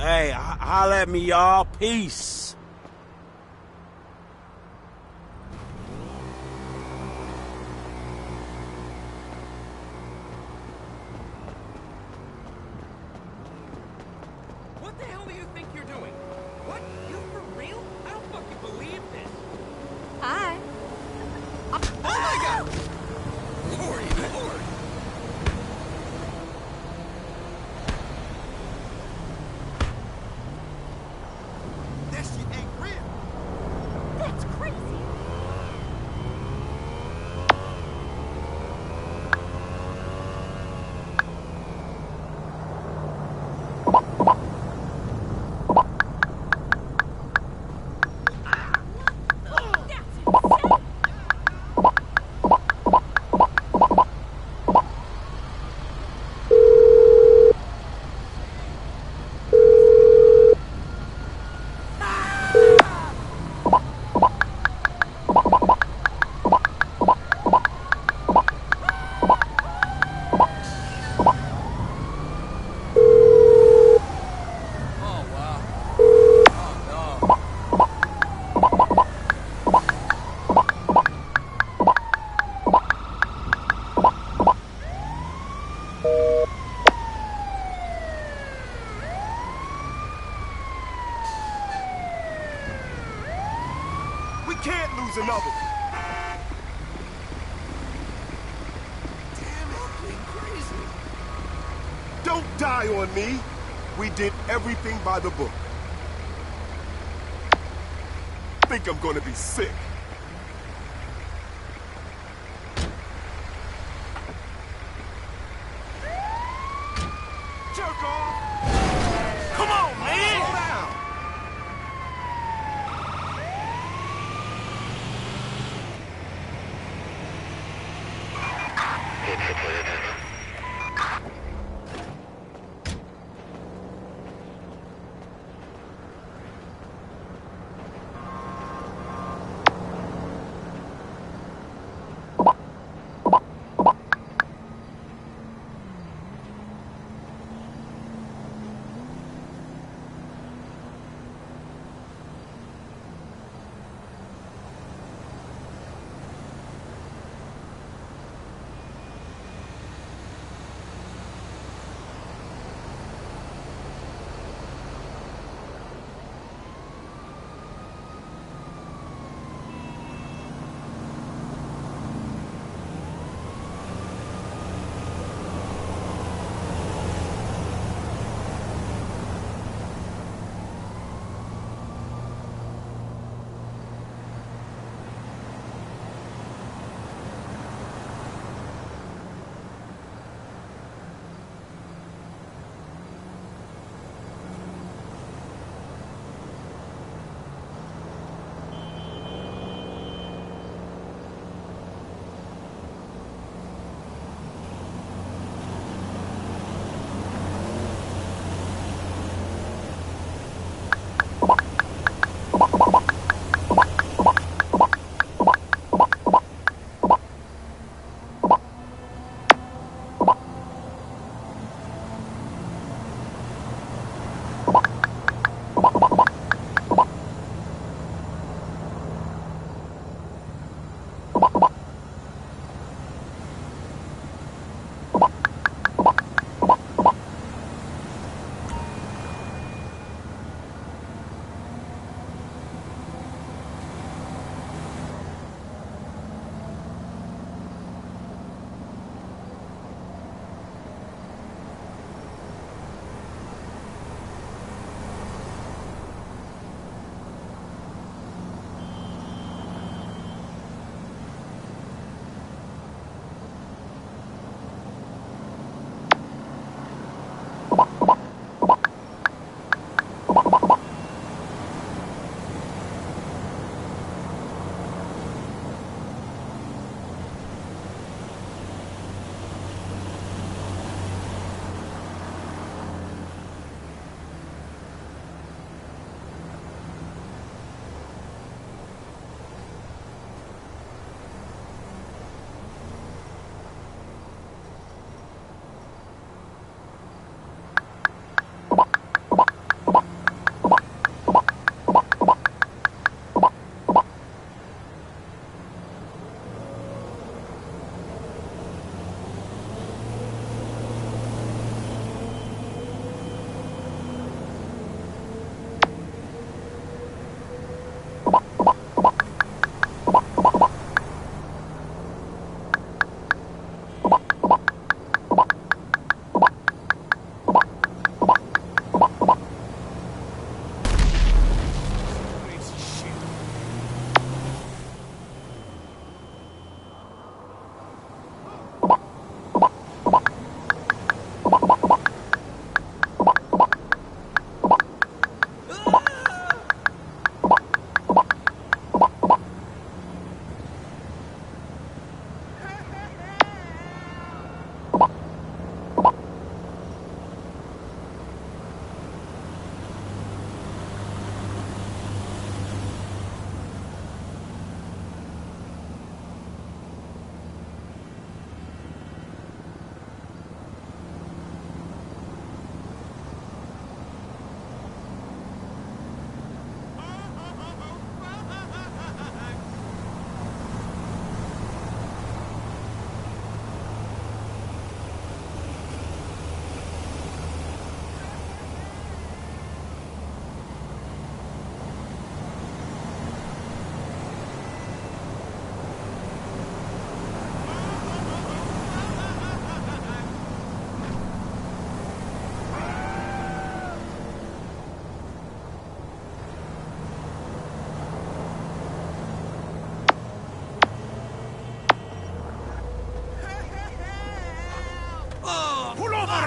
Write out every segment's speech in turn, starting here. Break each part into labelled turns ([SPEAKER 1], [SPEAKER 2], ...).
[SPEAKER 1] Hey, holla at me, y'all. Peace.
[SPEAKER 2] What the hell do you think you're doing? What? You for real? I don't fucking believe this.
[SPEAKER 3] Hi.
[SPEAKER 2] Oh my god! Lordy Lord! That shit ain't real.
[SPEAKER 3] That's crazy.
[SPEAKER 2] Oh wow. Oh no.
[SPEAKER 4] We can't lose another one.
[SPEAKER 2] Damn it, being crazy.
[SPEAKER 4] Don't die on me. We did everything by the book. Think I'm gonna be sick. Jerk off!
[SPEAKER 1] Come on, man.
[SPEAKER 4] Slow down!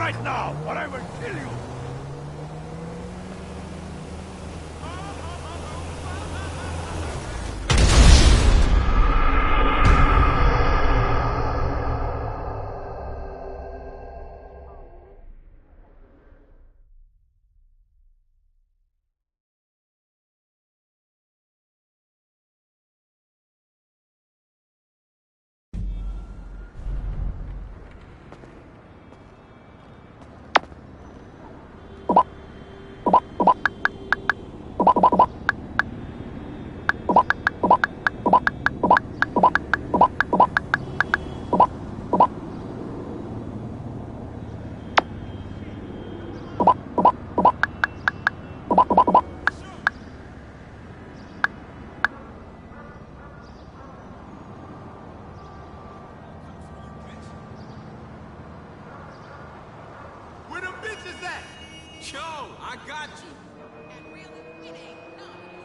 [SPEAKER 1] right now, or I will kill you!
[SPEAKER 4] Where the bitches at?
[SPEAKER 2] Yo, I got you.
[SPEAKER 3] And really, it ain't none.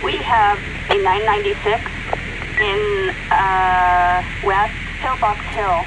[SPEAKER 5] We have a 996 in West Pillbox Hill.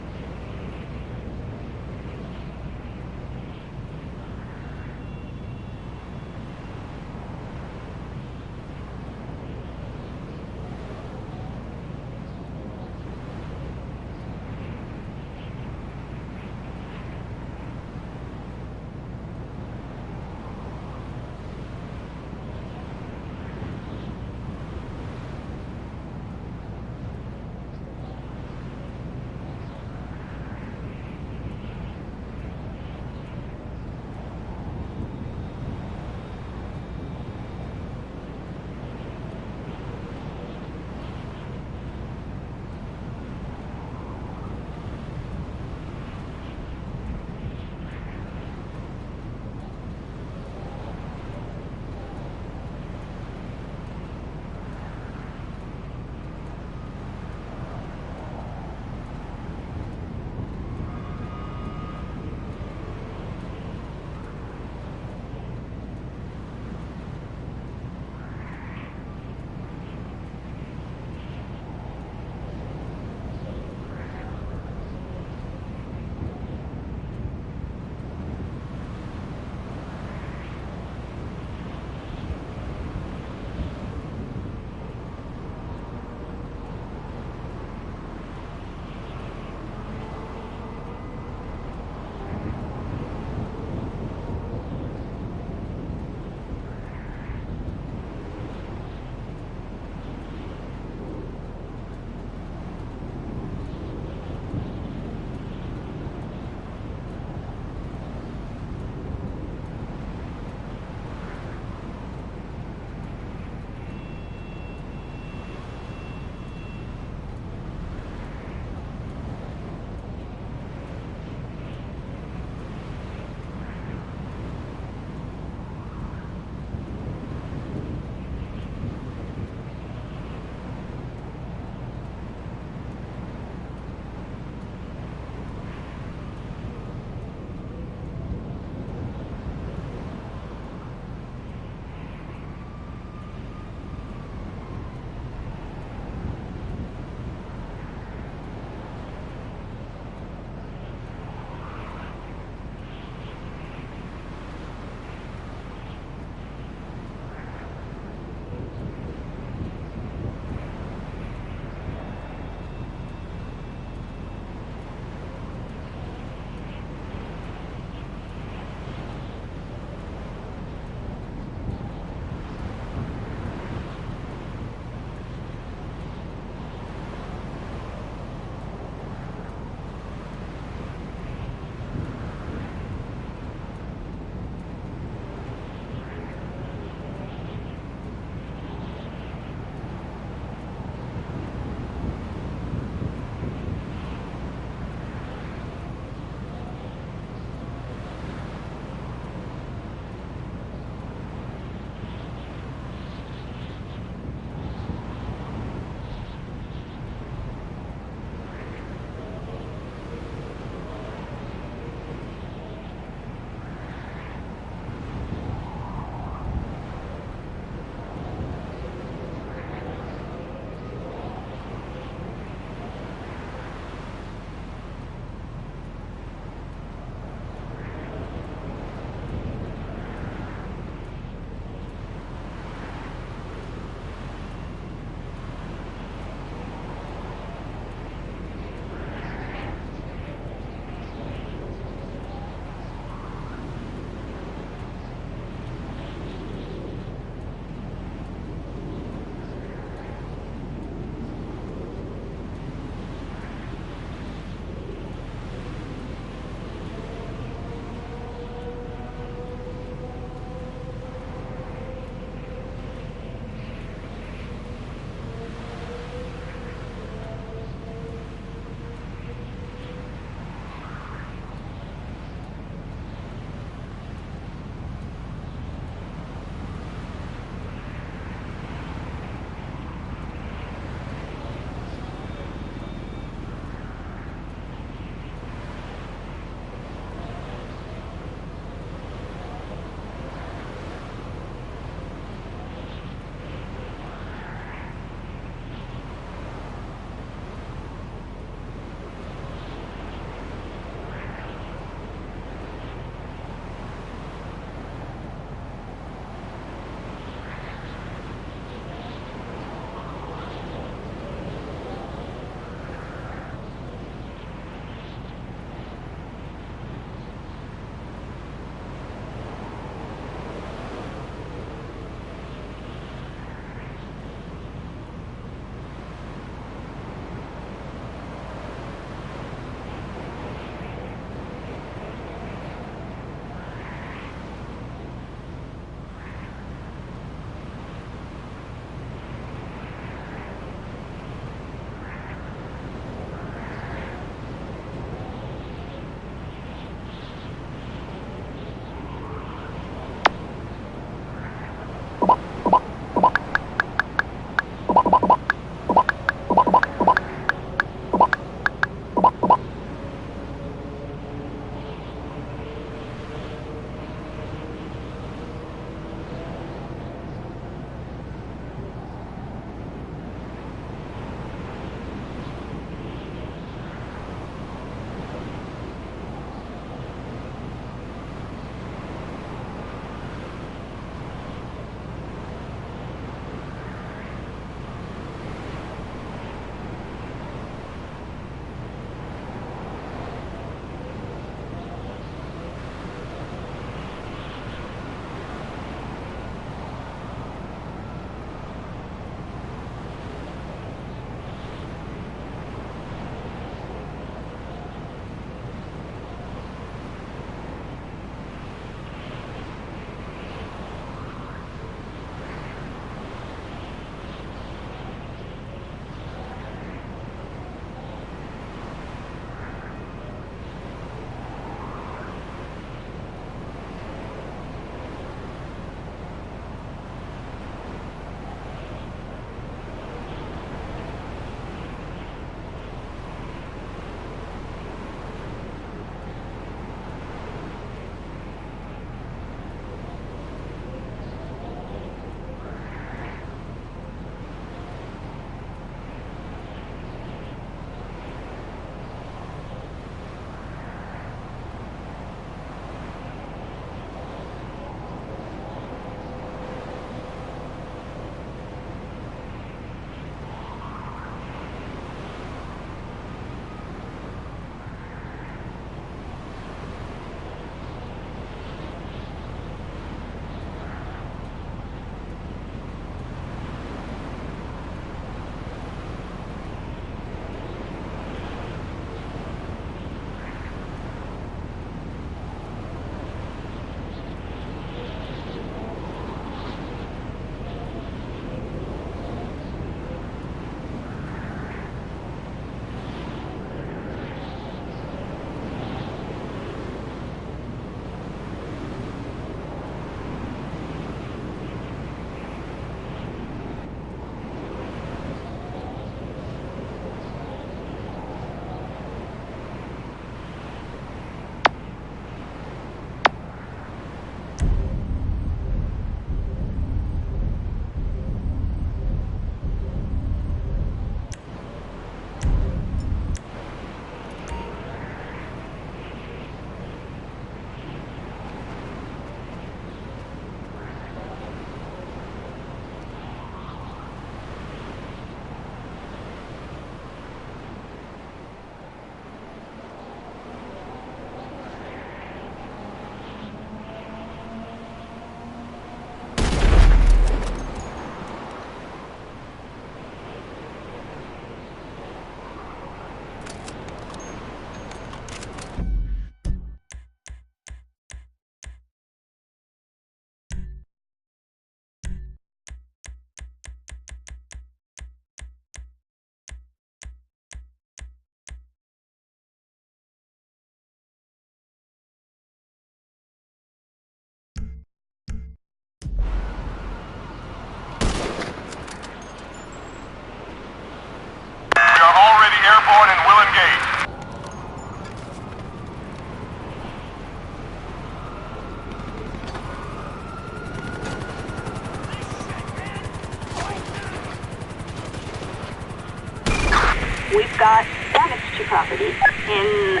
[SPEAKER 5] We've got damage to property in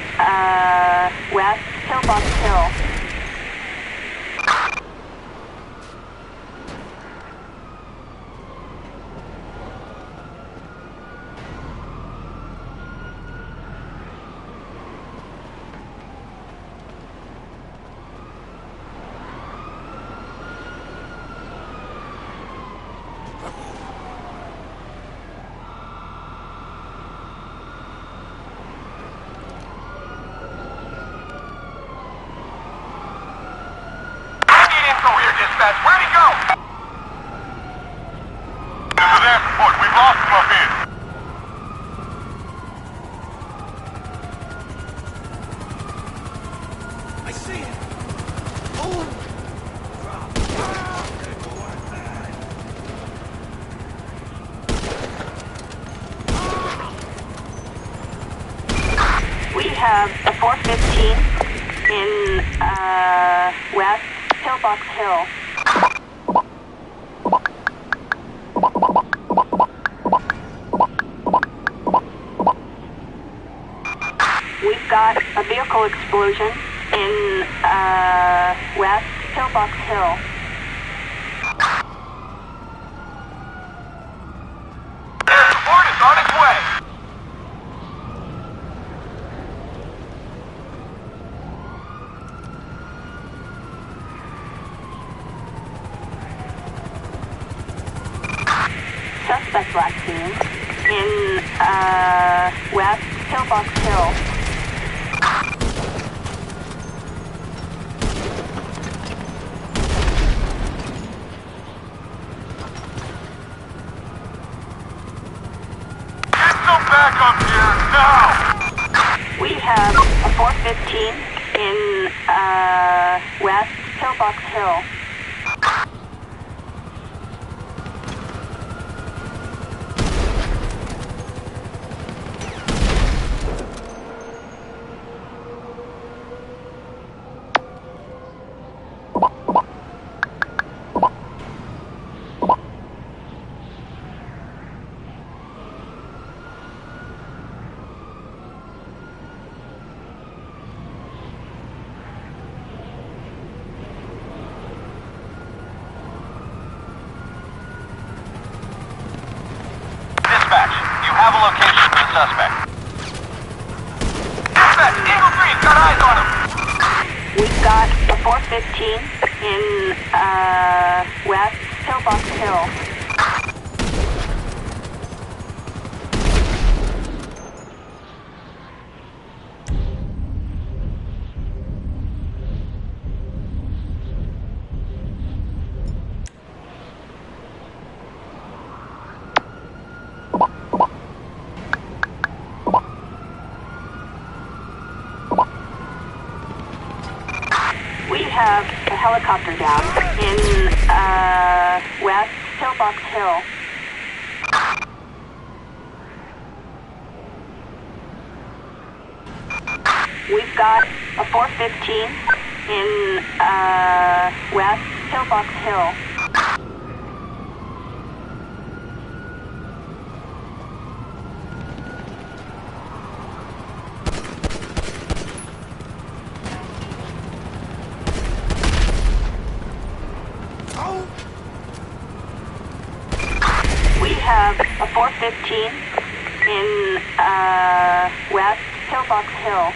[SPEAKER 5] West Pillbox Hill.
[SPEAKER 1] Dispatch, where'd he go? This is air support. We've lost him up here.
[SPEAKER 2] I see it. Oh!
[SPEAKER 5] We have a 415 in West Pillbox Hill. We've got a vehicle explosion in West Pillbox Hill.
[SPEAKER 1] Air support is on its way.
[SPEAKER 5] Suspect last seen in West Pillbox Hill.
[SPEAKER 1] Get some backup here, now!
[SPEAKER 5] We have a 415 in West Pillbox Hill.
[SPEAKER 1] Dispatch, you have a location for the suspect. Dispatch, Eagle 3, got eyes on him.
[SPEAKER 5] We've got a 415 in West Pillbox Hill. We have a helicopter down in West Pillbox Hill. We've got a 415 in West Pillbox Hill. We have a 415 in West Pillbox Hill.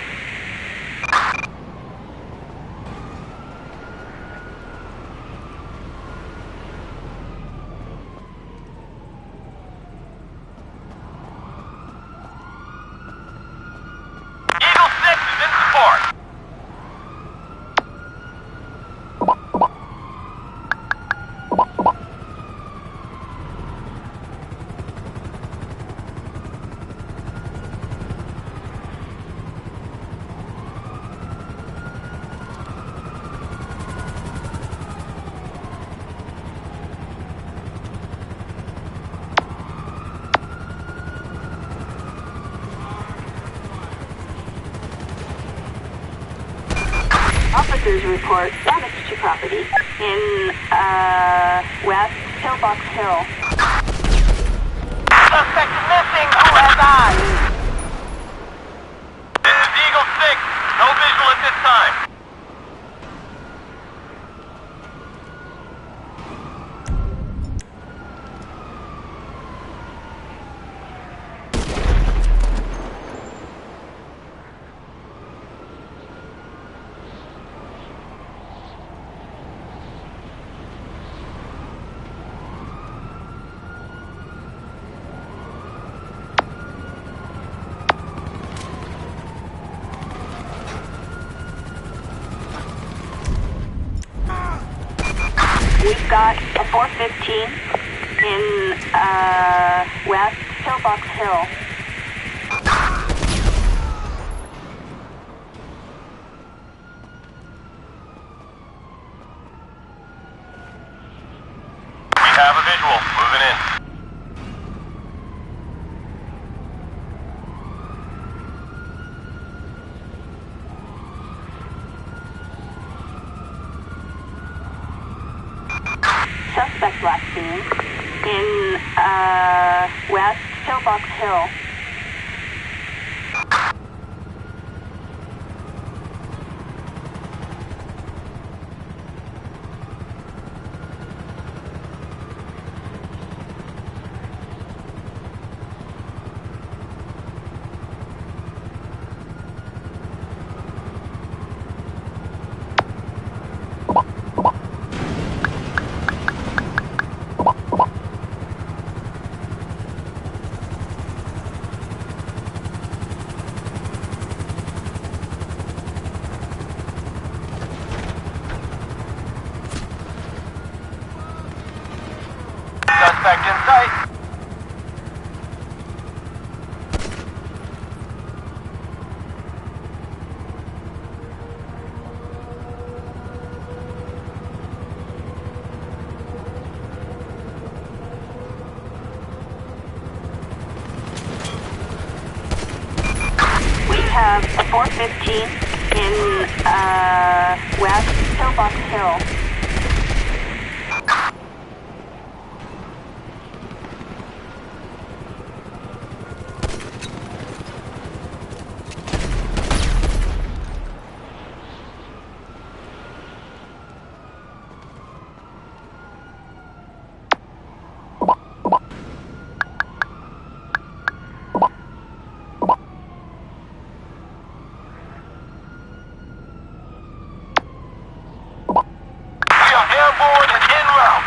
[SPEAKER 1] Eagle 6 is in support.
[SPEAKER 5] Officers report damage to property in West Pillbox Hill.
[SPEAKER 1] Suspect missing. Who has eyes?
[SPEAKER 5] We've got a 415 in West Pillbox Hill.
[SPEAKER 1] We have a visual. Moving in.
[SPEAKER 5] Suspect last seen in West Pillbox Hill.
[SPEAKER 1] Suspect in sight.
[SPEAKER 5] We have a 415 in West Pillbox Hill.
[SPEAKER 1] We are airborne and en route.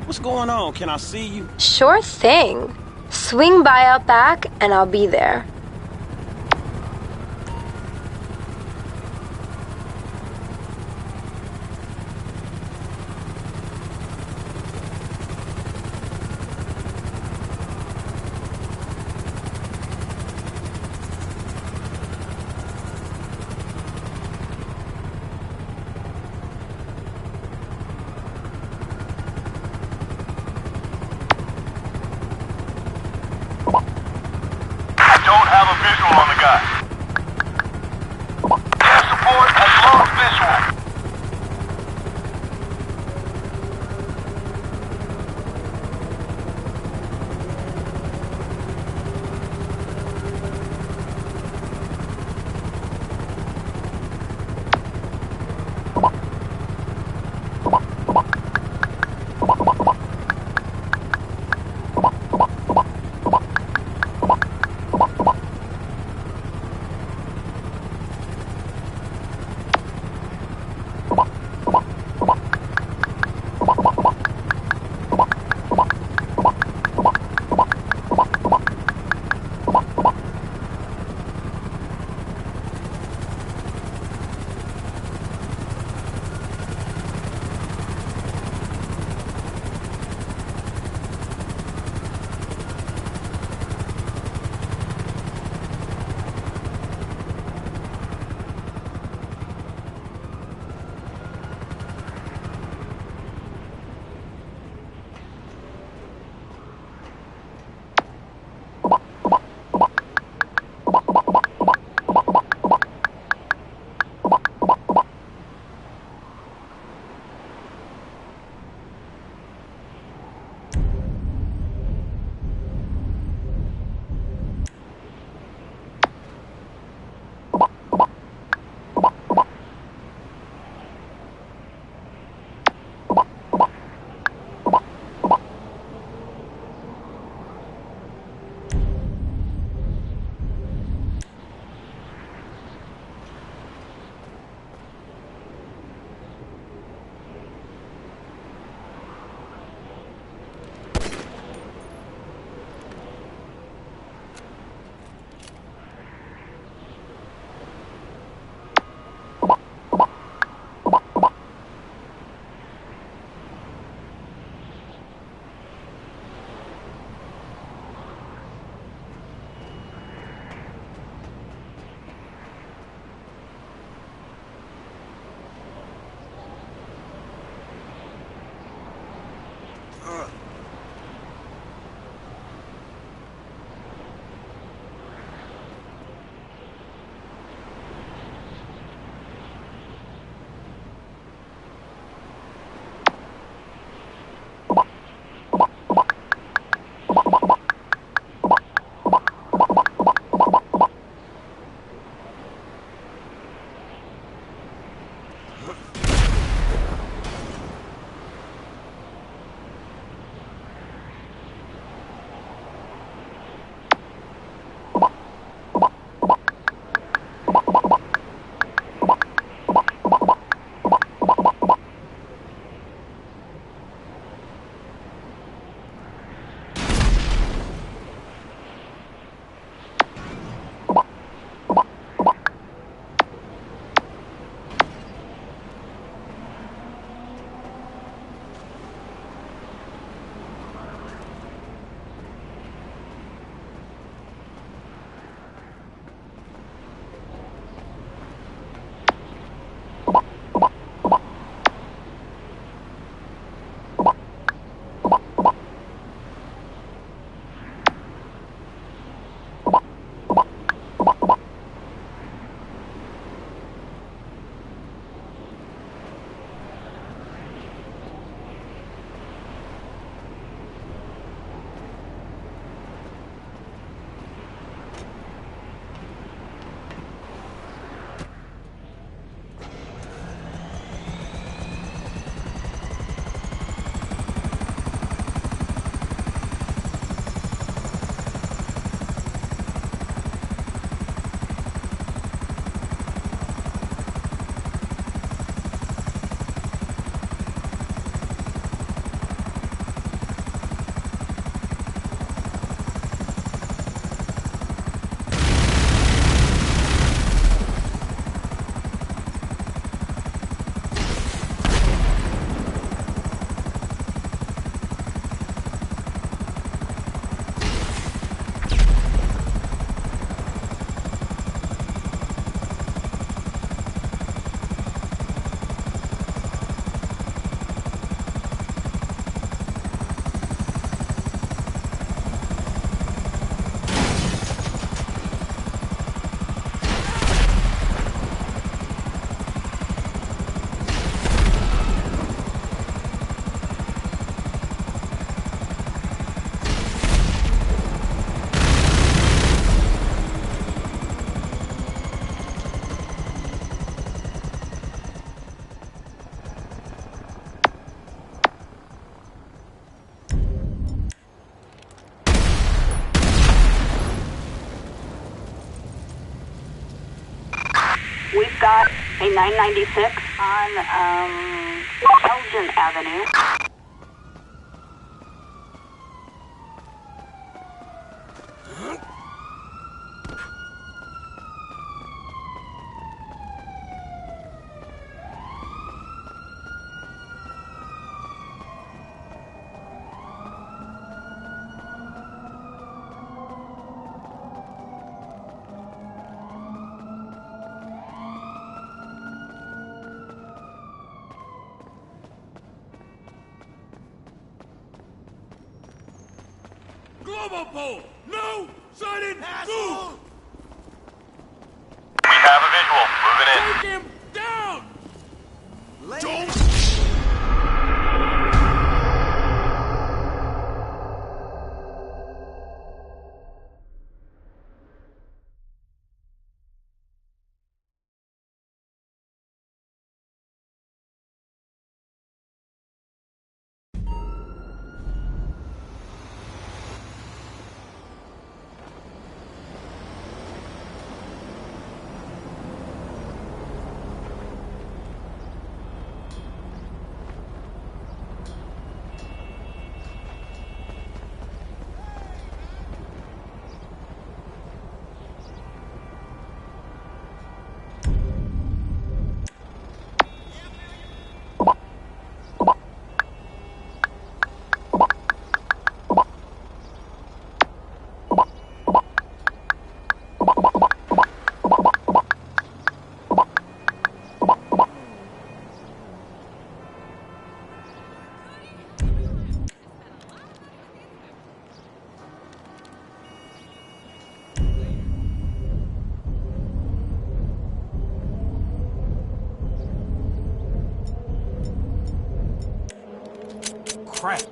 [SPEAKER 6] What's going on? Can I see you?
[SPEAKER 7] Sure thing. Swing by out back and I'll be there.
[SPEAKER 1] I don't have a visual on the guy. Air support has lost visual.
[SPEAKER 5] a 996 on Elgin Avenue.
[SPEAKER 2] Global pole! No sudden move!
[SPEAKER 1] We have a visual. Moving in.
[SPEAKER 2] Take him down!
[SPEAKER 6] Crap.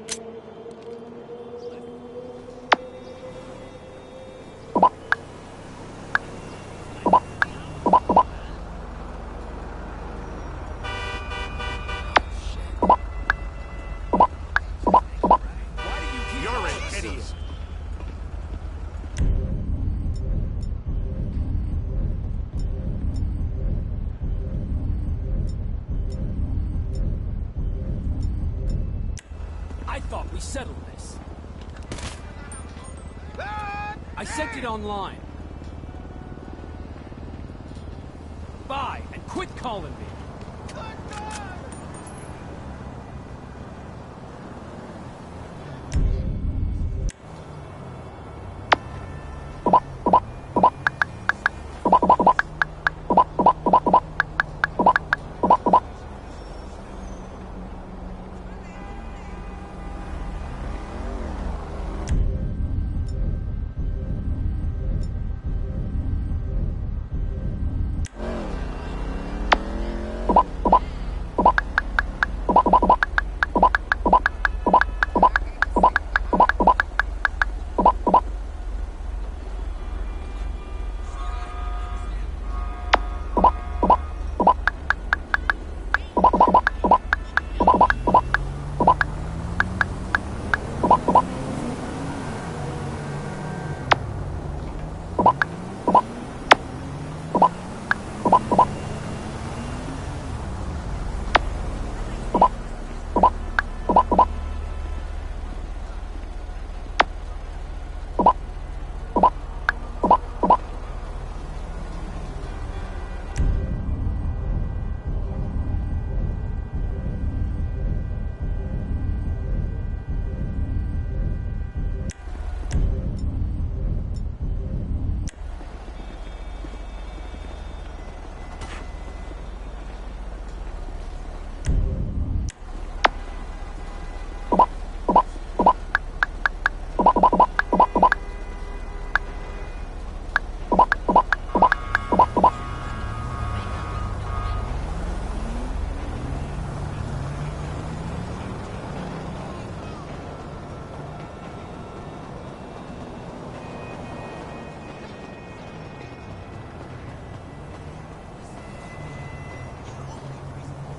[SPEAKER 2] You're an idiot. I thought we settled this. I sent it online. Bye, and quit calling me.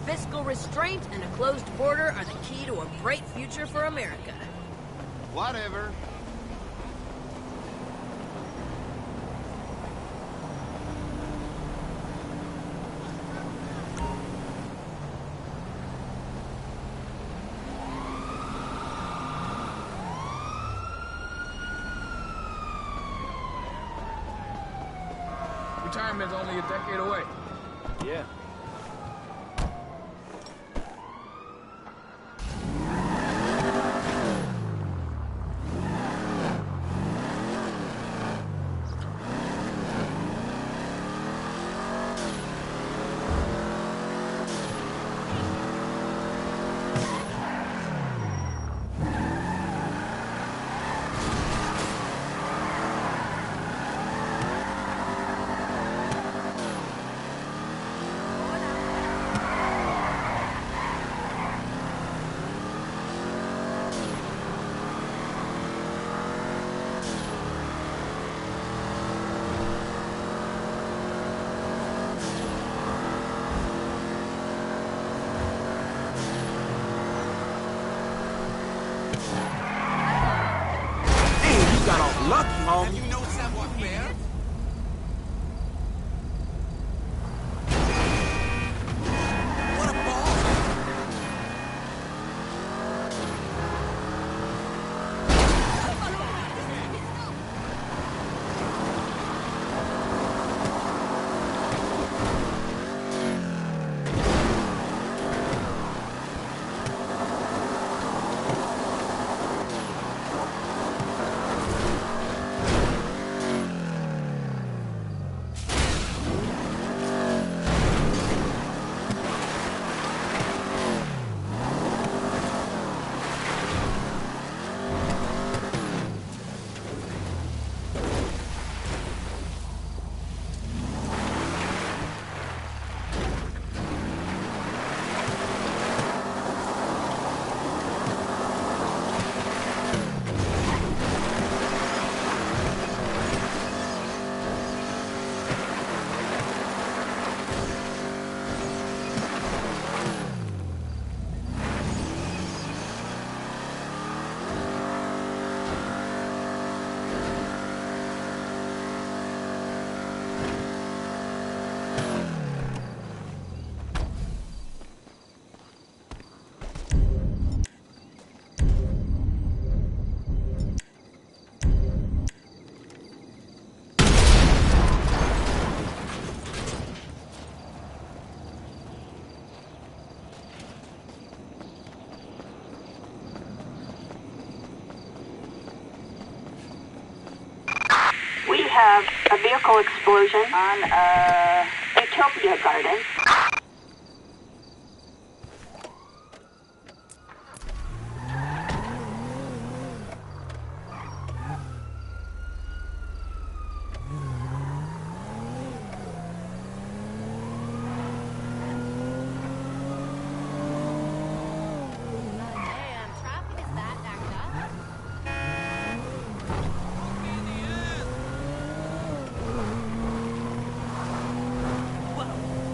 [SPEAKER 3] Fiscal restraint and a closed border are the key to a bright future for America.
[SPEAKER 8] Whatever.
[SPEAKER 2] Retirement's only a decade away.
[SPEAKER 6] Yeah.
[SPEAKER 9] Got off lucky, homie.
[SPEAKER 2] You know savoir-faire? What a ball!
[SPEAKER 5] We have a vehicle explosion on Utopia Gardens.
[SPEAKER 3] Damn, traffic is that backed up?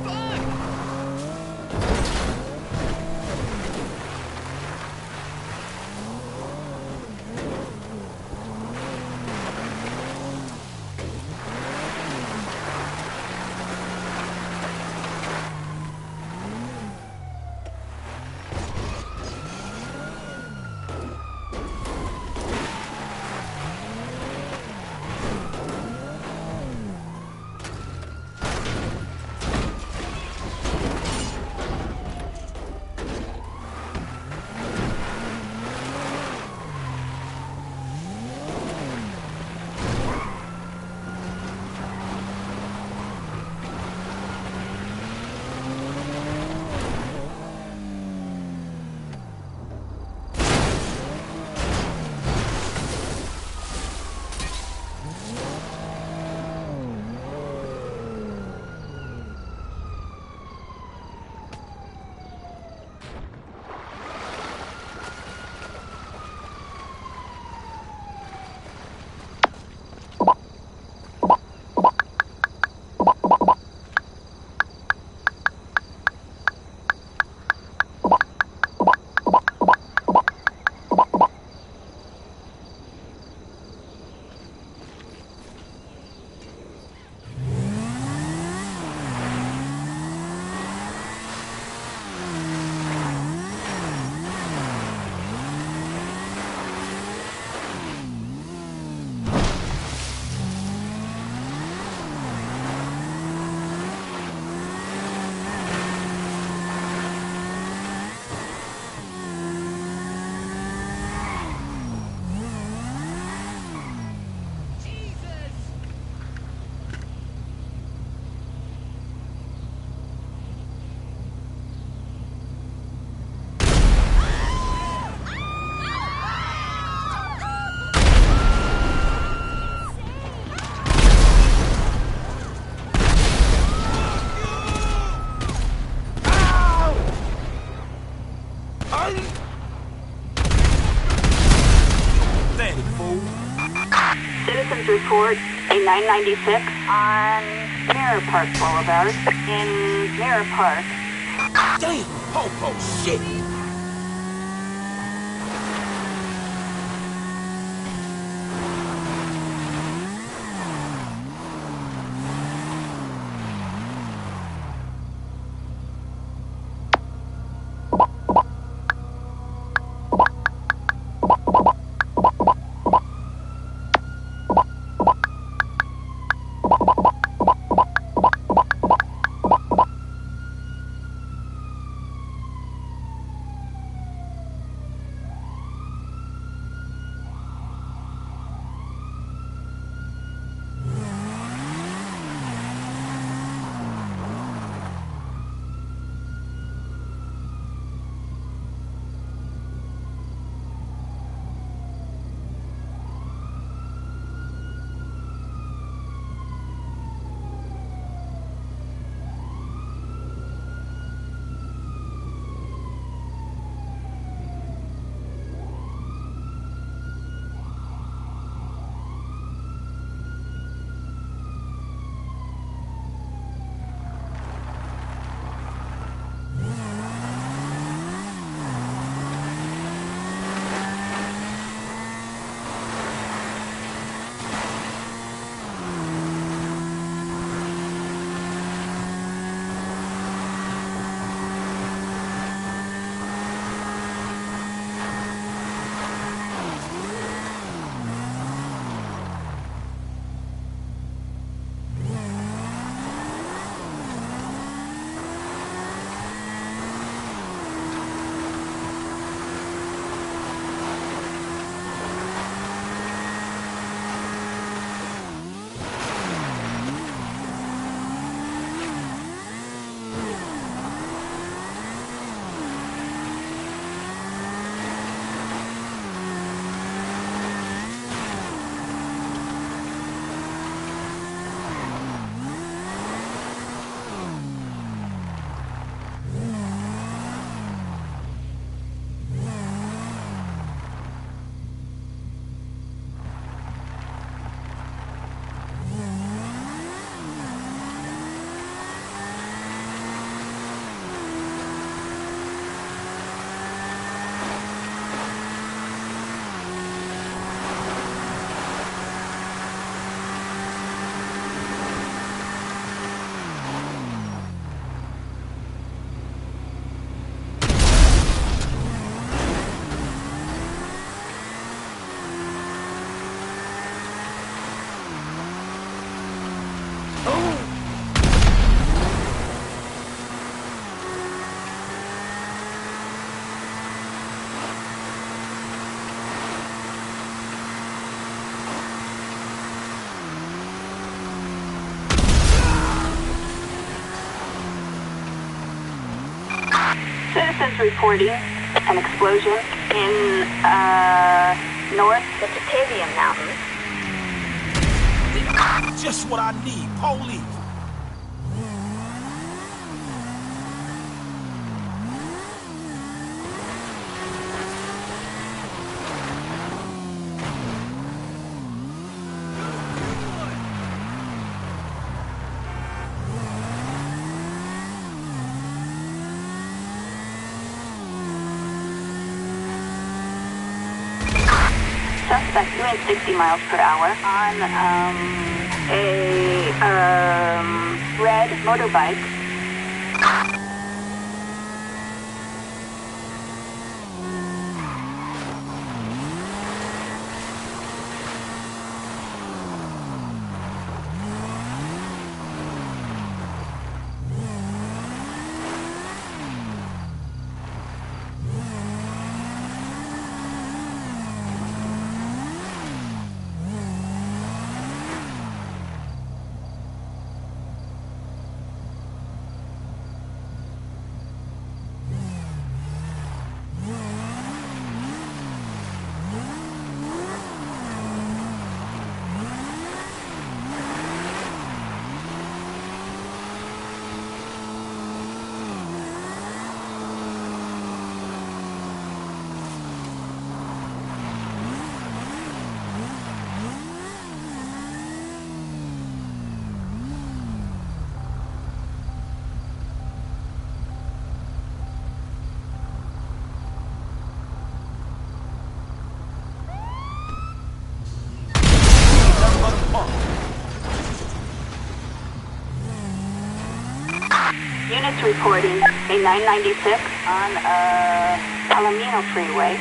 [SPEAKER 2] Fuck!
[SPEAKER 5] report a 996 on Mirror Park Boulevard in Mirror Park.
[SPEAKER 9] Damn, popo shit.
[SPEAKER 5] Citizens reporting an explosion in, north the Batavian Mountains.
[SPEAKER 9] Just what I need, police.
[SPEAKER 5] Suspect doing 60 miles per hour on a red motorbike. units reporting a 996 on Palomino Freeway.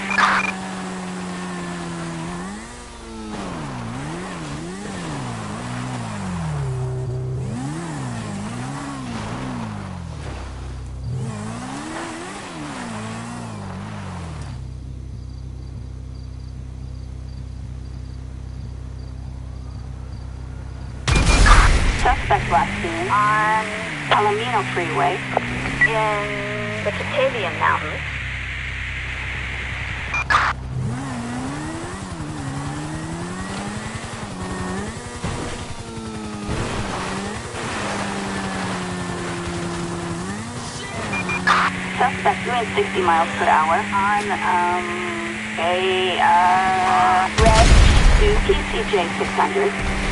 [SPEAKER 5] Suspect last seen on Palomino Freeway in the Batavian Mountains. Suspect doing 60 miles per hour on a red Suzuki CJ 600.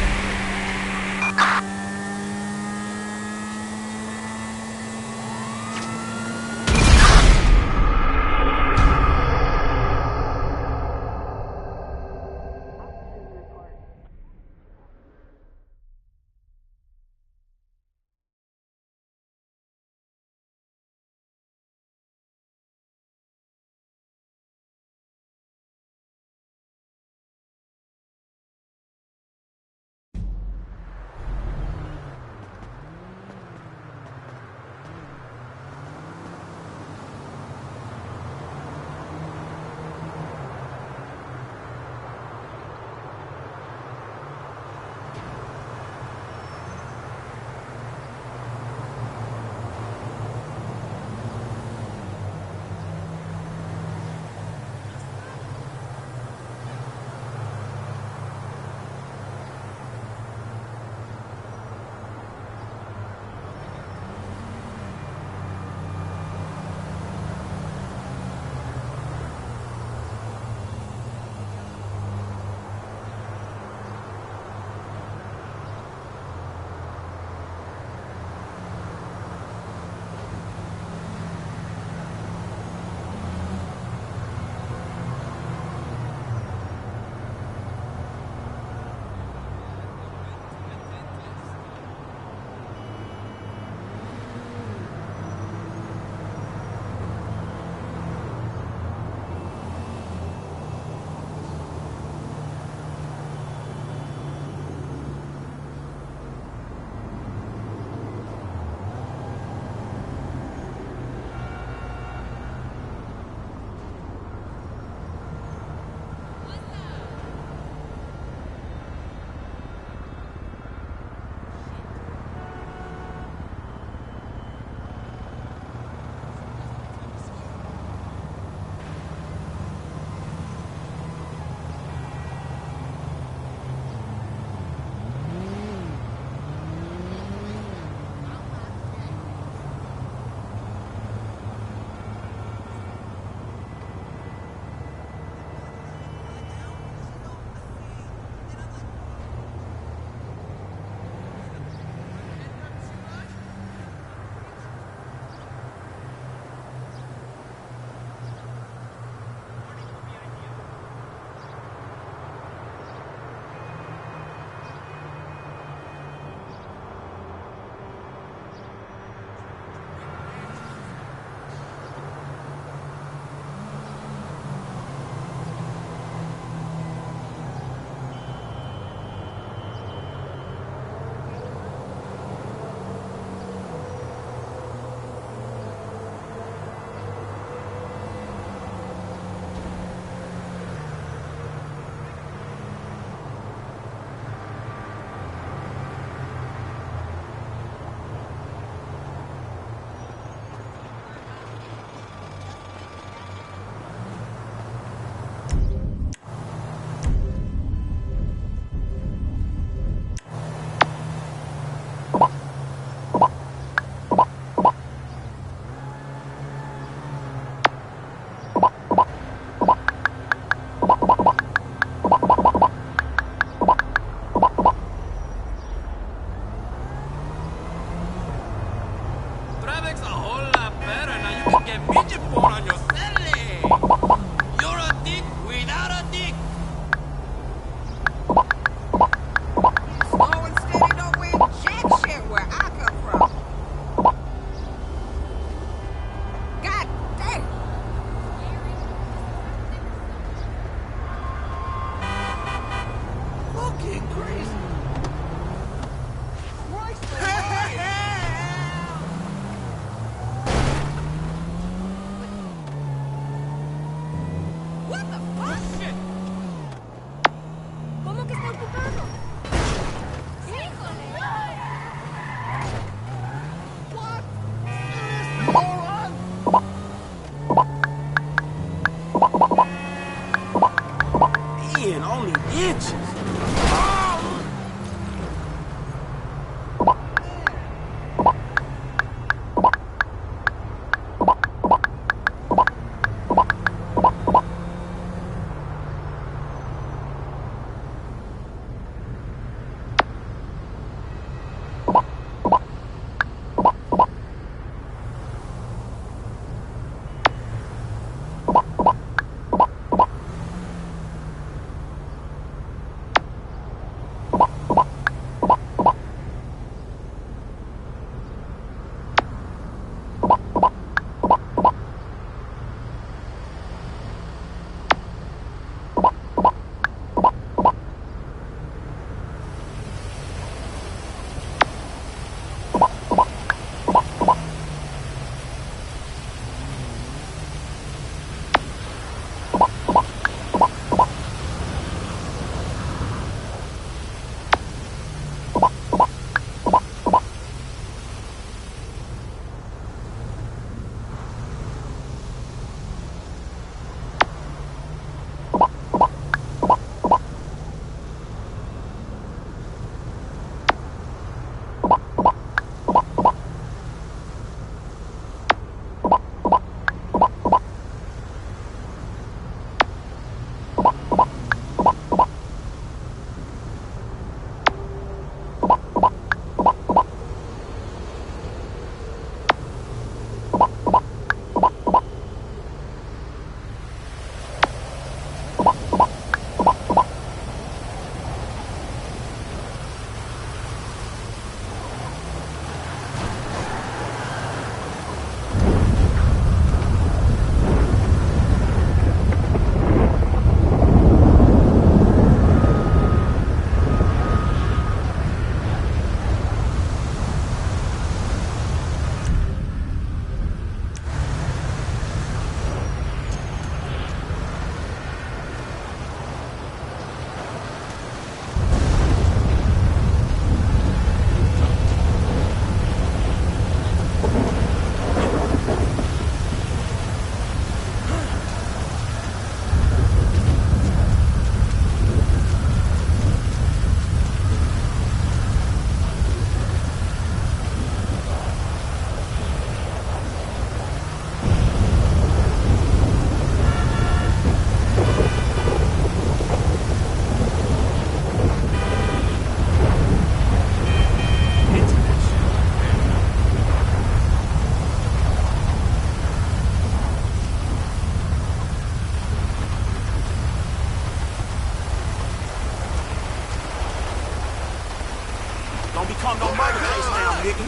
[SPEAKER 9] Don't become no murder case now, nigga.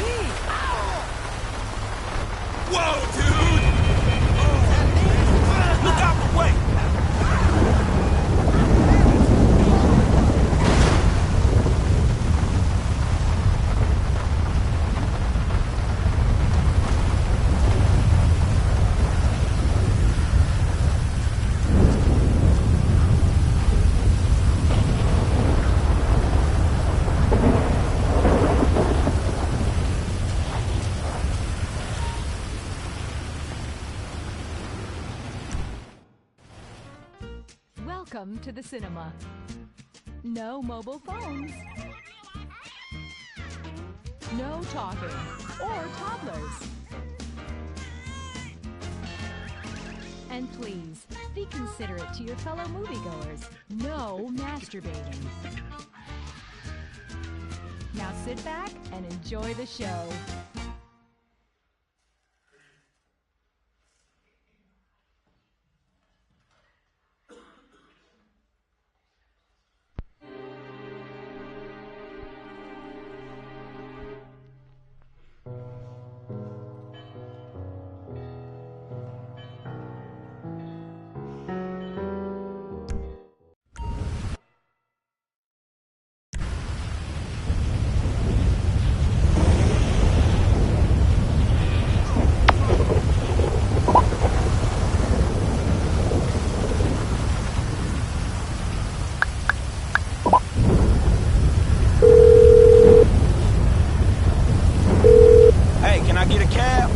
[SPEAKER 9] Whoa, dude! Look out the way!
[SPEAKER 10] Welcome to the cinema. No mobile phones. No talking or toddlers. And please, be considerate to your fellow moviegoers. No masturbating. Now sit back and enjoy the show.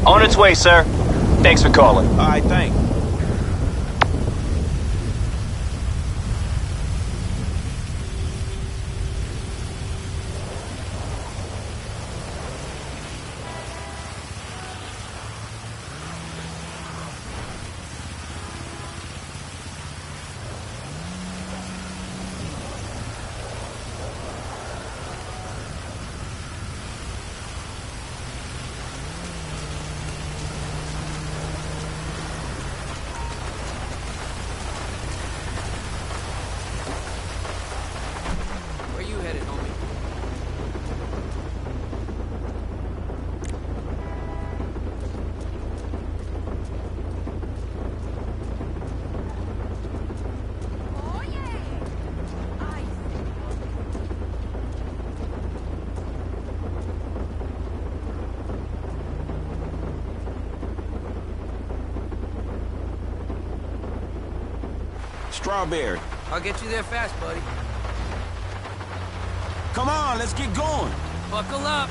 [SPEAKER 6] On its way, sir. Thanks for calling.
[SPEAKER 9] All right, thanks.
[SPEAKER 2] Where you headed, homie?
[SPEAKER 10] Oh yeah! I
[SPEAKER 9] Strawberry.
[SPEAKER 2] I'll get you there fast, buddy.
[SPEAKER 9] Come on, let's get going.
[SPEAKER 2] Buckle up.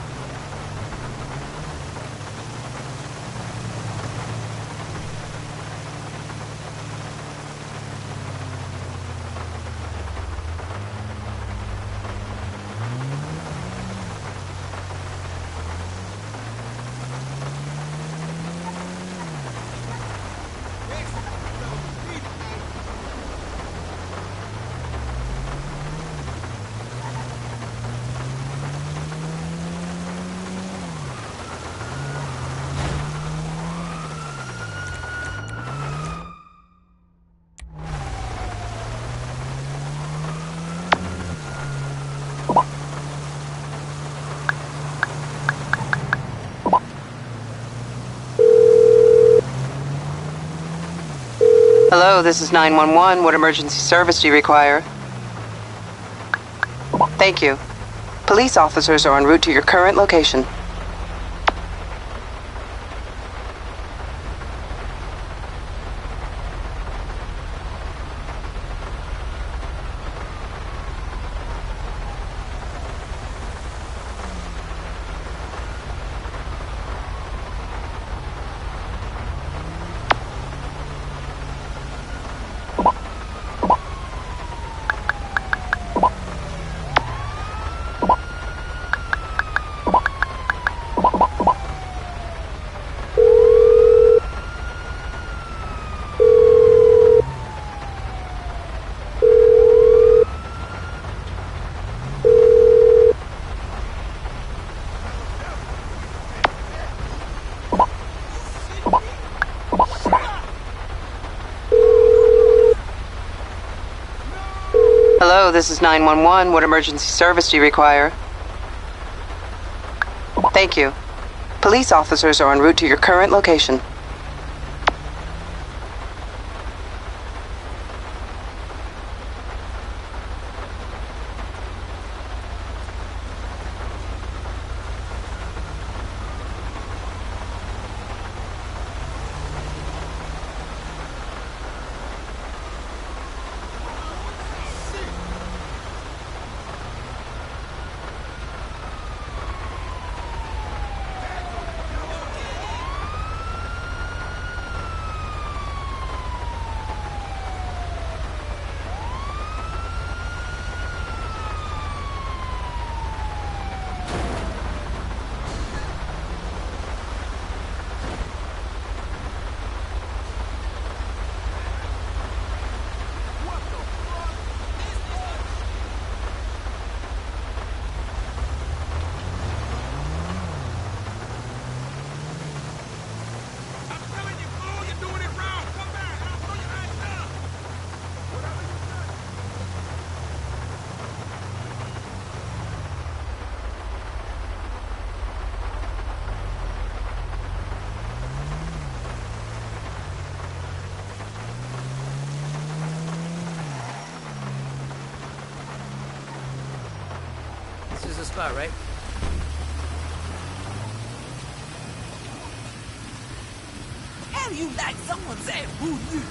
[SPEAKER 11] Hello, this is 911. What emergency service do you require? Thank you. Police officers are en route to your current location. Hello, this is 911. What emergency service do you require? Thank you. Police officers are en route to your current location.
[SPEAKER 2] This is the spot, right?
[SPEAKER 12] How do you like someone saying who you?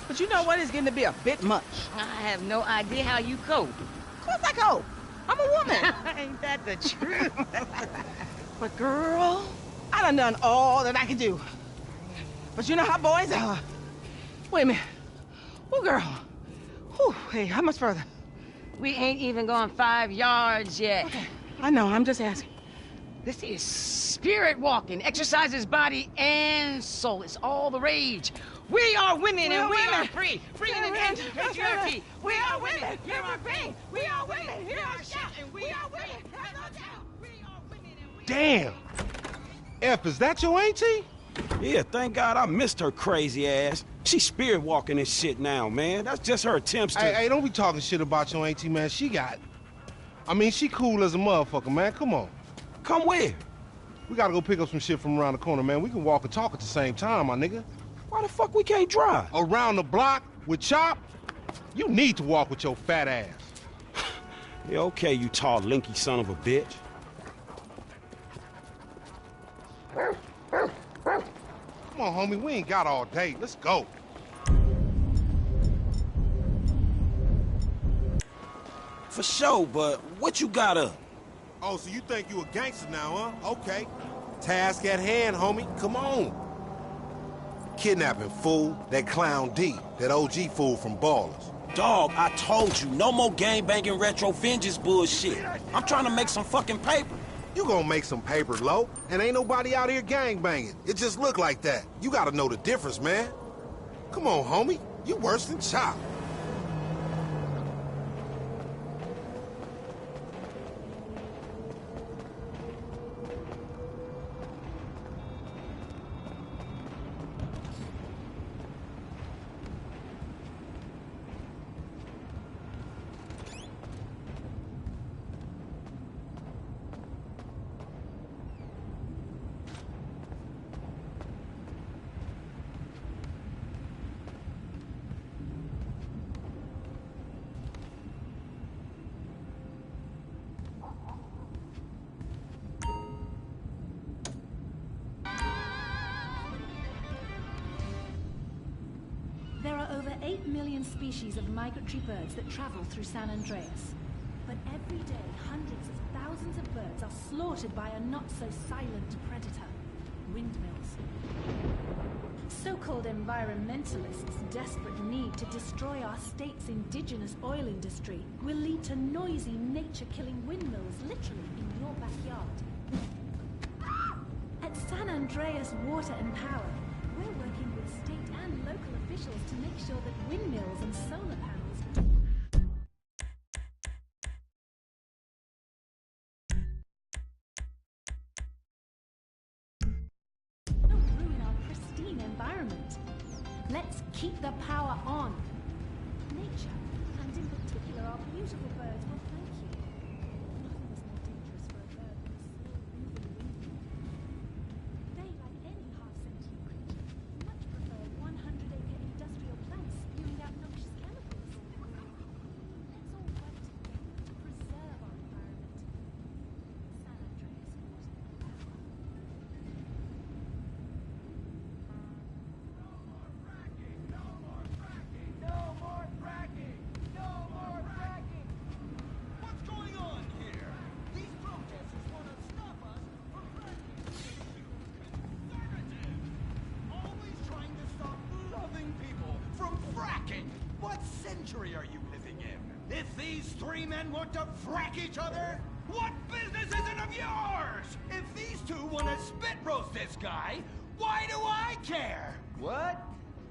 [SPEAKER 13] But you know what? It's getting to be a bit much.
[SPEAKER 12] I have no idea how you cope.
[SPEAKER 13] Of course I cope. I'm a woman.
[SPEAKER 12] Ain't that the truth?
[SPEAKER 13] But girl, I done all that I can do. But you know how boys are. Wait a minute. Oh, girl. Whew, hey, how much further?
[SPEAKER 12] We ain't even gone 5 yards yet.
[SPEAKER 13] Okay, I know. I'm just asking.
[SPEAKER 12] This is spirit walking. Exercises body and soul. It's all the rage. We are women and we are free. Free in an end to patriarchy. We are women. Here are free. We are women. Here are shout. And we are women. Have no doubt. We are women and we
[SPEAKER 8] Damn! F, is that your auntie?
[SPEAKER 6] Yeah, thank God I missed her crazy ass. She's spirit walking and shit now, man. That's just her attempts to...
[SPEAKER 8] Hey, don't be talking shit about your auntie, man. She cool as a motherfucker, man. Come on.
[SPEAKER 6] Come where?
[SPEAKER 8] We gotta go pick up some shit from around the corner, man. We can walk and talk at the same time, my nigga.
[SPEAKER 6] Why the fuck we can't drive?
[SPEAKER 8] Around the block with Chop? You need to walk with your fat ass.
[SPEAKER 6] Yeah, okay, you tall, linky son of a bitch.
[SPEAKER 8] Come on, homie. We ain't got all day. Let's go.
[SPEAKER 6] For sure, but what you got up?
[SPEAKER 8] Oh, so you think you a gangster now, huh? Okay. Task at hand, homie. Come on. Kidnapping, fool. That clown D. That OG fool from Ballers.
[SPEAKER 6] Dog, I told you, no more gang-banging retro vengeance bullshit. I'm trying to make some fucking paper.
[SPEAKER 8] You gonna make some paper, Lo, and ain't nobody out here gang-banging. It just look like that. You gotta know the difference, man. Come on, homie. You worse than Chop.
[SPEAKER 10] There are over 8 million species of migratory birds that travel through San Andreas. But every day, hundreds of thousands of birds are slaughtered by a not-so-silent predator, windmills. So-called environmentalists' desperate need to destroy our state's indigenous oil industry will lead to noisy, nature-killing windmills literally in your backyard. At San Andreas Water and Power, we're working with state and local officials to make sure that windmills and solar panels don't ruin our pristine environment. Let's keep the power on. Nature, and in particular our beautiful birds, will thank you. Nothing is more dangerous for a bird than a slow-moving windmill. They, like any half-sentient creature, much prefer 100-acre industrial plants spewing out noxious chemicals. Let's all work together to preserve our environment. San Andreas knows the power.
[SPEAKER 9] What's going on here? These protesters want to stop us from fracking. Conservative! Always trying to stop loving people from fracking. What century are you living in? If these three men want to frack each other, what business is it of yours? If these two want to spit roast this guy, why do I care?
[SPEAKER 14] What?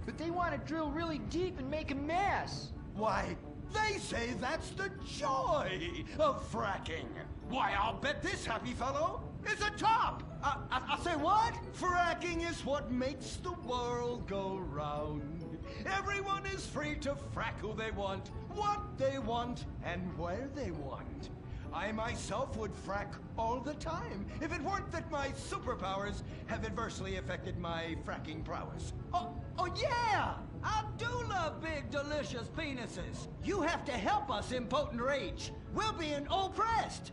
[SPEAKER 14] But they want to drill really deep and make a mess.
[SPEAKER 9] Why, they say that's the joy of fracking. Why, I'll bet this happy fellow is a top. I say what? Fracking is what makes the world go round. Everyone is free to frack who they want, what they want, and where they want. I myself would frack all the time if it weren't that my superpowers have adversely affected my fracking prowess. Oh yeah! I do love big, delicious penises. You have to help us, impotent rage. We're being oppressed.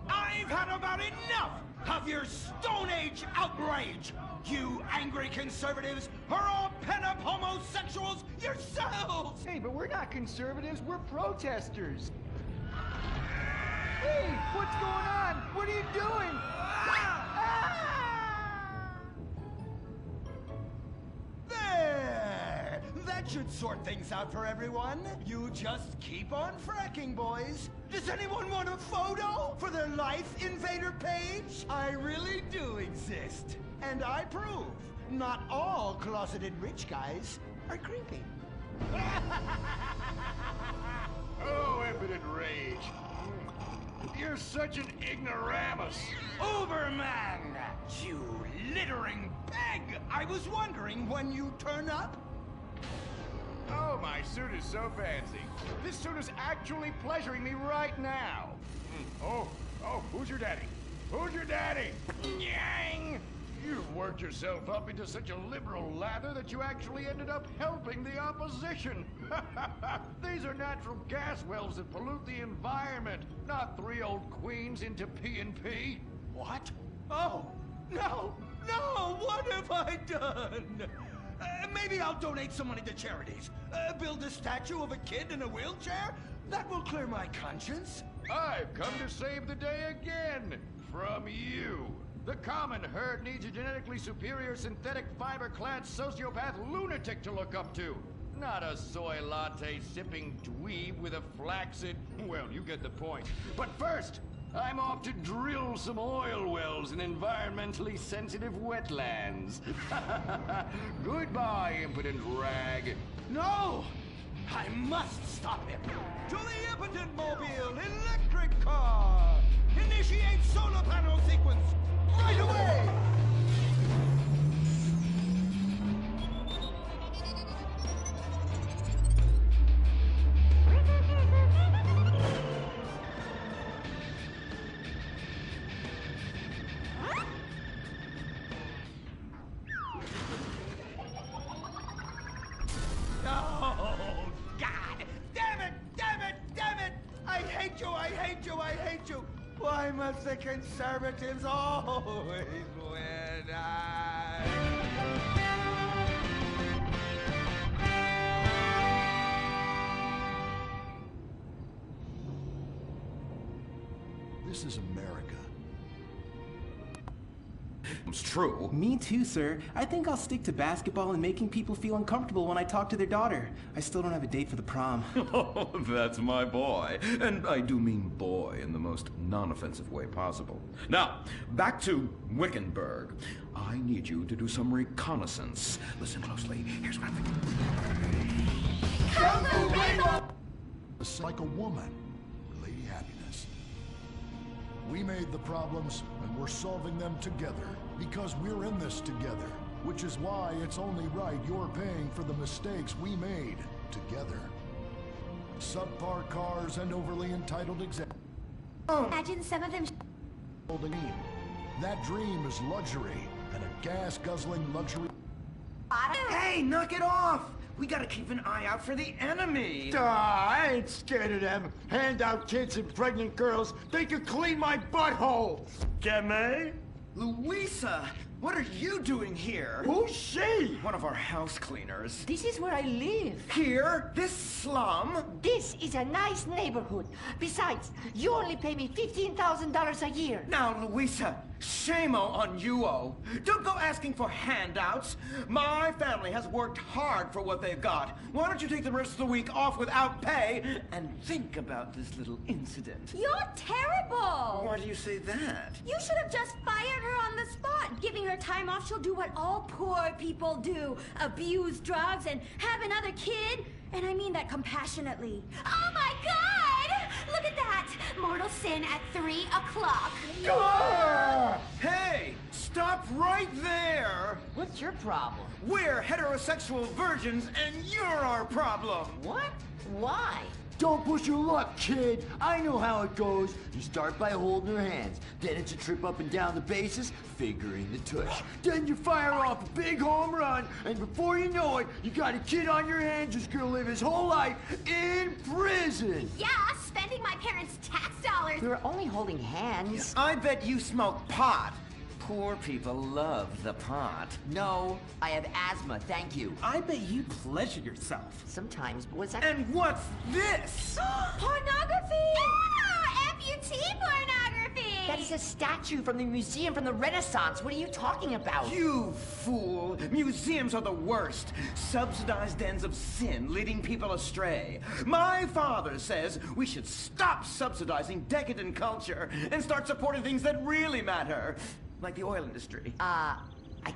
[SPEAKER 9] I've had about enough of your Stone Age outrage. You angry conservatives are all pent-up homosexuals yourselves!
[SPEAKER 14] Hey, but we're not conservatives, we're protesters. Hey, what's going on? What are you doing?
[SPEAKER 9] There! That should sort things out for everyone. You just keep on fracking, boys. Does anyone want a photo for their Life Invader page? I really do exist. And I prove not all closeted rich guys are creepy.
[SPEAKER 15] Oh, impotent rage. You're such an ignoramus.
[SPEAKER 9] Uberman! You littering peg! I was wondering when you turn up.
[SPEAKER 15] Oh, my suit is so fancy. This suit is actually pleasuring me right now. Oh, who's your daddy? Who's your daddy? Yang! You've worked yourself up into such a liberal lather that you actually ended up helping the opposition. These are natural gas wells that pollute the environment, not three old queens into P&P.
[SPEAKER 9] What? Oh, no, what have I done? Maybe I'll donate some money to charities. Build a statue of a kid in a wheelchair? That will clear my conscience.
[SPEAKER 15] I've come to save the day again from you. The common herd needs a genetically superior synthetic fiber-clad sociopath lunatic to look up to. Not a soy latte sipping dweeb with a flaccid... Well, you get the point. But first, I'm off to drill some oil wells in environmentally sensitive wetlands. Goodbye, impotent rag.
[SPEAKER 9] No! I must stop him. To the impotent mobile electric car! Initiate solar panel sequence right away! Oh, God! Damn it! I hate you! Why must the conservatives always win?
[SPEAKER 16] This is America.
[SPEAKER 17] It's true.
[SPEAKER 18] Me too, sir. I think I'll stick to basketball and making people feel uncomfortable when I talk to their daughter. I still don't have a date for the prom.
[SPEAKER 17] Oh, that's my boy. And I do mean boy in the most non-offensive way possible. Now, back to Wickenburg. I need you to do some reconnaissance. Listen closely. Here's what I'm thinking.
[SPEAKER 16] It's like a woman, Lady Happiness. We made the problems, and we're solving them together, because we're in this together. which is why it's only right you're paying for the mistakes we made together. Subpar cars and overly entitled executives.
[SPEAKER 5] Imagine some of them.
[SPEAKER 16] That dream is luxury, and a gas-guzzling luxury.
[SPEAKER 14] Hey, knock it off! We gotta keep an eye out for the enemy!
[SPEAKER 9] I ain't scared of them. Handout kids and pregnant girls. They could clean my butthole. Get me?
[SPEAKER 14] Louisa, what are you doing here?
[SPEAKER 9] Who's she?
[SPEAKER 14] One of our house cleaners.
[SPEAKER 19] This is where I live.
[SPEAKER 14] Here? This slum?
[SPEAKER 19] This is a nice neighborhood. Besides, you only pay me $15,000 a year.
[SPEAKER 14] Now, Louisa, shame on you-o. Don't go asking for handouts. My family has worked hard for what they've got. Why don't you take the rest of the week off without pay and think about this little incident?
[SPEAKER 5] You're terrible!
[SPEAKER 14] Why do you say that?
[SPEAKER 5] You should have just fired her on the spot. Giving her time off, she'll do what all poor people do. Abuse drugs and have another kid. And I mean that compassionately. Oh my God! Look at that! Mortal sin at 3 o'clock.
[SPEAKER 14] Hey! Stop right there!
[SPEAKER 19] What's your problem?
[SPEAKER 14] We're heterosexual virgins and you're our problem!
[SPEAKER 19] What? Why?
[SPEAKER 9] Don't push your luck, kid. I know how it goes. You start by holding her hands. Then it's a trip up and down the bases, fingering the tush. Then you fire off a big home run, and before you know it, you got a kid on your hands who's gonna live his whole life in prison.
[SPEAKER 5] Yeah, spending my parents' tax dollars.
[SPEAKER 19] We were only holding hands.
[SPEAKER 14] I bet you smoke pot. Poor people love the pot.
[SPEAKER 19] No, I have asthma, thank you.
[SPEAKER 18] I bet you pleasure yourself.
[SPEAKER 19] Sometimes, what's that?
[SPEAKER 14] And what's this?
[SPEAKER 5] Pornography! Amputee pornography!
[SPEAKER 19] That is a statue from the museum from the Renaissance. What are you talking about?
[SPEAKER 14] You fool! Museums are the worst. Subsidized dens of sin leading people astray. My father says we should stop subsidizing decadent culture and start supporting things that really matter. Like the oil industry.
[SPEAKER 19] I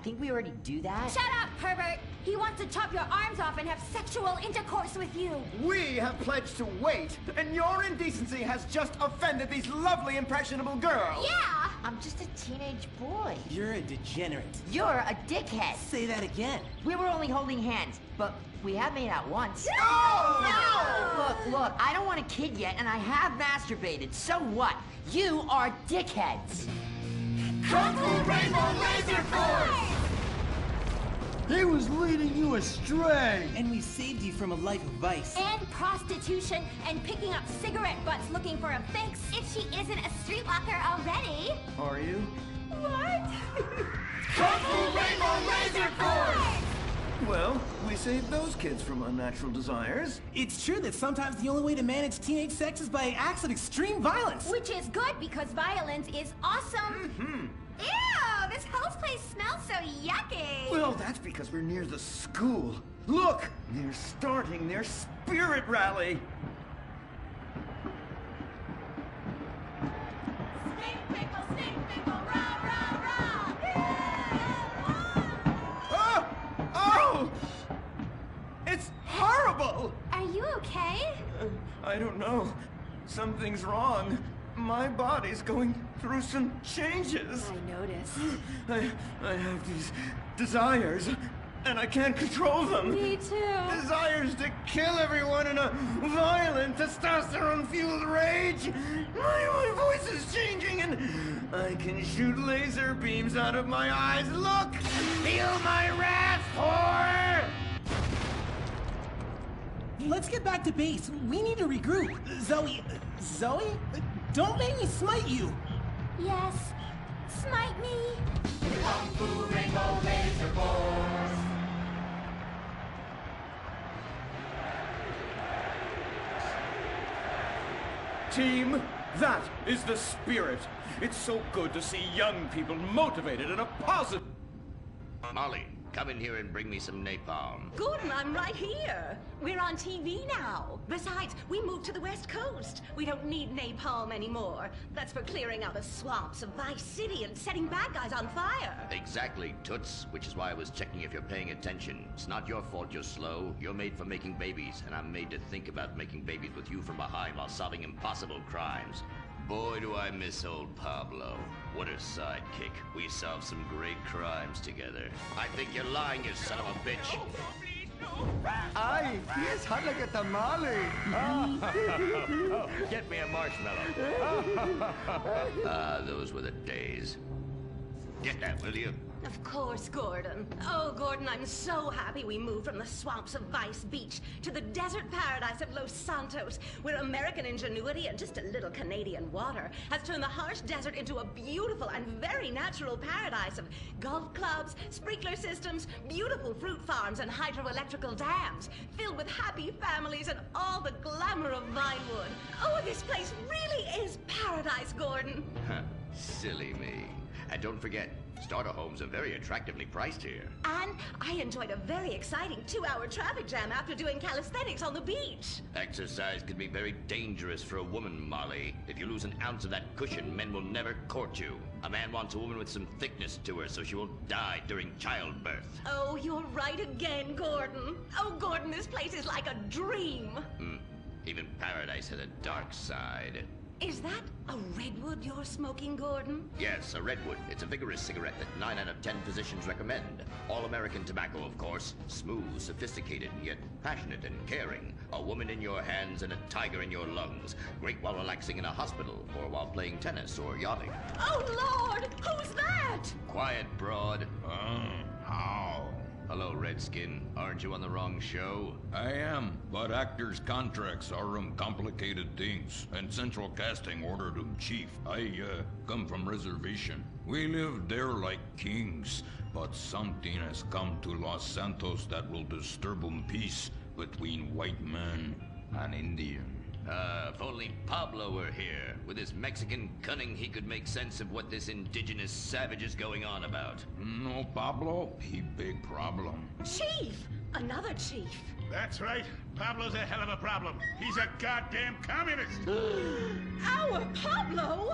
[SPEAKER 19] think we already do that.
[SPEAKER 5] Shut up, pervert! He wants to chop your arms off and have sexual intercourse with you.
[SPEAKER 14] We have pledged to wait, and your indecency has just offended these lovely, impressionable girls.
[SPEAKER 5] Yeah!
[SPEAKER 19] I'm just a teenage boy.
[SPEAKER 18] You're a degenerate.
[SPEAKER 19] You're a dickhead.
[SPEAKER 18] Say that again.
[SPEAKER 19] We were only holding hands, but we have made out once.
[SPEAKER 5] No!
[SPEAKER 19] Look, I don't want a kid yet, and I have masturbated. So what? You are dickheads.
[SPEAKER 9] Kung Fu Rainbow Laser Force! He was leading you astray!
[SPEAKER 18] And we saved you from a life of vice.
[SPEAKER 5] And prostitution and picking up cigarette butts looking for a fix if she isn't a streetwalker already.
[SPEAKER 14] Are you?
[SPEAKER 5] What?
[SPEAKER 9] Kung Fu Rainbow Laser Force!
[SPEAKER 14] Well, we saved those kids from unnatural desires.
[SPEAKER 18] It's true that sometimes the only way to manage teenage sex is by acts of extreme violence.
[SPEAKER 5] Which is good because violence is awesome. Ew, this whole place smells so yucky.
[SPEAKER 14] Well, that's because we're near the school. Look, they're starting their spirit rally.
[SPEAKER 5] Stink pickle, rah, rah, rah.
[SPEAKER 14] Oh! It's horrible!
[SPEAKER 5] Are you okay?
[SPEAKER 14] I don't know. Something's wrong. My body's going through some changes.
[SPEAKER 5] I noticed.
[SPEAKER 14] I have these desires, and I can't control them.
[SPEAKER 5] Me too.
[SPEAKER 14] Desires to kill everyone in a violent, testosterone-fueled rage. My voice is changing, and I can shoot laser beams out of my eyes. Look! Feel my wrath, whore!
[SPEAKER 18] Let's get back to base. We need to regroup. Zoe? Don't make me smite you.
[SPEAKER 5] Yes, smite me.
[SPEAKER 9] Kung Fu Rainbow Laser Force!
[SPEAKER 17] Team, that is the spirit. It's so good to see young people motivated in a positive...
[SPEAKER 20] Molly, come in here and bring me some napalm.
[SPEAKER 21] Gordon, I'm right here. We're on TV now. Besides, we moved to the West Coast. We don't need napalm anymore. That's for clearing out the swamps of Vice City and setting bad guys on fire.
[SPEAKER 20] Exactly, Toots, which is why I was checking if you're paying attention. It's not your fault you're slow. You're made for making babies, and I'm made to think about making babies with you from behind while solving impossible crimes. Boy, do I miss old Pablo. What a sidekick. We solved some great crimes together. I think you're lying, you son of a bitch.
[SPEAKER 9] Ay, yes, hot like a tamale.
[SPEAKER 20] Oh, get me a marshmallow. Ah, those were the days. Get that, will you?
[SPEAKER 21] Of course, Gordon. Oh, Gordon, I'm so happy we moved from the swamps of Vice Beach to the desert paradise of Los Santos, where American ingenuity and just a little Canadian water has turned the harsh desert into a beautiful and very natural paradise of golf clubs, sprinkler systems, beautiful fruit farms, and hydroelectrical dams, filled with happy families and all the glamour of Vinewood. Oh, this place really is paradise, Gordon.
[SPEAKER 20] Silly me. And don't forget, starter homes are very attractively priced here.
[SPEAKER 21] And I enjoyed a very exciting 2-hour traffic jam after doing calisthenics on the beach.
[SPEAKER 20] Exercise can be very dangerous for a woman, Molly. If you lose an ounce of that cushion, men will never court you. A man wants a woman with some thickness to her so she won't die during childbirth.
[SPEAKER 21] Oh, you're right again, Gordon. Oh, Gordon, this place is like a dream.
[SPEAKER 20] Even paradise has a dark side.
[SPEAKER 21] Is that a redwood you're smoking, Gordon?
[SPEAKER 20] Yes, a redwood. It's a vigorous cigarette that 9 out of 10 physicians recommend. All-American tobacco, of course. Smooth, sophisticated, yet passionate and caring. A woman in your hands and a tiger in your lungs. Great while relaxing in a hospital, or while playing tennis or yachting.
[SPEAKER 21] Oh, Lord! Who's that?
[SPEAKER 20] Quiet, broad. How? Hello, Redskin. Aren't you on the wrong show?
[SPEAKER 4] I am, but actors' contracts are complicated things, and Central Casting ordered chief. I come from reservation. We live there like kings, but something has come to Los Santos that will disturb peace between white man and Indian.
[SPEAKER 20] If only Pablo were here. With his Mexican cunning, he could make sense of what this indigenous savage is going on about.
[SPEAKER 4] No, Pablo, he big problem.
[SPEAKER 21] Chief! Another chief.
[SPEAKER 15] That's right. Pablo's a hell of a problem. He's a goddamn communist.
[SPEAKER 21] Our Pablo?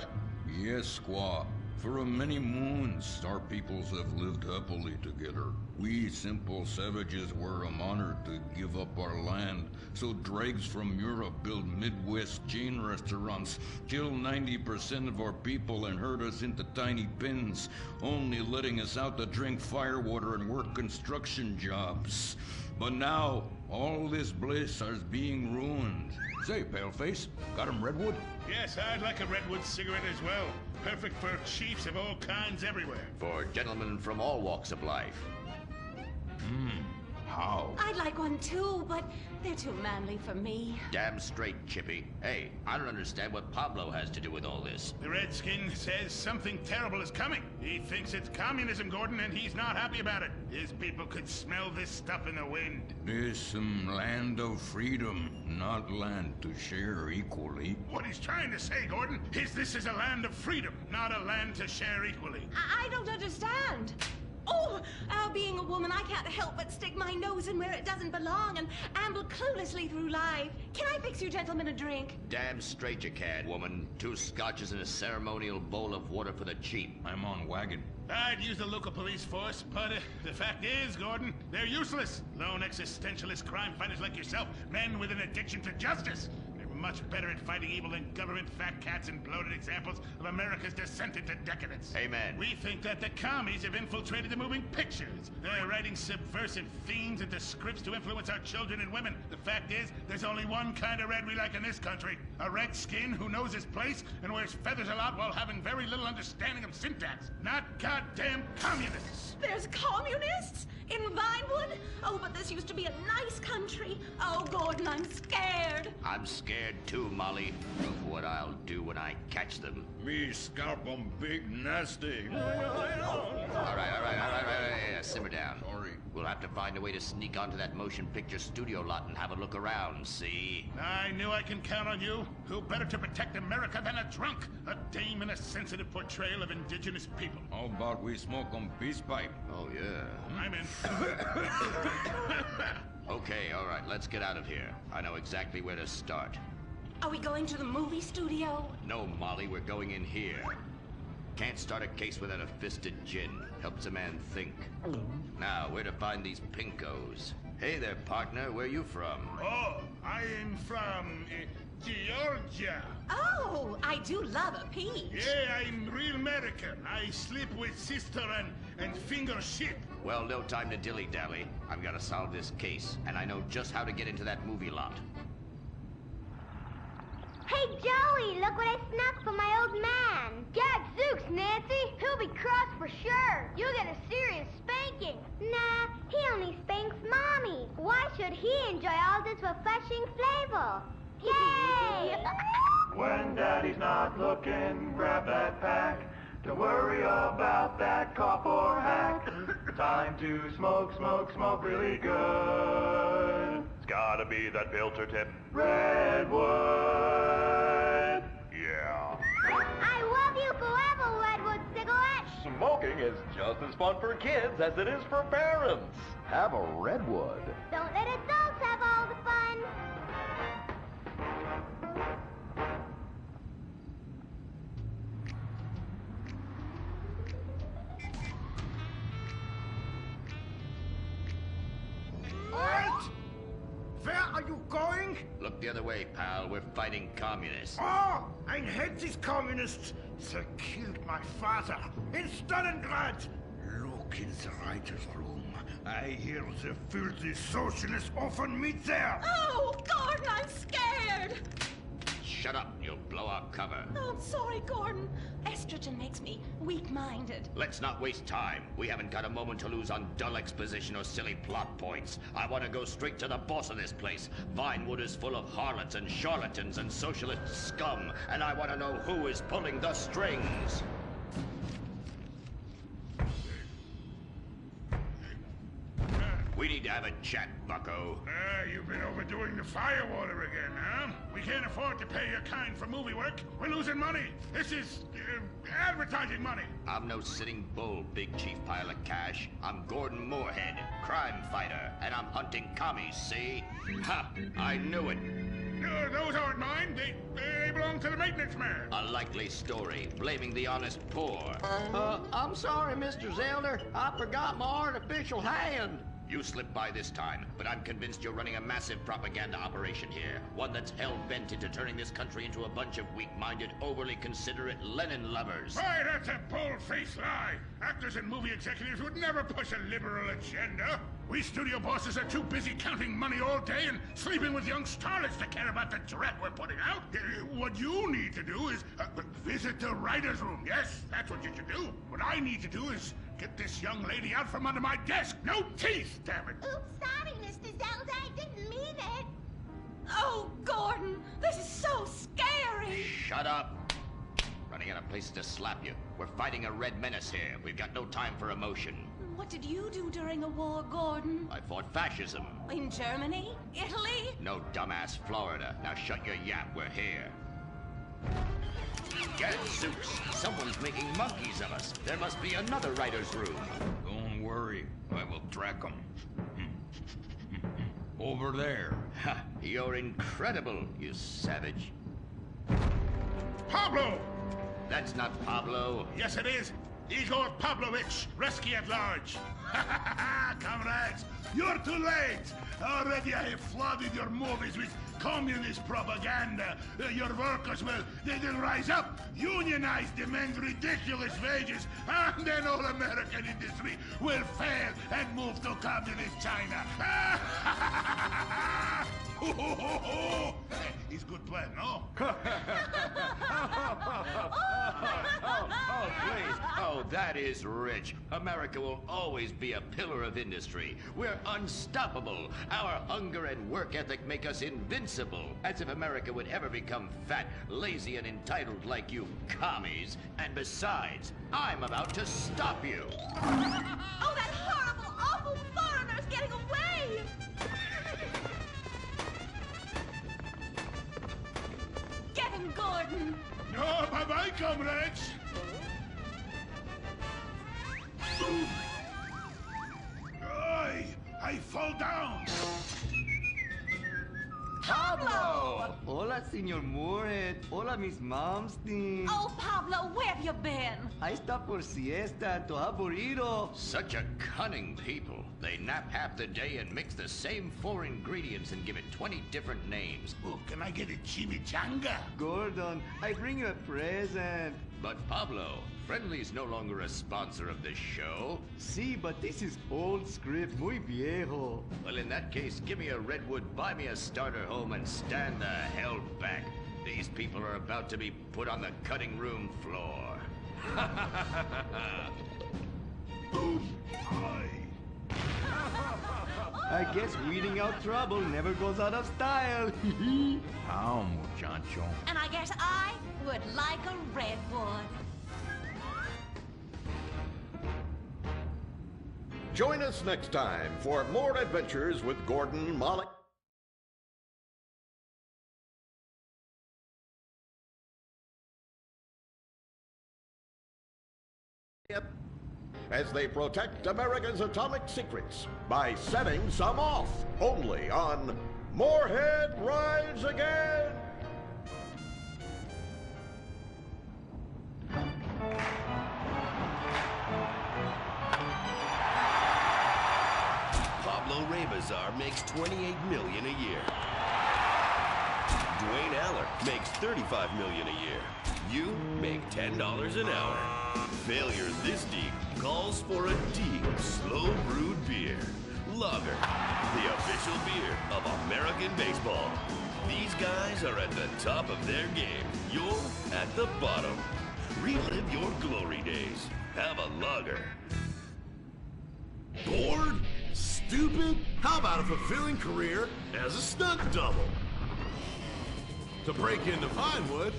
[SPEAKER 4] Yes, squaw. For many moons, our peoples have lived happily together. We simple savages were honored to give up our land, so dregs from Europe build Midwest chain restaurants, kill 90% of our people and herd us into tiny pens, only letting us out to drink firewater and work construction jobs. But now, all this bliss is being ruined. Say, Paleface, got him redwood?
[SPEAKER 15] Yes, I'd like a redwood cigarette as well. Perfect for chiefs of all kinds everywhere.
[SPEAKER 20] For gentlemen from all walks of life.
[SPEAKER 4] How?
[SPEAKER 21] I'd like one too, but they're too manly for me.
[SPEAKER 20] Damn straight, Chippy. Hey, I don't understand what Pablo has to do with all this.
[SPEAKER 15] The Redskin says something terrible is coming. He thinks it's communism, Gordon, and he's not happy about it. His people could smell this stuff in the wind.
[SPEAKER 4] This land of freedom, not land to share equally.
[SPEAKER 15] What he's trying to say, Gordon, is this is a land of freedom, not a land to share equally.
[SPEAKER 21] I don't understand. Oh, being a woman, I can't help but stick my nose in where it doesn't belong and amble cluelessly through life. Can I fix you gentlemen a drink?
[SPEAKER 20] Damn straight you can, woman. 2 scotches and a ceremonial bowl of water for the chief.
[SPEAKER 4] I'm on wagon.
[SPEAKER 15] I'd use the local police force, but the fact is, Gordon, they're useless. Lone existentialist crime fighters like yourself, men with an addiction to justice. Much better at fighting evil than government fat cats and bloated examples of America's descent into decadence.
[SPEAKER 20] Amen.
[SPEAKER 15] We think that the commies have infiltrated the moving pictures. They're writing subversive themes into scripts to influence our children and women. The fact is, there's only one kind of red we like in this country. A redskin who knows his place and wears feathers a lot while having very little understanding of syntax. Not goddamn communists.
[SPEAKER 21] There's communists? In Vinewood? Oh, but this used to be a nice country. Oh, Gordon, I'm scared.
[SPEAKER 20] I'm scared too, Molly, of what I'll do when I catch them.
[SPEAKER 4] Me scalp 'em big nasty.
[SPEAKER 20] All right. Simmer down.
[SPEAKER 4] Sorry.
[SPEAKER 20] We'll have to find a way to sneak onto that motion picture studio lot and have a look around, see?
[SPEAKER 15] I knew I can count on you. Who better to protect America than a drunk? A dame in a sensitive portrayal of indigenous people.
[SPEAKER 4] How about we smoke 'em peace pipe?
[SPEAKER 20] Oh, yeah.
[SPEAKER 15] I'm in.
[SPEAKER 20] Okay, all right, let's get out of here. I know exactly where to start.
[SPEAKER 21] Are we going to the movie studio?
[SPEAKER 20] No, Molly, we're going in here. Can't start a case without a fisted gin. Helps a man think. Now, where to find these pinkos? Hey there, partner, where you from?
[SPEAKER 15] Oh, I am from
[SPEAKER 7] Georgia.
[SPEAKER 21] Oh, I do love a peach.
[SPEAKER 7] Yeah, I'm real American. I sleep with sister and finger shit.
[SPEAKER 20] Well, no time to dilly-dally. I've got to solve this case, and I know just how to get into that movie lot.
[SPEAKER 5] Hey, Joey, look what I snuck from my old man. Gadzooks, Nancy. He'll be cross for sure. You'll get a serious spanking. Nah, he only spanks Mommy. Why should he enjoy all this refreshing flavor? Yay!
[SPEAKER 22] When Daddy's not looking, grab that pack. Don't worry about that cough or hack. Time to smoke, smoke, smoke really good. It's gotta be that filter tip. Redwood. Yeah.
[SPEAKER 5] I love you forever, Redwood cigarette.
[SPEAKER 22] Smoking is just as fun for kids as it is for parents. Have a Redwood.
[SPEAKER 5] Don't let adults have all the fun.
[SPEAKER 7] Halt! Where are you going?
[SPEAKER 20] Look the other way, pal. We're fighting communists.
[SPEAKER 7] Oh, I hate these communists. They killed my father in Stalingrad. Look in the writer's room. I hear the filthy socialists often meet there.
[SPEAKER 21] Oh, Gordon, I'm scared.
[SPEAKER 20] Shut up. You'll blow our cover.
[SPEAKER 21] Oh, I'm sorry, Gordon. Estrogen makes me weak-minded.
[SPEAKER 20] Let's not waste time. We haven't got a moment to lose on dull exposition or silly plot points. I want to go straight to the boss of this place. Vinewood is full of harlots and charlatans and socialist scum, and I want to know who is pulling the strings. We need to have a chat, bucko.
[SPEAKER 7] You've been overdoing the firewater again, huh? We can't afford to pay your kind for movie work. We're losing money. This is advertising money.
[SPEAKER 20] I'm no sitting bull, big chief pile of cash. I'm Gordon Moorhead, crime fighter, and I'm hunting commies, see? Ha! I knew it.
[SPEAKER 7] Those aren't mine. They belong to the maintenance man.
[SPEAKER 20] A likely story, blaming the honest poor.
[SPEAKER 23] I'm sorry, Mr. Zelder. I forgot my artificial hand.
[SPEAKER 20] You slipped by this time, but I'm convinced you're running a massive propaganda operation here. One that's hell-bent into turning this country into a bunch of weak-minded, overly considerate Lenin lovers.
[SPEAKER 7] Why, that's a bold-faced lie. Actors and movie executives would never push a liberal agenda. We studio bosses are too busy counting money all day and sleeping with young starlets to care about the threat we're putting out. What you need to do is visit the writer's room. Yes, that's what you should do. What I need to do is get this young lady out from under my desk. No teeth, damn it.
[SPEAKER 5] Oops, sorry, Mr. Zelda. I didn't mean it.
[SPEAKER 21] Oh, Gordon, this is so scary.
[SPEAKER 20] Shut up. Running out of places to slap you. We're fighting a red menace here. We've got no time for emotion.
[SPEAKER 21] What did you do during a war, Gordon?
[SPEAKER 20] I fought fascism.
[SPEAKER 21] In Germany? Italy?
[SPEAKER 20] No, dumbass, Florida. Now shut your yap. We're here. Gadzooks! Someone's making monkeys of us. There must be another writer's room.
[SPEAKER 4] Don't worry. I will track them. Over there.
[SPEAKER 20] Ha! You're incredible, you savage.
[SPEAKER 7] Pablo!
[SPEAKER 20] That's not Pablo.
[SPEAKER 7] Yes, it is. Igor Pavlovich, rescue at large. Comrades, you're too late. Already I have flooded your movies with communist propaganda. Your workers they'll rise up, unionize, demand ridiculous wages, and then all American industry will fail and move to communist China. It's good plan, no?
[SPEAKER 20] Oh, please. Oh, that is rich. America will always be a pillar of industry. We're unstoppable. Our hunger and work ethic make us invincible. As if America would ever become fat, lazy, and entitled like you commies. And besides, I'm about to stop you.
[SPEAKER 21] Oh, that horrible, awful foreigner's getting away! Get him, Gordon!
[SPEAKER 7] No, bye-bye, comrades! I fall down!
[SPEAKER 21] Pablo!
[SPEAKER 14] Hola, Senor Moorhead. Hola, Miss Malmsteen.
[SPEAKER 21] Oh, Pablo, where have you been?
[SPEAKER 14] I stopped for siesta. To have burrito.
[SPEAKER 20] Such a cunning people. They nap half the day and mix the same 4 ingredients and give it 20 different names.
[SPEAKER 7] Oh, can I get a chimichanga?
[SPEAKER 14] Gordon, I bring you a present.
[SPEAKER 20] But Pablo, Friendly's no longer a sponsor of this show.
[SPEAKER 14] Sí, but this is old script, muy viejo.
[SPEAKER 20] Well, in that case, give me a redwood, buy me a starter home, and stand the hell back. These people are about to be put on the cutting room floor.
[SPEAKER 14] I guess weeding out trouble never goes out of style.
[SPEAKER 15] How, muchacho?
[SPEAKER 21] And I guess I would like a redwood.
[SPEAKER 1] Join us next time for more adventures with Gordon, Molly. As they protect America's atomic secrets by setting some off, only on Moorhead Rides Again!
[SPEAKER 3] Pablo Rebazar makes $28 million a year. Dwayne Aller makes $35 million a year. You make $10 an hour. Failure this deep calls for a deep, slow-brewed beer. Lager, the official beer of American baseball. These guys are at the top of their game. You're at the bottom. Relive your glory days. Have a lager.
[SPEAKER 11] Bored? Stupid? How about a fulfilling career as a stunt double? To break into Vinewood,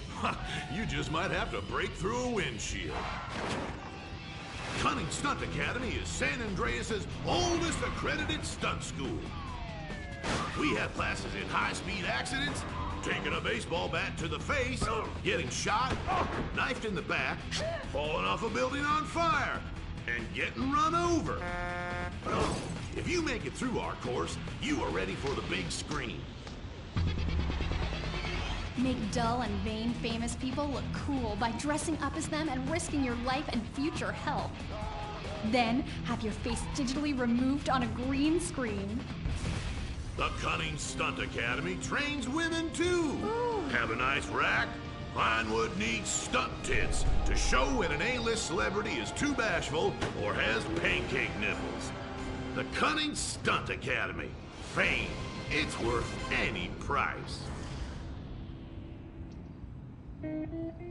[SPEAKER 11] you just might have to break through a windshield. Cunning Stunt Academy is San Andreas' oldest accredited stunt school. We have classes in high-speed accidents, taking a baseball bat to the face, getting shot, knifed in the back, falling off a building on fire, and getting run over. If you make it through our course, you are ready for the big screen.
[SPEAKER 24] Make dull and vain famous people look cool by dressing up as them and risking your life and future health. Then have your face digitally removed on a green screen.
[SPEAKER 11] The Cunning Stunt Academy trains women too.
[SPEAKER 24] Ooh.
[SPEAKER 11] Have a nice rack? Vinewood needs stunt tits to show when an A-list celebrity is too bashful or has pancake nipples. The Cunning Stunt Academy. Fame. It's worth any price.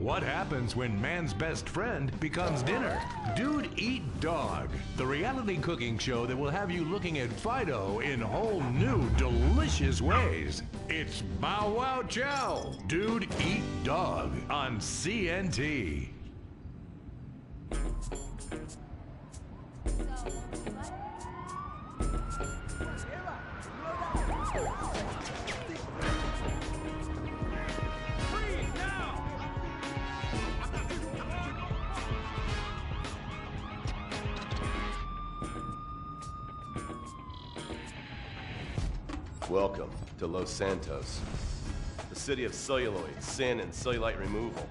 [SPEAKER 25] What happens when man's best friend becomes dinner? Dude Eat Dog, the reality cooking show that will have you looking at Fido in whole new, delicious ways. It's Bow Wow Chow, Dude Eat Dog on CNT.
[SPEAKER 3] Welcome to Los Santos, the city of celluloid, sin, and cellulite removal.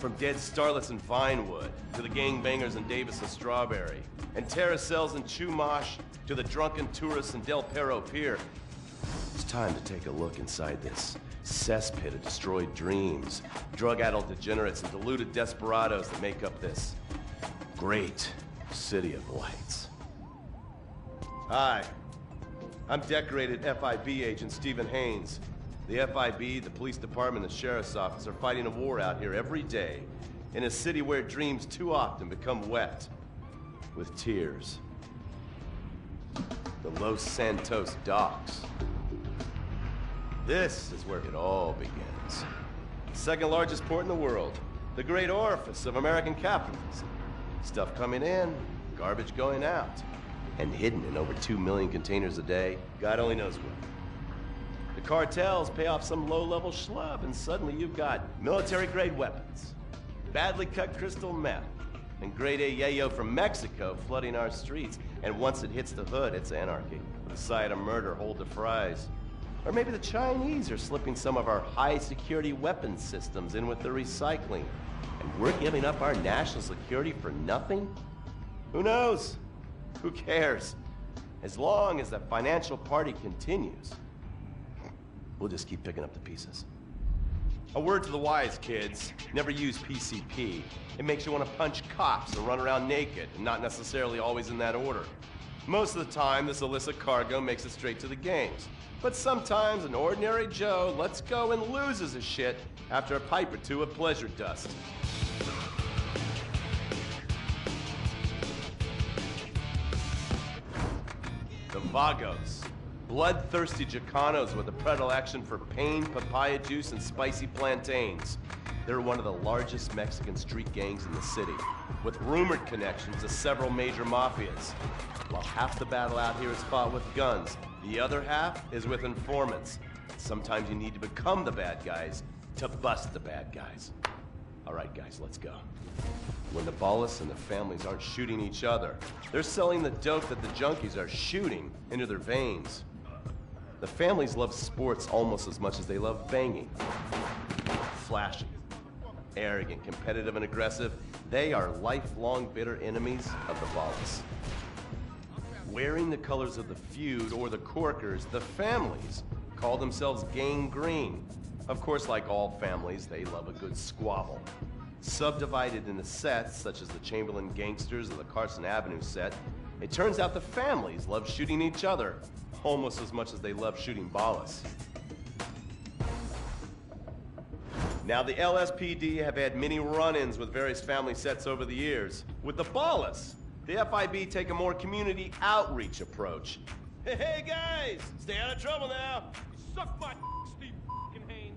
[SPEAKER 3] From dead starlets in Vinewood, to the gangbangers in Davis and Strawberry, and terracels in Chumash, to the drunken tourists in Del Perro Pier. It's time to take a look inside this cesspit of destroyed dreams, drug-addled degenerates, and deluded desperados that make up this great city of lights. Hi. I'm decorated FIB agent Stephen Haynes. The FIB, the police department, and the sheriff's office are fighting a war out here every day in a city where dreams too often become wet with tears. The Los Santos docks. This is where it all begins. Second largest port in the world. The great orifice of American capitalism. Stuff coming in, garbage going out. And hidden in over 2 million containers a day, God only knows what. The cartels pay off some low-level schlub, and suddenly you've got military-grade weapons, badly cut crystal meth, and grade A yayo from Mexico flooding our streets. And once it hits the hood, it's anarchy. With a side of murder, hold the fries. Or maybe the Chinese are slipping some of our high-security weapons systems in with the recycling, and we're giving up our national security for nothing? Who knows? Who cares? As long as the financial party continues, we'll just keep picking up the pieces. A word to the wise, kids. Never use PCP. It makes you want to punch cops or run around naked, and not necessarily always in that order. Most of the time, this illicit cargo makes it straight to the gangs. But sometimes an ordinary Joe lets go and loses his shit after a pipe or two of pleasure dust. The Vagos. Bloodthirsty Chicanos with a predilection for pain, papaya juice, and spicy plantains. They're one of the largest Mexican street gangs in the city, with rumored connections to several major mafias. While half the battle out here is fought with guns, the other half is with informants. Sometimes you need to become the bad guys to bust the bad guys. All right, guys, let's go. When the Ballas and the families aren't shooting each other, they're selling the dope that the junkies are shooting into their veins. The families love sports almost as much as they love banging. Flashy, arrogant, competitive, and aggressive, they are lifelong bitter enemies of the Ballas. Wearing the colors of the feud or the Corkers, the families call themselves Gang Green. Of course, like all families, they love a good squabble. Subdivided into sets, such as the Chamberlain Gangsters or the Carson Avenue set, it turns out the families love shooting each other almost as much as they love shooting Ballas. Now, the LSPD have had many run-ins with various family sets over the years. With the Ballas, the FIB take a more community outreach approach. Hey guys, stay out of trouble now. Suck my Steve Haynes.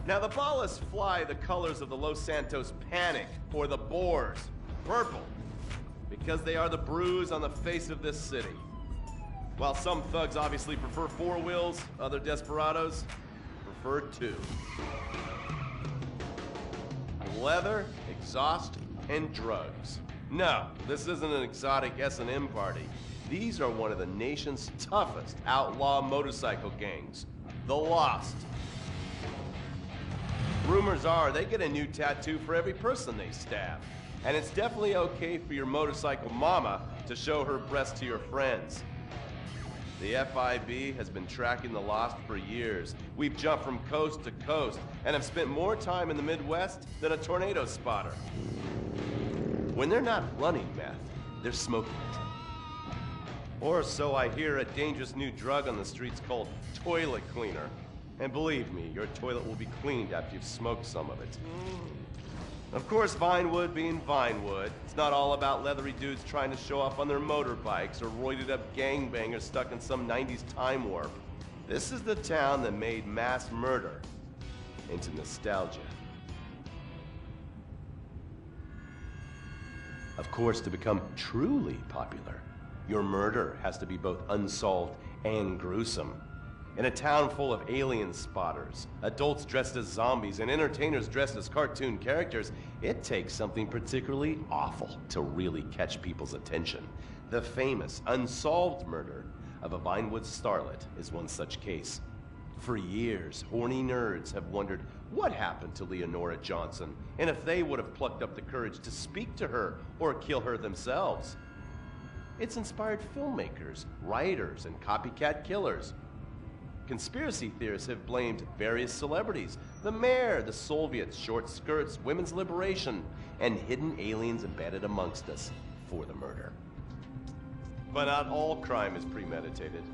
[SPEAKER 3] Now, the Ballas fly the colors of the Los Santos Panic, or the Boers, purple, because they are the bruise on the face of this city. While some thugs obviously prefer four wheels, other desperados prefer two. Leather, exhaust, and drugs. No, this isn't an exotic S&M party. These are one of the nation's toughest outlaw motorcycle gangs, the Lost. Rumors are they get a new tattoo for every person they stab. And it's definitely okay for your motorcycle mama to show her breast to your friends. The FIB has been tracking the Lost for years. We've jumped from coast to coast and have spent more time in the Midwest than a tornado spotter. When they're not running meth, they're smoking it. Or so I hear, a dangerous new drug on the streets called toilet cleaner. And believe me, your toilet will be cleaned after you've smoked some of it. Of course, Vinewood being Vinewood, it's not all about leathery dudes trying to show off on their motorbikes or roided up gangbangers stuck in some 90s time warp. This is the town that made mass murder into nostalgia. Of course, to become truly popular, your murder has to be both unsolved and gruesome. In a town full of alien spotters, adults dressed as zombies, and entertainers dressed as cartoon characters, it takes something particularly awful to really catch people's attention. The famous, unsolved murder of a Vinewood starlet is one such case. For years, horny nerds have wondered what happened to Leonora Johnson, and if they would have plucked up the courage to speak to her or kill her themselves. It's inspired filmmakers, writers, and copycat killers. Conspiracy theorists have blamed various celebrities, the mayor, the Soviets, short skirts, women's liberation, and hidden aliens embedded amongst us for the murder. But not all crime is premeditated.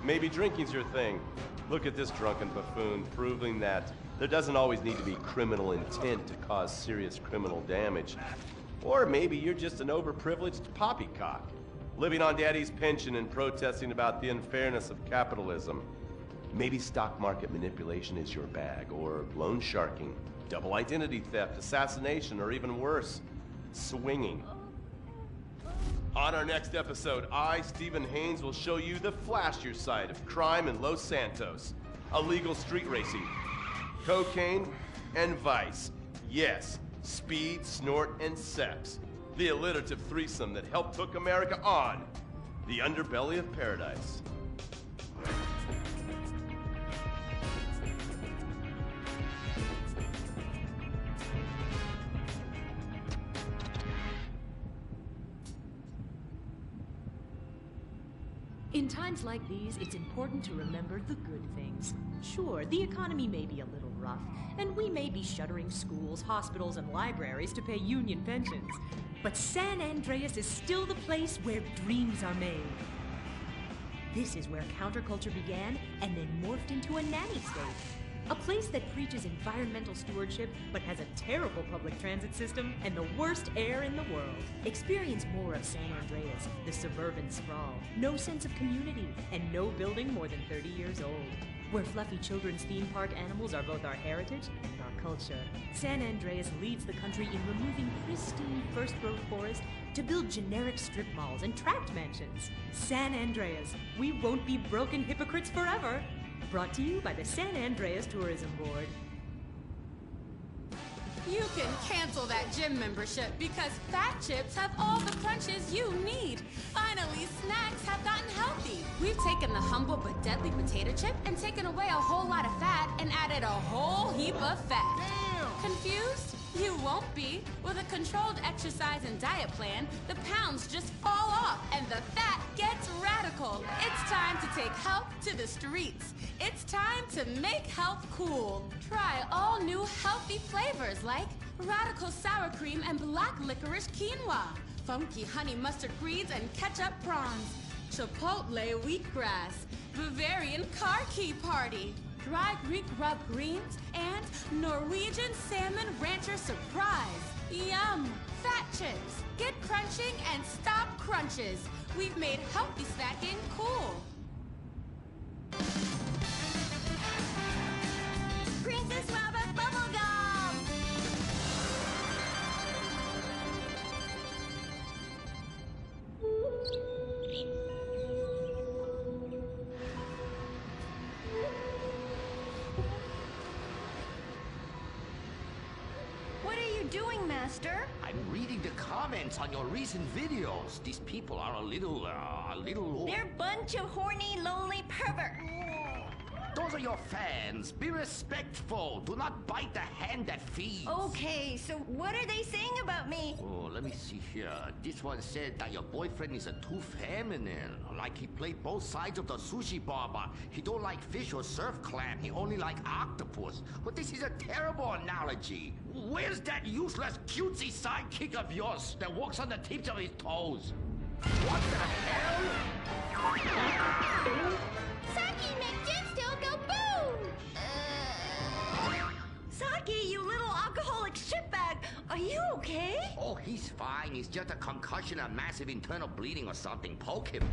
[SPEAKER 3] Maybe drinking's your thing. Look at this drunken buffoon, proving that there doesn't always need to be criminal intent to cause serious criminal damage. Or maybe you're just an overprivileged poppycock, living on daddy's pension and protesting about the unfairness of capitalism. Maybe stock market manipulation is your bag, or loan sharking, double identity theft, assassination, or even worse, swinging. On our next episode, I, Stephen Haynes, will show you the flashier side of crime in Los Santos. Illegal street racing, cocaine, and vice. Yes, speed, snort, and sex. The alliterative threesome that helped hook America on the underbelly of paradise.
[SPEAKER 2] In times like these, it's important to remember the good things. Sure, the economy may be a little rough, and we may be shuttering schools, hospitals, and libraries to pay union pensions. But San Andreas is still the place where dreams are made. This is where counterculture began and then morphed into a nanny state. A place that preaches environmental stewardship but has a terrible public transit system and the worst air in the world. Experience more of San Andreas, the suburban sprawl, no sense of community, and no building more than 30 years old. Where fluffy children's theme park animals are both our heritage and our culture. San Andreas leads the country in removing pristine first-growth forest to build generic strip malls and tract mansions. San Andreas, we won't be broken hypocrites forever. Brought to you by the San Andreas Tourism Board.
[SPEAKER 6] You can cancel that gym membership because Fat Chips have all the crunches you need. Finally, snacks have gotten healthy. We've taken the humble but deadly potato chip and taken away a whole lot of fat and added a whole heap of fat. Damn. Confused? You won't be. With a controlled exercise and diet plan, the pounds just fall off and the fat gets radical. It's time to take health to the streets. It's time to make health cool. Try all new healthy flavors like radical sour cream and black licorice quinoa, funky honey mustard greens and ketchup prawns, chipotle wheatgrass, Bavarian car key party, dry Greek rub greens, and Norwegian salmon rancher surprise. Yum! Fat Chips. Get crunching and stop crunches. We've made healthy snacking cool.
[SPEAKER 5] Princess Rabbit Bubblegum! What are you doing, Master?
[SPEAKER 20] I'm reading the comments on your recent videos. These people are a little...
[SPEAKER 5] They're a bunch of horny, lonely perverts.
[SPEAKER 20] Those are your fans. Be respectful. Do not bite the hand that feeds.
[SPEAKER 5] Okay, so what are they saying about me?
[SPEAKER 20] Oh, let me see here. This one said that your boyfriend is too feminine. Like he played both sides of the sushi bar, but he don't like fish or surf clam. He only like octopus. But this is a terrible analogy. Where's that useless cutesy sidekick of yours that walks on the tips of his toes? What the hell?
[SPEAKER 5] Saki makes Jim still go boom! Saki, you little alcoholic shitbag, are you okay?
[SPEAKER 20] Oh, he's fine. He's just a concussion and massive internal bleeding or something. Poke him.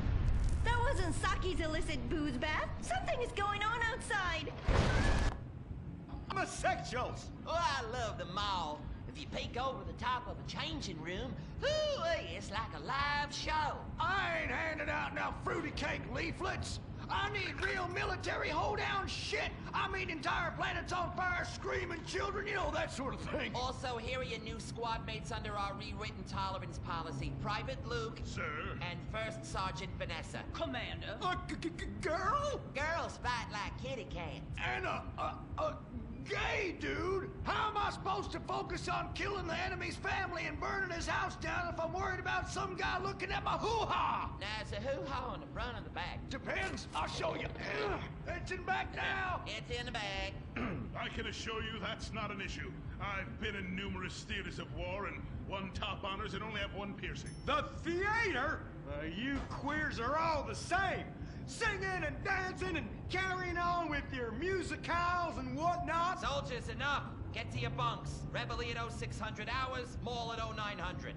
[SPEAKER 5] That wasn't Saki's illicit booze bath. Something is going on outside.
[SPEAKER 8] Homosexuals!
[SPEAKER 12] Oh, I love the mall. If you peek over the top of the changing room, it's like a live show.
[SPEAKER 8] I ain't handing out no fruity cake leaflets. I need real military hold-down shit. I mean entire planets on fire, screaming children, you know, that sort of thing.
[SPEAKER 12] Also, here are your new squad mates under our rewritten tolerance policy. Private Luke.
[SPEAKER 7] Sir.
[SPEAKER 12] And First Sergeant Vanessa.
[SPEAKER 8] Commander. Girl?
[SPEAKER 12] Girls fight like kitty cats.
[SPEAKER 8] And a gay dude? How am I supposed to focus on killing the enemy's family and burning his house down if I'm worried about some guy looking at my hoo-ha?
[SPEAKER 12] Now, it's a hoo-ha on the front or the back?
[SPEAKER 8] Depends. I'll show you. It's in back now.
[SPEAKER 12] It's in the bag.
[SPEAKER 7] I can assure you that's not an issue. I've been in numerous theaters of war and won top honors and only have one piercing.
[SPEAKER 8] The theater? You queers are all the same. Singing and dancing and carrying on with your musicals and whatnot.
[SPEAKER 12] Soldiers, enough. Get to your bunks. Reveille at 0600 hours, mall at 0900.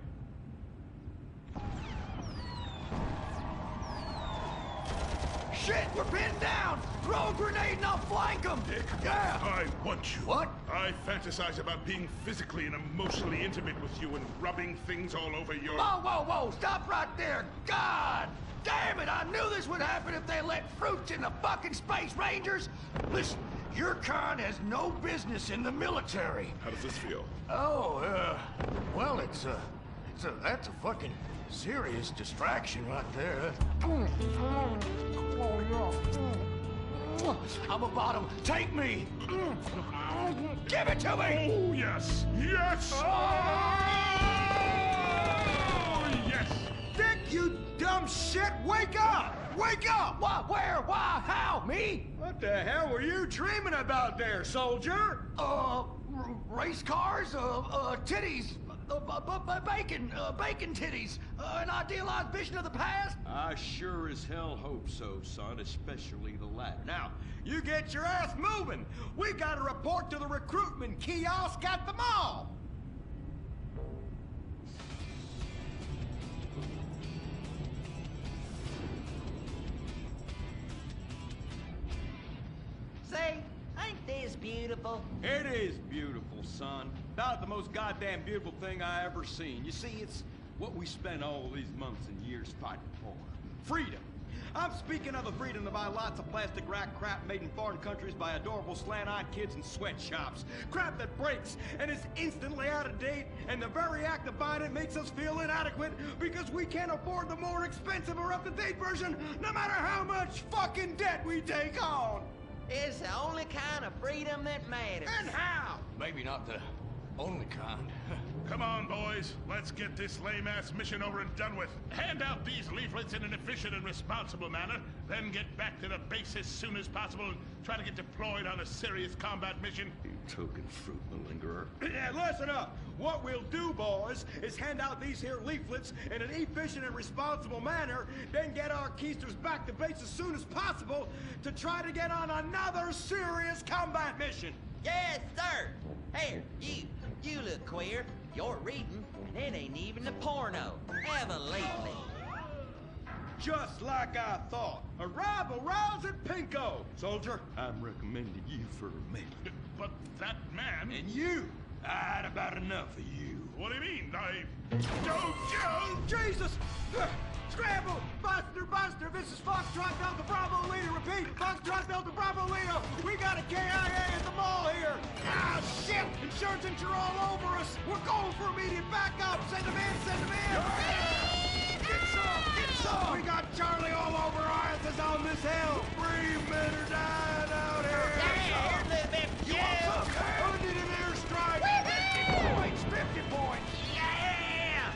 [SPEAKER 8] Shit, we're pinned down! Throw a grenade and I'll flank them!
[SPEAKER 7] Dick,
[SPEAKER 8] yeah!
[SPEAKER 7] I want you.
[SPEAKER 8] What?
[SPEAKER 7] I fantasize about being physically and emotionally intimate with you and rubbing things all over your...
[SPEAKER 8] Whoa, whoa, whoa! Stop right there! God! Damn it! I knew this would happen if they let fruits in the fucking Space Rangers! Listen, your kind has no business in the military.
[SPEAKER 7] How does this feel?
[SPEAKER 8] Oh, well, that's a fucking serious distraction right there. I'm a bottom. Take me! Give it to me!
[SPEAKER 7] Oh, yes! Yes!
[SPEAKER 8] Oh,
[SPEAKER 7] yes!
[SPEAKER 8] Dick, you dumb
[SPEAKER 9] dumb shit! Wake up! Wake up!
[SPEAKER 8] What? Where? Why? How? Me?
[SPEAKER 9] What the hell were you dreaming about there, soldier?
[SPEAKER 8] Race cars, titties, bacon titties, an idealized vision of the past?
[SPEAKER 9] I sure as hell hope so, son, especially the latter. Now, you get your ass moving. We got to report to the recruitment kiosk at the mall.
[SPEAKER 12] Say, ain't this beautiful?
[SPEAKER 9] It is beautiful, son. About the most goddamn beautiful thing I ever seen. You see, it's what we spent all these months and years fighting for. Freedom. I'm speaking of the freedom to buy lots of plastic rack crap made in foreign countries by adorable slant-eyed kids in sweatshops. Crap that breaks and is instantly out of date, and the very act of buying it makes us feel inadequate because we can't afford the more expensive or up-to-date version, no matter how much fucking debt we take on.
[SPEAKER 12] It's the only kind of freedom that matters.
[SPEAKER 9] And how?
[SPEAKER 15] Maybe not the only kind.
[SPEAKER 7] Come on, boys. Let's get this lame-ass mission over and done with. Hand out these leaflets in an efficient and responsible manner, then get back to the base as soon as possible and try to get deployed on a serious combat mission.
[SPEAKER 17] You token fruit malingerer.
[SPEAKER 9] Yeah, listen up. What we'll do, boys, is hand out these here leaflets in an efficient and responsible manner, then get our keisters back to base as soon as possible to try to get on another serious combat mission.
[SPEAKER 12] Yes, sir. Here, you look queer. You're reading, and it ain't even a porno. Evidently.
[SPEAKER 9] Just like I thought. Arrival rouse at Pinko. Soldier, I'm recommending you for a mate.
[SPEAKER 7] But that man...
[SPEAKER 9] And you! I had about enough of you.
[SPEAKER 7] What do you mean? Joe!
[SPEAKER 9] Jesus! Scramble! Buster! This is Foxtrot Delta Bravo Leader. Repeat, Foxtrot Delta Bravo Leader. We got a KIA at the mall here. Ah, shit! Insurgents are all over us. We're going for immediate backup. Send them in! Get some! We got Charlie all over our asses on this hill. 3 men are dying out here.
[SPEAKER 8] You want some?
[SPEAKER 9] I need an airstrike.
[SPEAKER 8] 50 points!
[SPEAKER 12] Yeah!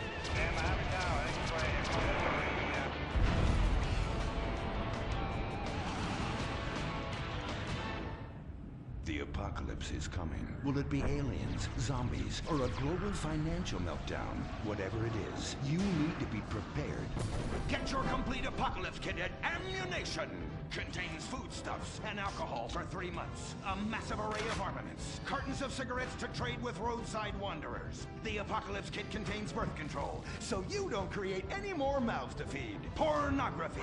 [SPEAKER 14] The apocalypse is coming. Will it be aliens, zombies, or a global financial meltdown? Whatever it is, you need to be prepared. Get your complete apocalypse kit at Ammunition. Contains foodstuffs and alcohol for 3 months. A massive array of armaments. Cartons of cigarettes to trade with roadside wanderers. The apocalypse kit contains birth control, so you don't create any more mouths to feed. Pornography.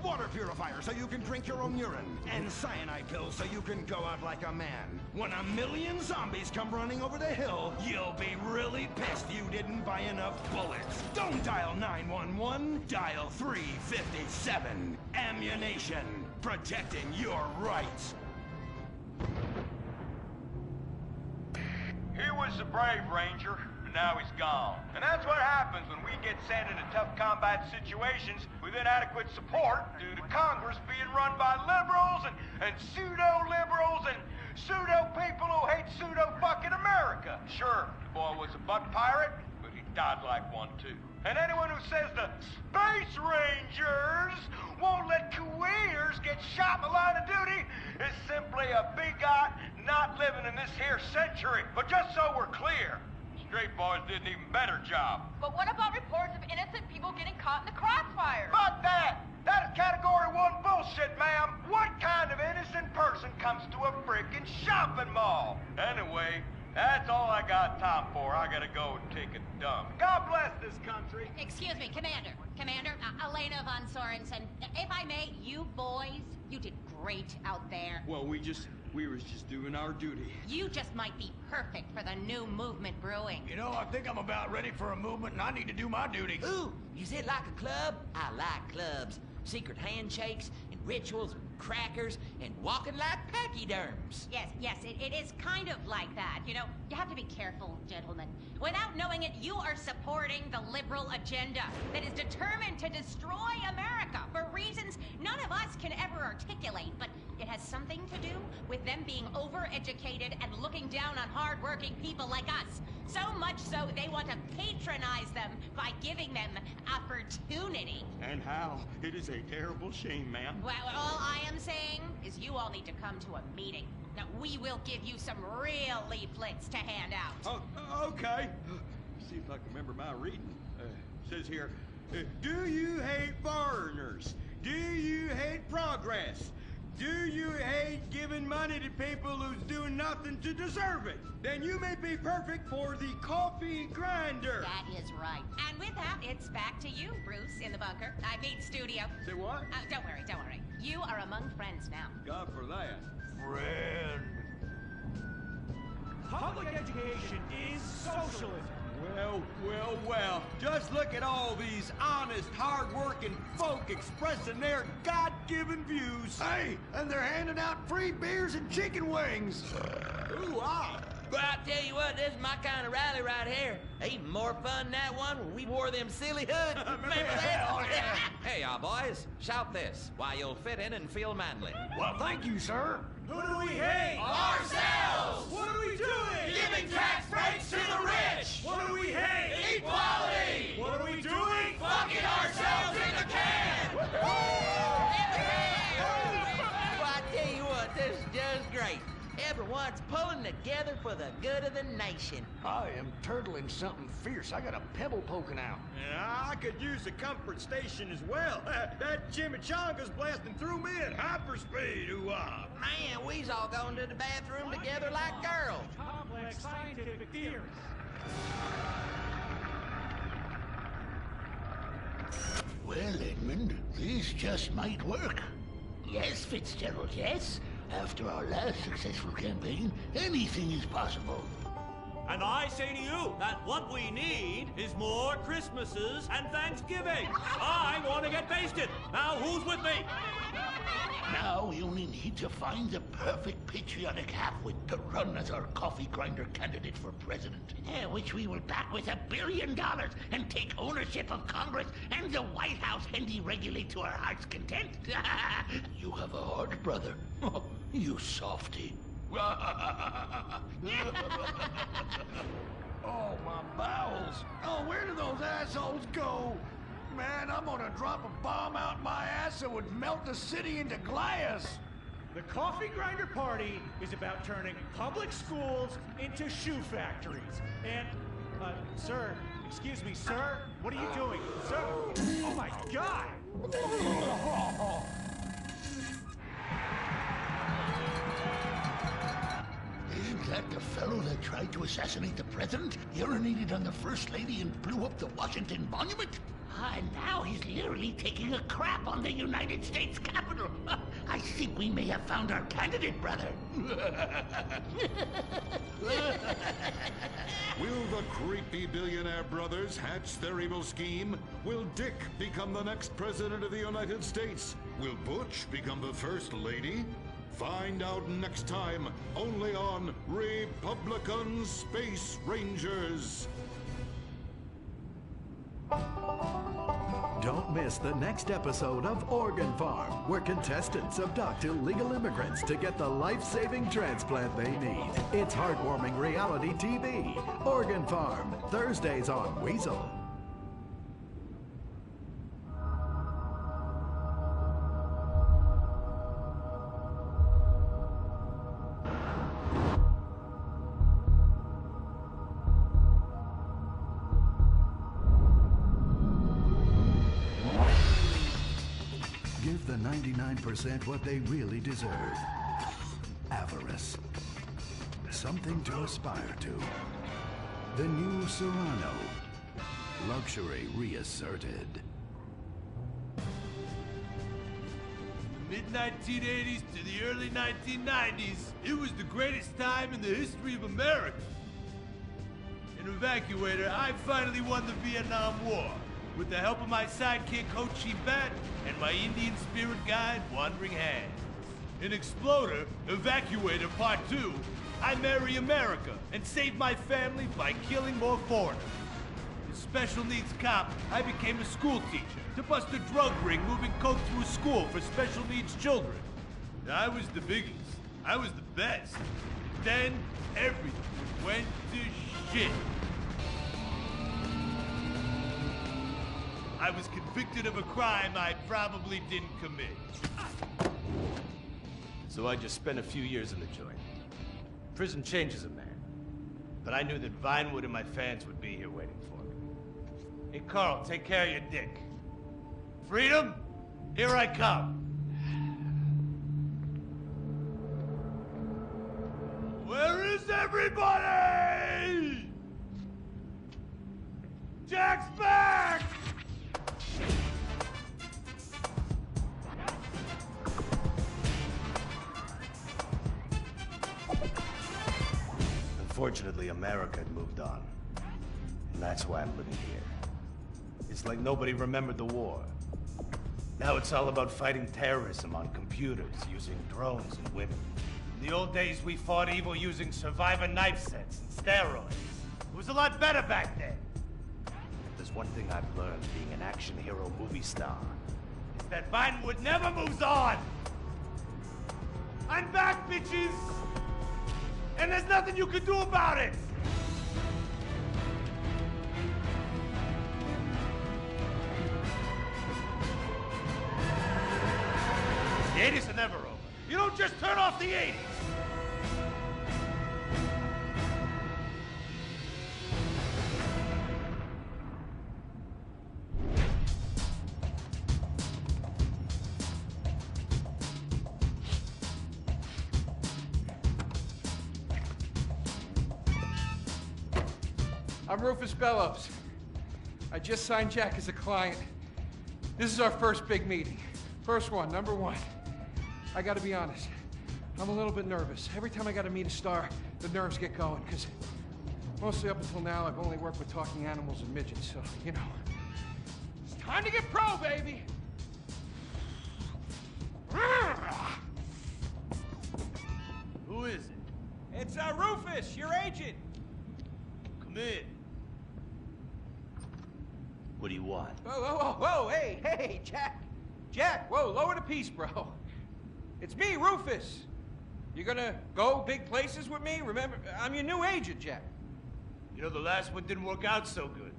[SPEAKER 14] Water purifier so you can drink your own urine. And cyanide pills so you can go out like a man. When 1 million zombies come running over the hill, you'll be really pissed you didn't buy enough bullets. Don't dial 911, dial 357. Ammunition. Protecting your rights.
[SPEAKER 10] He was the brave ranger, and now he's gone. And that's what happens when we get sent into tough combat situations with inadequate support due to Congress being run by liberals and pseudo-liberals and pseudo-people who hate pseudo-fucking America. Sure, the boy was a butt pirate, but he died like one too. And anyone who says the Space Rangers won't let queers get shot in the line of duty is simply a bigot not living in this here century. But just so we're clear, straight boys did an even better job.
[SPEAKER 13] But what about reports of innocent people getting caught in the crossfire?
[SPEAKER 10] Fuck that! That is Category 1 bullshit, ma'am. What kind of innocent person comes to a frickin' shopping mall? Anyway, that's all I got time for. I gotta go and take a dump. God bless this country.
[SPEAKER 21] Excuse me, Commander. Elena von Sorensen. If I may, you boys, you did great out there.
[SPEAKER 9] Well, we was just doing our duty.
[SPEAKER 21] You just might be perfect for the new movement brewing.
[SPEAKER 8] You know, I think I'm about ready for a movement and I need to do my duty.
[SPEAKER 12] Ooh, is it like a club? I like clubs. Secret handshakes and rituals and crackers and walking like pachyderms.
[SPEAKER 21] Yes, it is kind of like that. You know, you have to be careful, gentlemen. Without knowing it, you are supporting the liberal agenda that is determined to destroy America for reasons none of us can ever articulate, but it has something to do with them being overeducated and looking down on hard-working people like us. So much so they want to patronize them by giving them opportunity.
[SPEAKER 15] And how? It is a terrible shame, ma'am.
[SPEAKER 21] Well, all I am saying is you all need to come to a meeting. Now, we will give you some real leaflets to hand out.
[SPEAKER 15] Oh, okay. See if I can remember my reading. Says here, do you hate foreigners? Do you hate progress? Do you hate giving money to people who's doing nothing to deserve it? Then you may be perfect for the coffee grinder.
[SPEAKER 21] That is right. And with that, it's back to you, Bruce, in the bunker. I mean, studio.
[SPEAKER 15] Say what?
[SPEAKER 21] Don't worry, don't worry. You are among friends now.
[SPEAKER 15] God for that. Friend.
[SPEAKER 16] Public education is socialism.
[SPEAKER 15] Well. Just look at all these honest, hard-working folk expressing their God-given views.
[SPEAKER 8] Hey, and they're handing out free beers and chicken wings.
[SPEAKER 15] Ooh-ah.
[SPEAKER 12] But I tell you what, this is my kind of rally right here. Even more fun than that one when we wore them silly hoods. Remember that?
[SPEAKER 8] Oh, yeah.
[SPEAKER 12] Hey, y'all boys, shout this while you'll fit in and feel manly.
[SPEAKER 8] Well, thank you, sir.
[SPEAKER 16] Who do we hate?
[SPEAKER 12] Ourselves!
[SPEAKER 16] What are we doing?
[SPEAKER 12] Giving tax breaks to the rich!
[SPEAKER 16] What do we hate?
[SPEAKER 12] Equality!
[SPEAKER 16] What are we doing?
[SPEAKER 12] Fucking ourselves in the can! Well, I tell you what, this is just great. Everyone's pulling together for the good of the nation.
[SPEAKER 8] I am turtling something fierce. I got a pebble poking out.
[SPEAKER 15] Yeah, I could use a comfort station as well. That chimichanga's blasting through me at hyperspeed. Ooh-ah.
[SPEAKER 12] Man, we's all going to the bathroom together like girls.
[SPEAKER 16] Complex scientific theories.
[SPEAKER 11] Well, Edmund, this just might work. Yes, Fitzgerald, yes. After our last successful campaign, anything is possible.
[SPEAKER 16] And I say to you that what we need is more Christmases and Thanksgiving. I want to get basted. Now, who's with me?
[SPEAKER 11] Now we only need to find the perfect patriotic halfwit to run as our coffee grinder candidate for president. Which we will back with $1 billion and take ownership of Congress and the White House and deregulate to our heart's content. You have a heart, brother. You softy.
[SPEAKER 8] Oh, my bowels. Oh, where do those assholes go? Man, I'm gonna drop a bomb out my ass that would melt the city into glass.
[SPEAKER 16] The Coffee Grinder Party is about turning public schools into shoe factories. And, sir, excuse me, sir, what are you doing? Sir, oh my God!
[SPEAKER 11] Isn't that the fellow that tried to assassinate the president, urinated on the First Lady, and blew up the Washington Monument? And now he's literally taking a crap on the United States Capitol. I think we may have found our candidate, brother.
[SPEAKER 18] Will the creepy billionaire brothers hatch their evil scheme? Will Dick become the next president of the United States? Will Butch become the First Lady? Find out next time, only on Republican Space Rangers.
[SPEAKER 19] Don't miss the next episode of Organ Farm, where contestants abduct illegal immigrants to get the life-saving transplant they need. It's heartwarming reality TV. Organ Farm, Thursdays on Weasel. Give the 99% what they really deserve. Avarice. Something to aspire to. The new Serrano. Luxury reasserted.
[SPEAKER 22] Mid-1980s to the early 1990s, it was the greatest time in the history of America. In Evacuator, I finally won the Vietnam War, with the help of my sidekick Ho Chi Bat and my Indian spirit guide Wandering Hand. In Exploder, Evacuator Part 2, I marry America and save my family by killing more foreigners. As Special Needs Cop, I became a school teacher to bust a drug ring moving coke through a school for special needs children. I was the biggest. I was the best. Then everything went to shit. I was convicted of a crime I probably didn't commit.
[SPEAKER 3] So I just spent a few years in the joint.
[SPEAKER 22] Prison changes a man. But I knew that Vinewood and my fans would be here waiting for me. Hey, Carl, take care of your dick. Freedom, here I come. Where is everybody? Jack's back! Unfortunately, America had moved on. And that's why I'm living here. It's like nobody remembered the war. Now it's all about fighting terrorism on computers, using drones and women. In the old days, we fought evil using survivor knife sets and steroids. It was a lot better back then. If there's one thing I've learned being an action hero movie star, is that Vinewood never moves on! I'm back, bitches! And there's nothing you can do about it! The 80s are never over. You don't just turn off the 80s!
[SPEAKER 1] I'm Rufus Bellows. I just signed Jack as a client. This is our first big meeting. First one, number one. I gotta be honest, I'm a little bit nervous. Every time I gotta meet a star, the nerves get going, because mostly up until now, I've only worked with talking animals and midgets, so, you know. It's time to get pro, baby!
[SPEAKER 22] Who is it?
[SPEAKER 1] It's Rufus, your agent.
[SPEAKER 22] Come in. What do you want?
[SPEAKER 1] Whoa, hey, Jack. Jack, whoa, lower the piece, bro. It's me, Rufus. You gonna go big places with me? Remember, I'm your new agent, Jack.
[SPEAKER 22] You know, the last one didn't work out so good.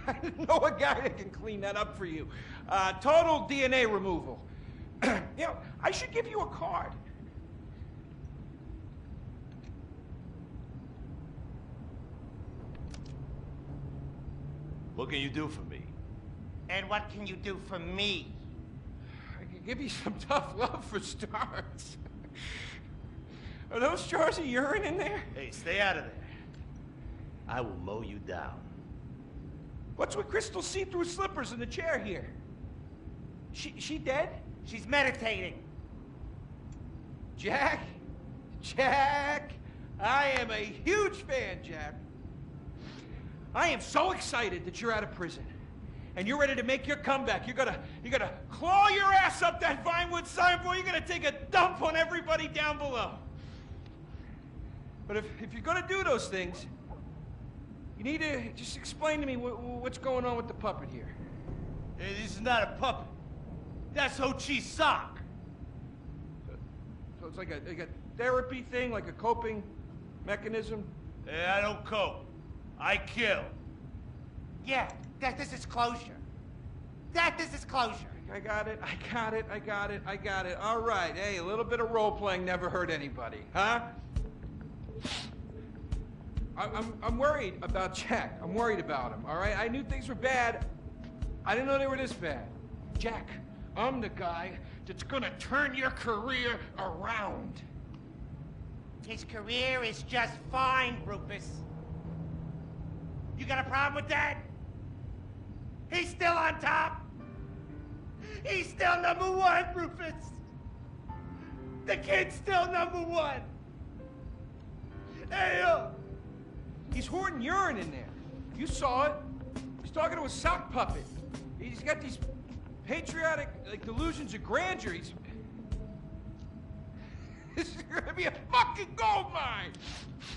[SPEAKER 1] I know a guy that can clean that up for you. Total DNA removal. You know, I should give you a card.
[SPEAKER 22] What can you do for me?
[SPEAKER 1] And what can you do for me? I can give you some tough love for starts. Are those jars of urine in there?
[SPEAKER 22] Hey, stay out of there. I will mow you down.
[SPEAKER 1] What's with Crystal's see-through slippers in the chair here? She dead? She's meditating. Jack, I am a huge fan, Jack. I am so excited that you're out of prison. And you're ready to make your comeback. You're gonna claw your ass up that Vinewood signboard. You're gonna take a dump on everybody down below. But if you're gonna do those things, you need to just explain to me what's going on with the puppet here.
[SPEAKER 22] Hey, this is not a puppet. That's Ho Chi's sock.
[SPEAKER 1] So it's like a therapy thing, like a coping mechanism?
[SPEAKER 22] Hey, I don't cope. I kill.
[SPEAKER 1] Yeah, this is closure. This is closure. I got it. All right. Hey, a little bit of role-playing never hurt anybody, huh? I'm worried about Jack. I'm worried about him, all right? I knew things were bad. I didn't know they were this bad. Jack, I'm the guy that's gonna turn your career around. His career is just fine, Rufus. You got a problem with that? He's still on top. He's still #1, Rufus. The kid's still #1. Hey, he's hoarding urine in there. You saw it. He's talking to a sock puppet. He's got these patriotic, delusions of grandeur. This is gonna be a fucking gold mine.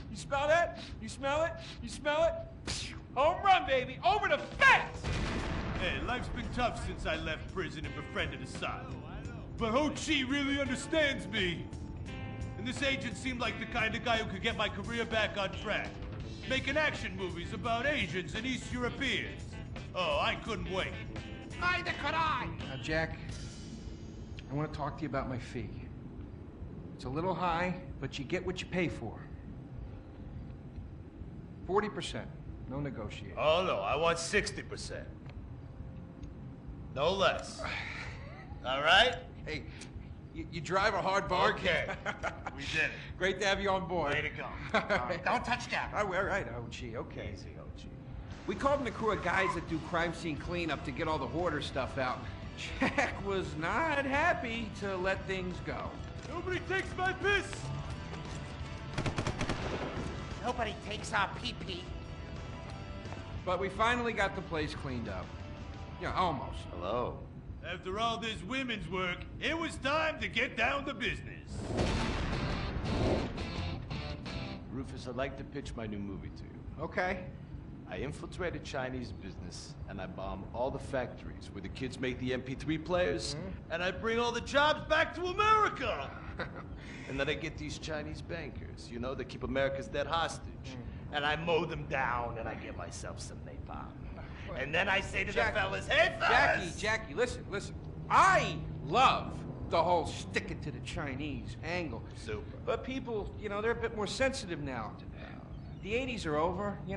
[SPEAKER 1] You smell that? You smell it? You smell it? Home run, baby. Over the fence!
[SPEAKER 22] Hey, life's been tough since I left prison and befriended Assad. But Ho Chi really understands me. And this agent seemed like the kind of guy who could get my career back on track. Making action movies about Asians and East Europeans. Oh, I couldn't wait.
[SPEAKER 1] Neither could I. Now, Jack, I want to talk to you about my fee. It's a little high, but you get what you pay for. 40%. No negotiation.
[SPEAKER 22] Oh, no, I want 60%. No less. All right?
[SPEAKER 1] Hey, you drive a hard bargain.
[SPEAKER 22] Okay. We did it.
[SPEAKER 1] Great to have you on board.
[SPEAKER 22] Way to go.
[SPEAKER 8] Don't touch Jack.
[SPEAKER 1] All right, OG, okay.
[SPEAKER 22] Easy, OG.
[SPEAKER 14] We called in a crew of guys that do crime scene cleanup to get all the hoarder stuff out. Jack was not happy to let things go.
[SPEAKER 22] Nobody takes my piss!
[SPEAKER 8] Nobody takes our pee-pee.
[SPEAKER 1] But we finally got the place cleaned up. Yeah, almost.
[SPEAKER 3] Hello.
[SPEAKER 22] After all this women's work, it was time to get down to business.
[SPEAKER 2] Rufus, I'd like to pitch my new movie to you.
[SPEAKER 1] Okay.
[SPEAKER 2] I infiltrated Chinese business, and I bomb all the factories where the kids make the MP3 players,
[SPEAKER 22] And I bring all the jobs back to America!
[SPEAKER 2] and then I get these Chinese bankers, you know, that keep America's debt hostage. And I mow them down, and I get myself some napalm. And then I say to the fellas, hey, fellas!
[SPEAKER 1] Jackie, listen. I love the whole stick it to the Chinese angle.
[SPEAKER 2] Super.
[SPEAKER 1] But people, they're a bit more sensitive now. The 80s are over,
[SPEAKER 2] The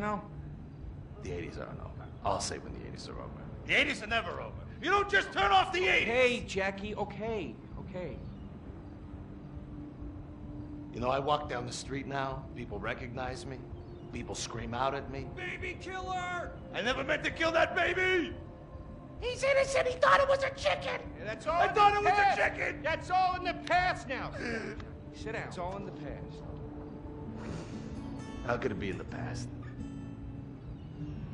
[SPEAKER 2] 80s aren't over. I'll say when the 80s are over.
[SPEAKER 22] The 80s are never over. You don't just turn off the 80s!
[SPEAKER 1] Hey, Jackie, okay.
[SPEAKER 2] I walk down the street now, people recognize me, people scream out at me.
[SPEAKER 1] Baby killer!
[SPEAKER 22] I never meant to kill that baby!
[SPEAKER 8] He's innocent. He thought it was a chicken.
[SPEAKER 1] Yeah, that's all.
[SPEAKER 22] I thought it was a chicken!
[SPEAKER 1] That's all in the past now. Sit down. It's all in the past.
[SPEAKER 2] How could it be in the past?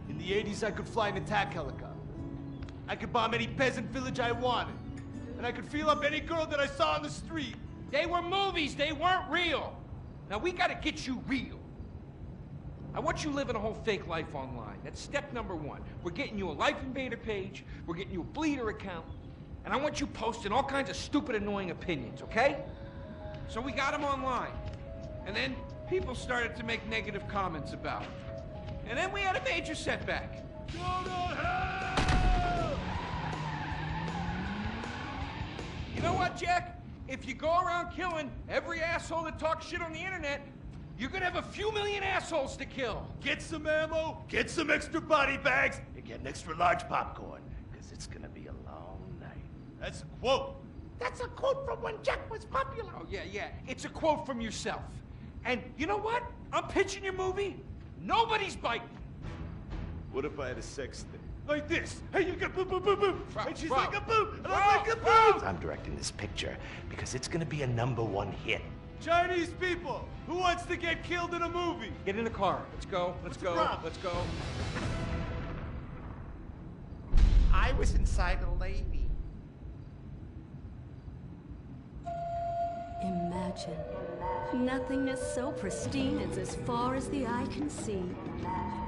[SPEAKER 2] In the 80s, I could fly an attack helicopter. I could bomb any peasant village I wanted. And I could feel up any girl that I saw on the street.
[SPEAKER 1] They were movies. They weren't real. Now, we gotta get you real. I want you living a whole fake life online. That's step number one. We're getting you a Life Invader page. We're getting you a Bleeder account. And I want you posting all kinds of stupid, annoying opinions, okay? So we got them online. And then people started to make negative comments about it. And then we had a major setback.
[SPEAKER 22] Go to hell!
[SPEAKER 1] You know what, Jack? If you go around killing every asshole that talks shit on the internet, you're gonna have a few million assholes to kill.
[SPEAKER 22] Get some ammo, get some extra body bags, and get an extra large popcorn, because it's gonna be a long night. That's a quote.
[SPEAKER 8] That's a quote from when Jack was popular.
[SPEAKER 1] Oh, yeah. It's a quote from yourself. And you know what? I'm pitching your movie. Nobody's biting.
[SPEAKER 2] What if I had a sex thing?
[SPEAKER 22] Like this. Hey, you got boop, boop, boop, boop. And she's like a boop, and I'm like a
[SPEAKER 1] Bro.
[SPEAKER 22] boop.
[SPEAKER 2] I'm directing this picture because it's gonna be a #1 hit.
[SPEAKER 22] Chinese people, who wants to get killed in a movie?
[SPEAKER 1] Get in the car. Let's go. Let's go.
[SPEAKER 8] I was inside a lady.
[SPEAKER 5] Imagine. Nothingness so pristine it's as far as the eye can see.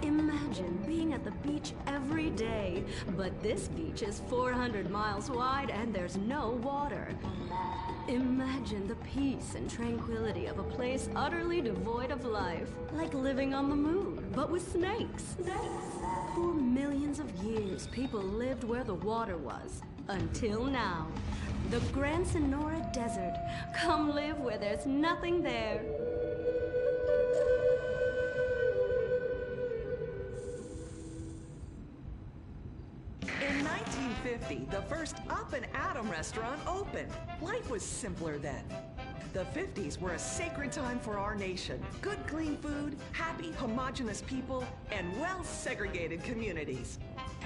[SPEAKER 5] Imagine being at the beach every day, but this beach is 400 miles wide and there's no water. Imagine the peace and tranquility of a place utterly devoid of life, like living on the moon, but with snakes. For millions of years, people lived where the water was, until now. The Gran Sonora Desert. Come live where there's nothing there.
[SPEAKER 4] In 1950, the first Up and Atom restaurant opened. Life was simpler then. The 50s were a sacred time for our nation. Good, clean food, happy, homogenous people, and well-segregated communities.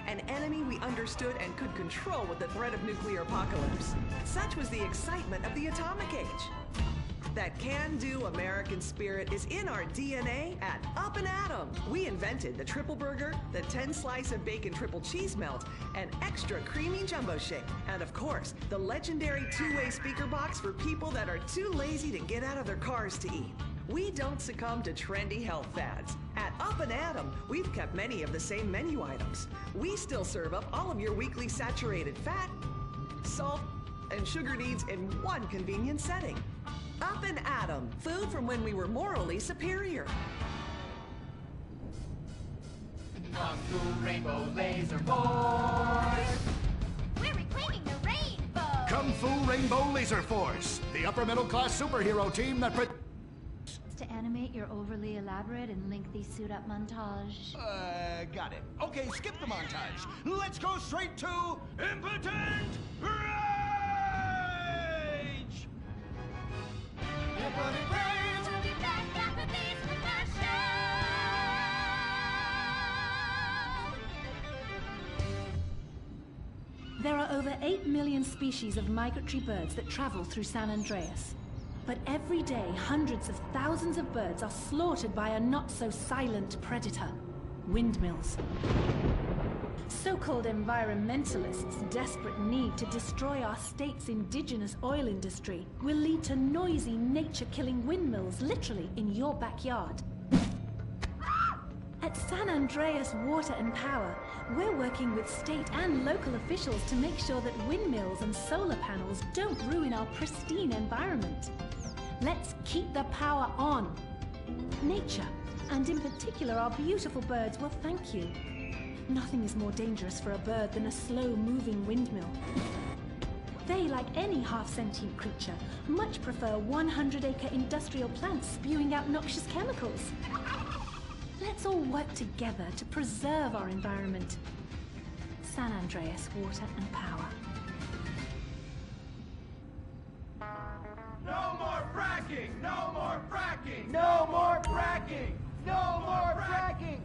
[SPEAKER 4] An enemy we understood and could control with the threat of nuclear apocalypse. Such was the excitement of the atomic age. That can-do American spirit is in our DNA at Up and Atom. We invented the triple burger, the 10-slice of bacon triple cheese melt, and extra creamy jumbo shake. And of course, the legendary two-way speaker box for people that are too lazy to get out of their cars to eat. We don't succumb to trendy health fads. At Up and Atom, we've kept many of the same menu items. We still serve up all of your weekly saturated fat, salt, and sugar needs in one convenient setting. Up and Atom, food from when we were morally superior.
[SPEAKER 6] Kung Fu Rainbow Laser Force!
[SPEAKER 5] We're reclaiming the rainbow!
[SPEAKER 8] Kung Fu Rainbow Laser Force, the upper middle class superhero team that
[SPEAKER 20] To animate your overly elaborate and lengthy suit-up montage.
[SPEAKER 8] Got it. Okay, skip the montage. Let's go straight to Impotent Rage! Impotent Rage!
[SPEAKER 5] We'll be back after this commercial!
[SPEAKER 23] There are over 8 million species of migratory birds that travel through San Andreas. But every day, hundreds of thousands of birds are slaughtered by a not-so-silent predator, windmills. So-called environmentalists' desperate need to destroy our state's indigenous oil industry will lead to noisy, nature-killing windmills literally in your backyard. At San Andreas Water and Power, we're working with state and local officials to make sure that windmills and solar panels don't ruin our pristine environment. Let's keep the power on. Nature, and in particular our beautiful birds, will thank you. Nothing is more dangerous for a bird than a slow-moving windmill. They, like any half-sentient creature, much prefer 100-acre industrial plants spewing out noxious chemicals. Let's all work together to preserve our environment. San Andreas Water and Power.
[SPEAKER 6] No more fracking! No more fracking! No more fracking! No more fracking!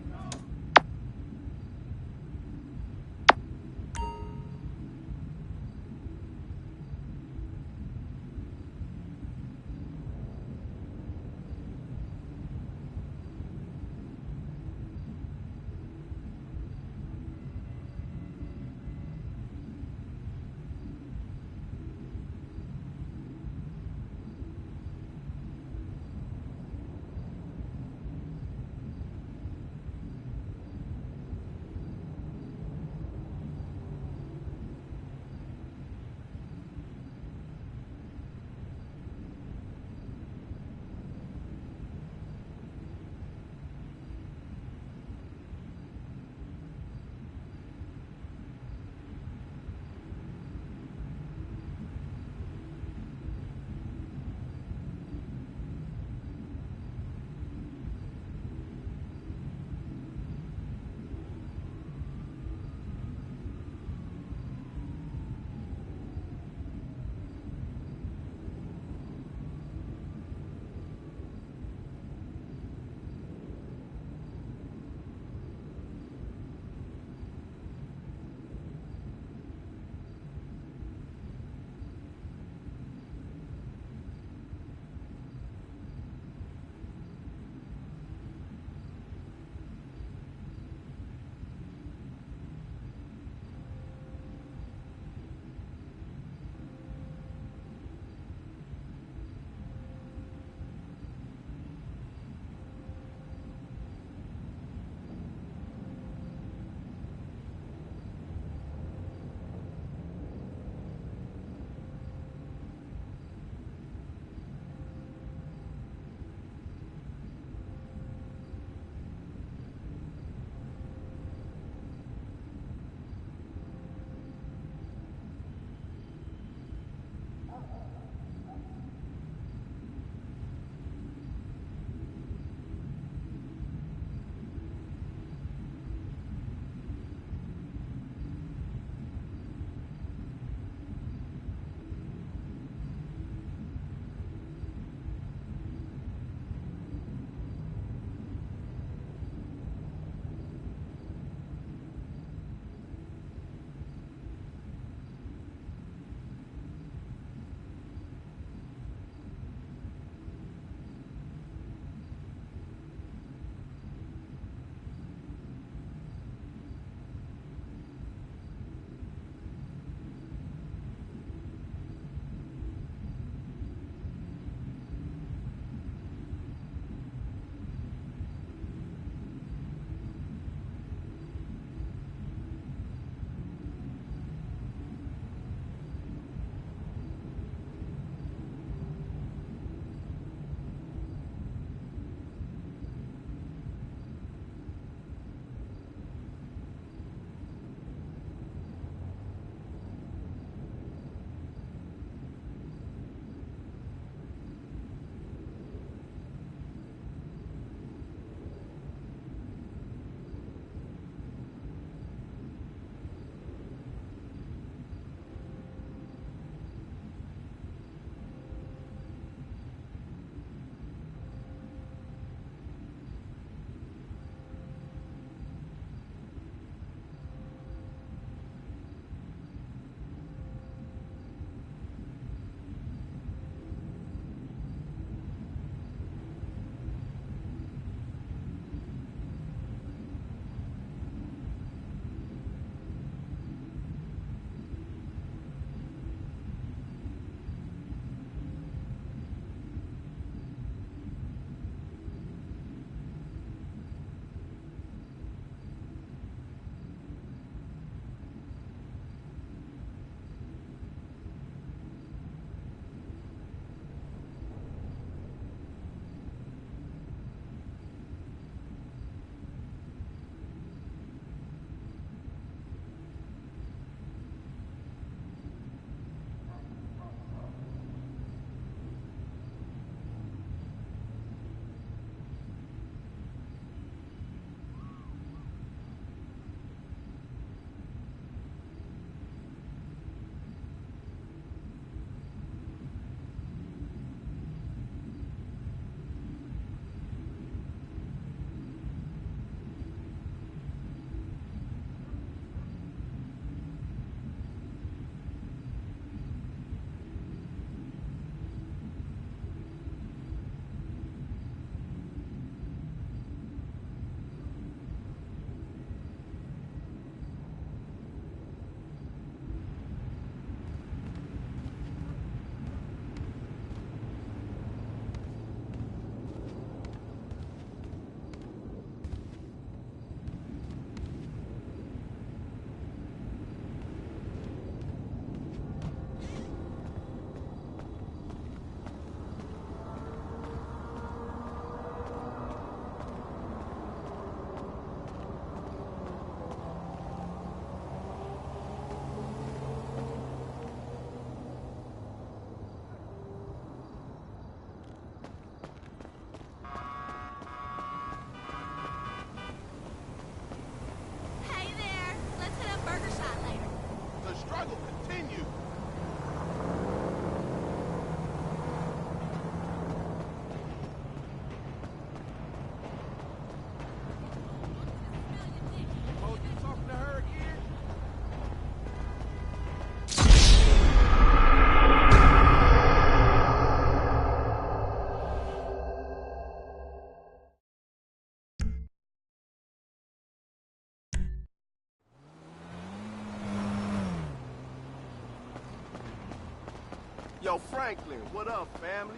[SPEAKER 7] Yo, Franklin, what up, family?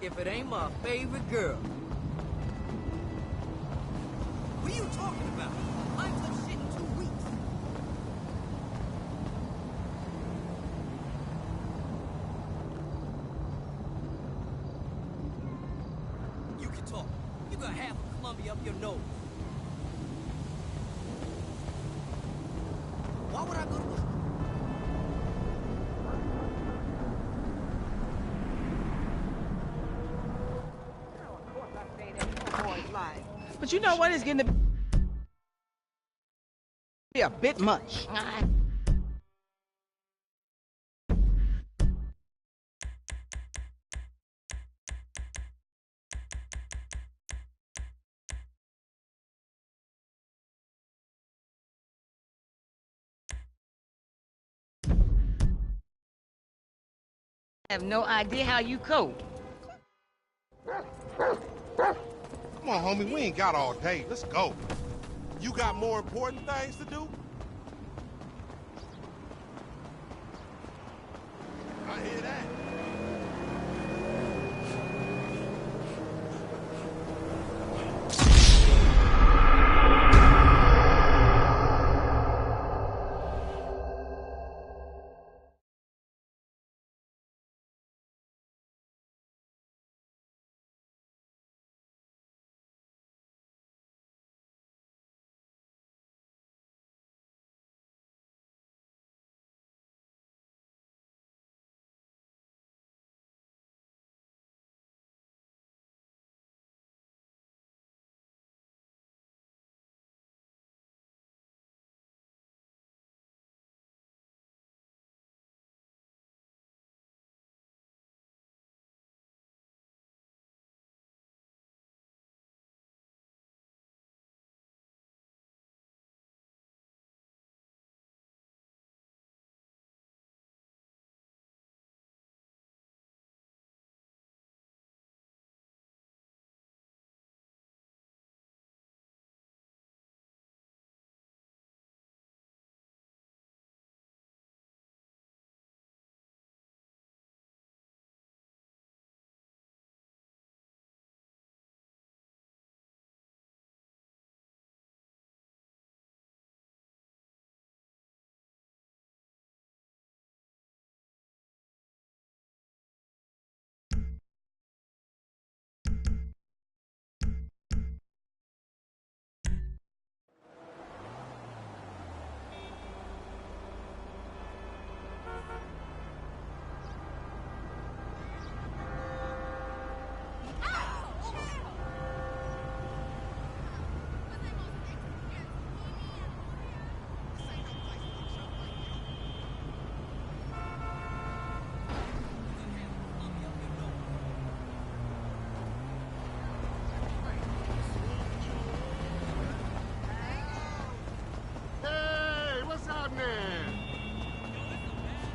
[SPEAKER 13] If it ain't my favorite girl. What are you talking about? I ain't touched shit in 2 weeks. You can talk. You got half of Columbia up your nose. Why would I go to a...
[SPEAKER 17] But you know what? It's getting to be a bit much.
[SPEAKER 12] I have no idea how you cope.
[SPEAKER 24] Come on, homie, we ain't got all day. Let's go. You got more important things to do? I hear that.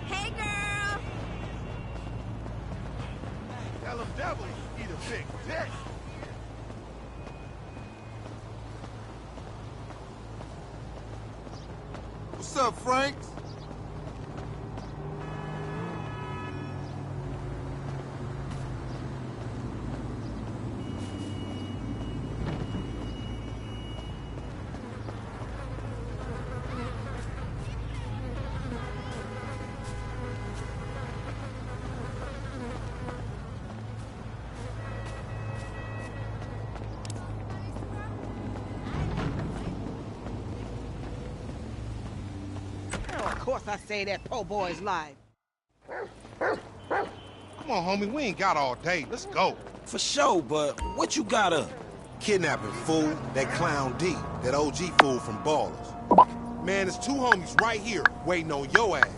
[SPEAKER 5] Hey, girl!
[SPEAKER 24] Tell them devils eat a big dick. What's up, Franks?
[SPEAKER 17] Of course I say that po' boy's life.
[SPEAKER 24] Come on, homie, we ain't got all day. Let's go.
[SPEAKER 25] For sure, but what you got up?
[SPEAKER 24] Kidnapping, fool. That clown D. That OG fool from Ballers. Man, there's two homies right here waiting on your ass.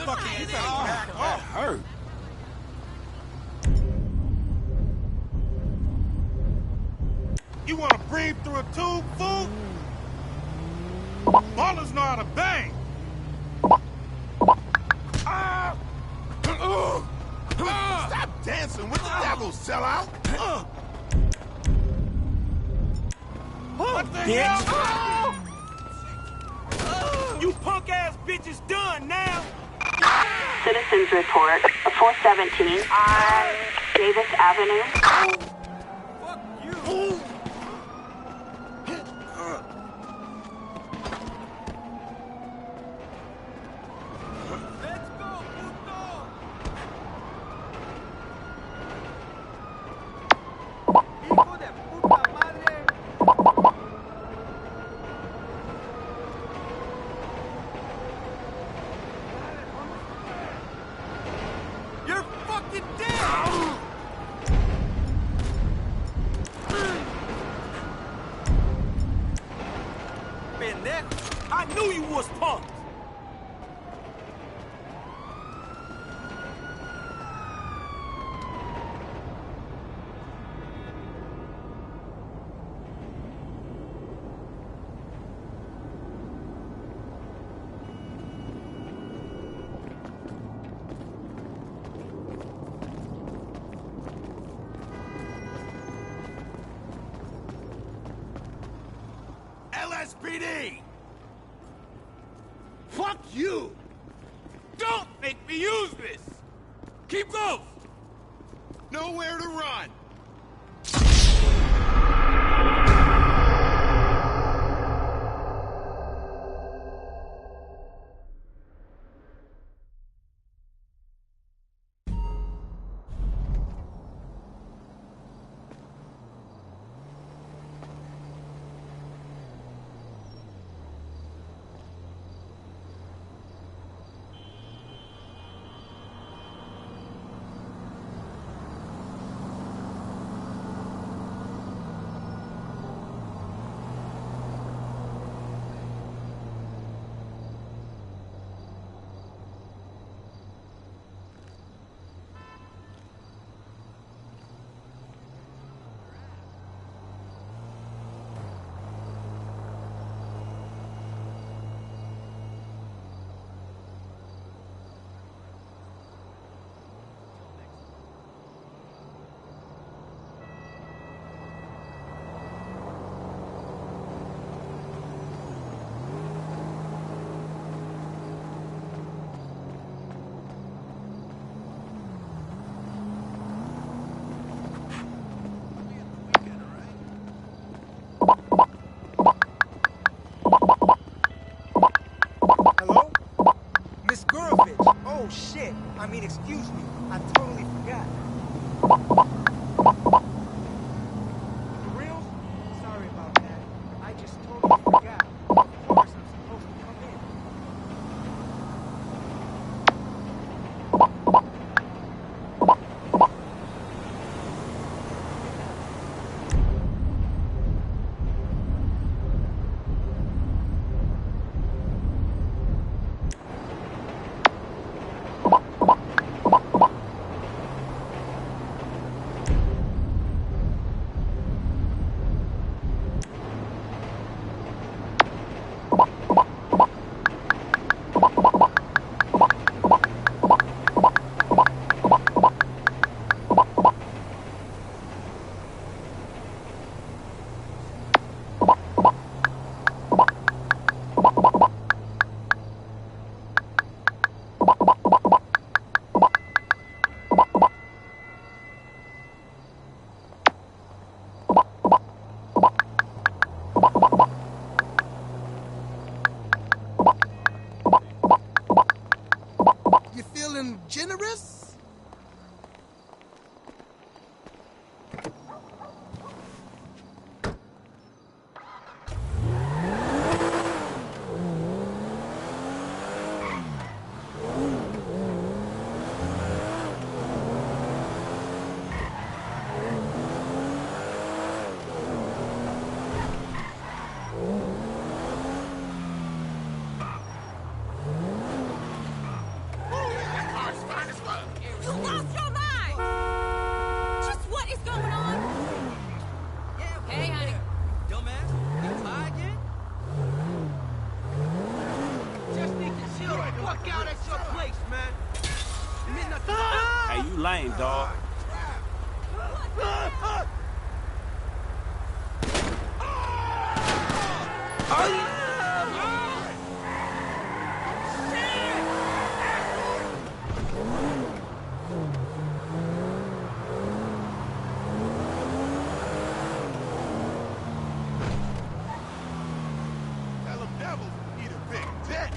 [SPEAKER 25] That hurt.
[SPEAKER 24] You want to breathe through a tube, fool? Ballers know how to bang.
[SPEAKER 11] Stop dancing with the devil, sellout.
[SPEAKER 24] What the hell? You punk-ass bitches done now.
[SPEAKER 9] Citizens report 417 on Davis Avenue.
[SPEAKER 24] You're fucking dead! Pendejo, I knew you was punked!
[SPEAKER 11] LSPD!
[SPEAKER 24] Fuck you! Don't make me use this! Keep going!
[SPEAKER 11] Nowhere to run!
[SPEAKER 10] Hello? Miss Gurovich. Oh, shit. I mean, excuse me. I totally forgot. For real? Sorry about that. I just totally forgot. Of course, I'm supposed to come in.
[SPEAKER 25] lame, dog.
[SPEAKER 24] Tell them devils eat a big tit.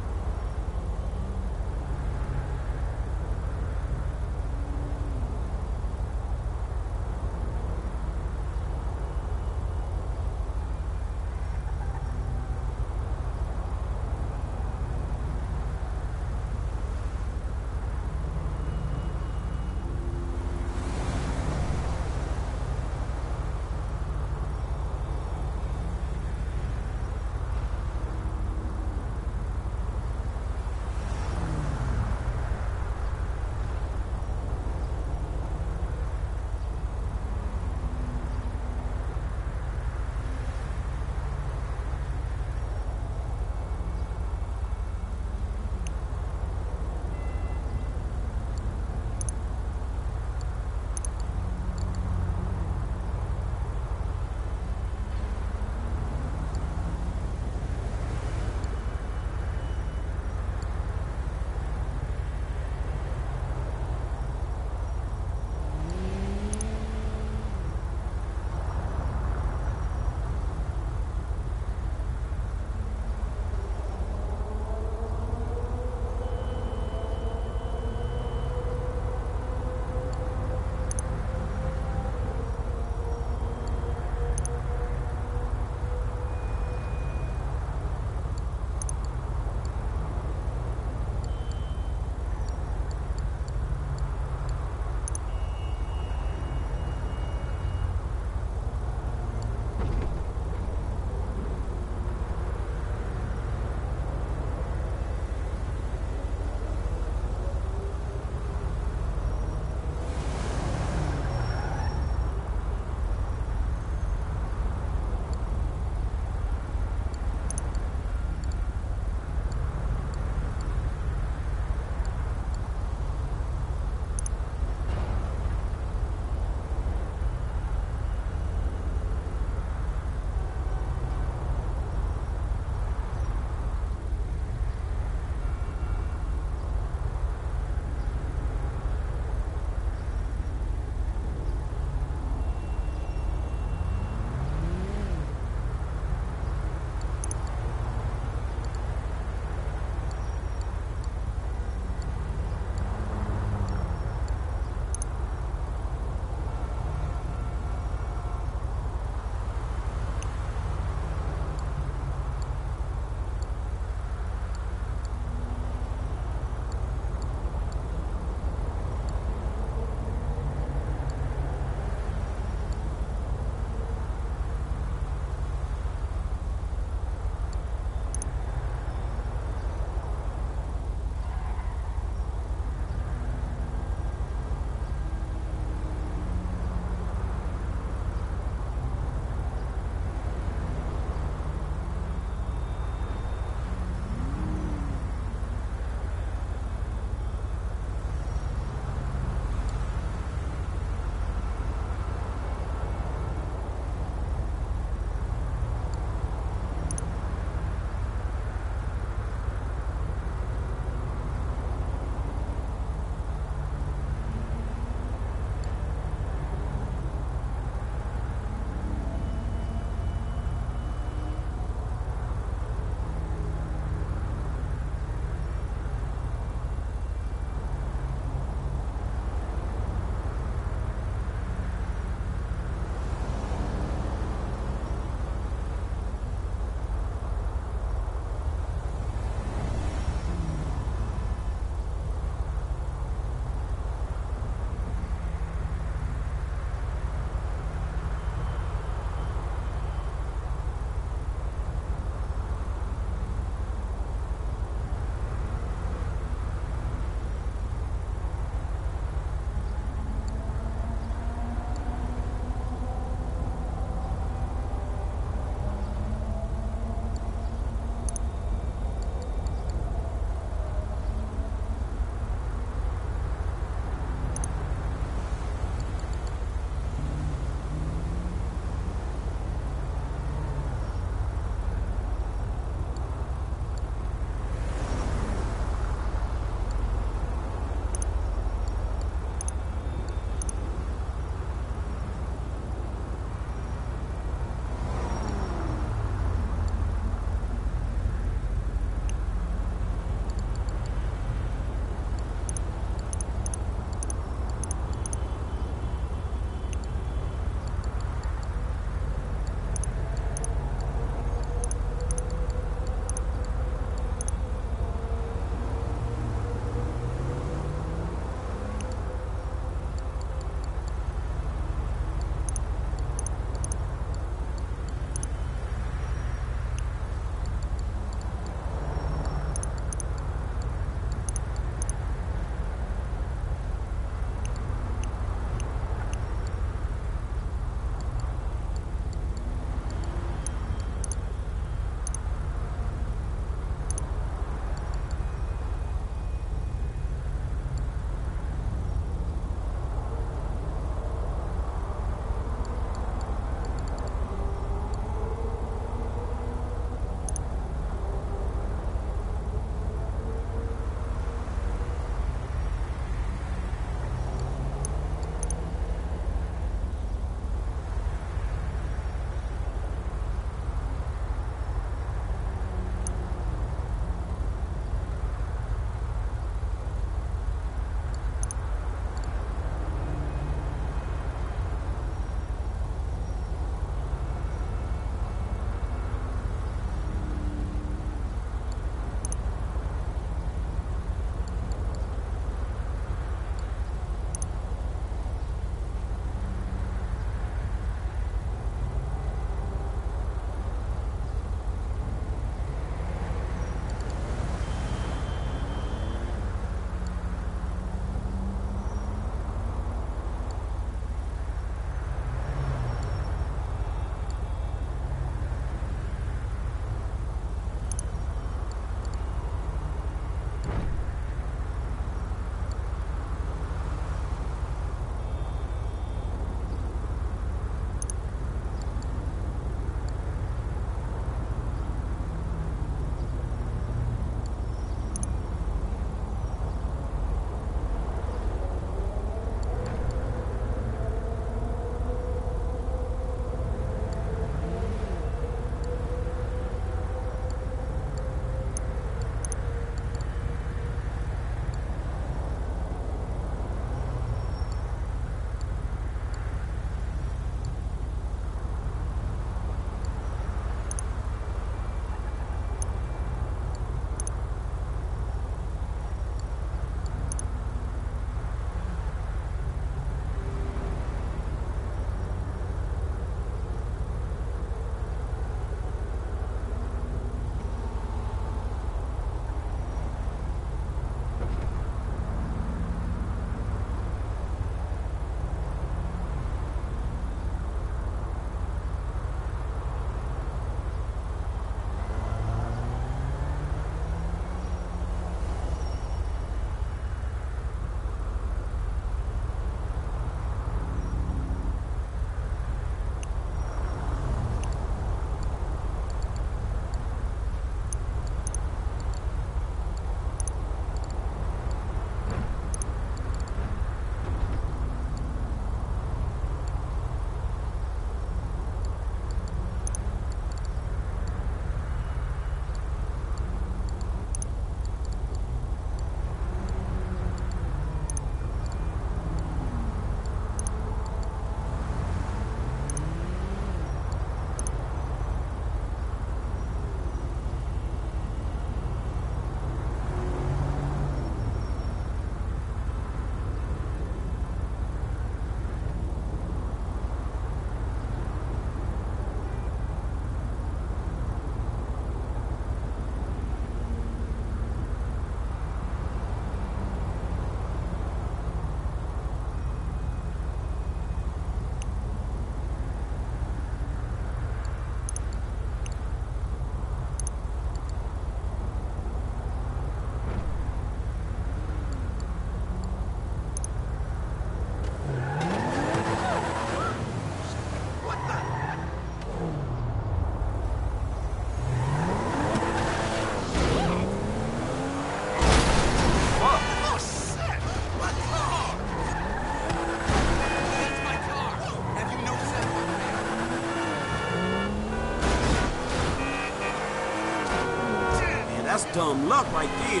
[SPEAKER 25] That's dumb luck right there.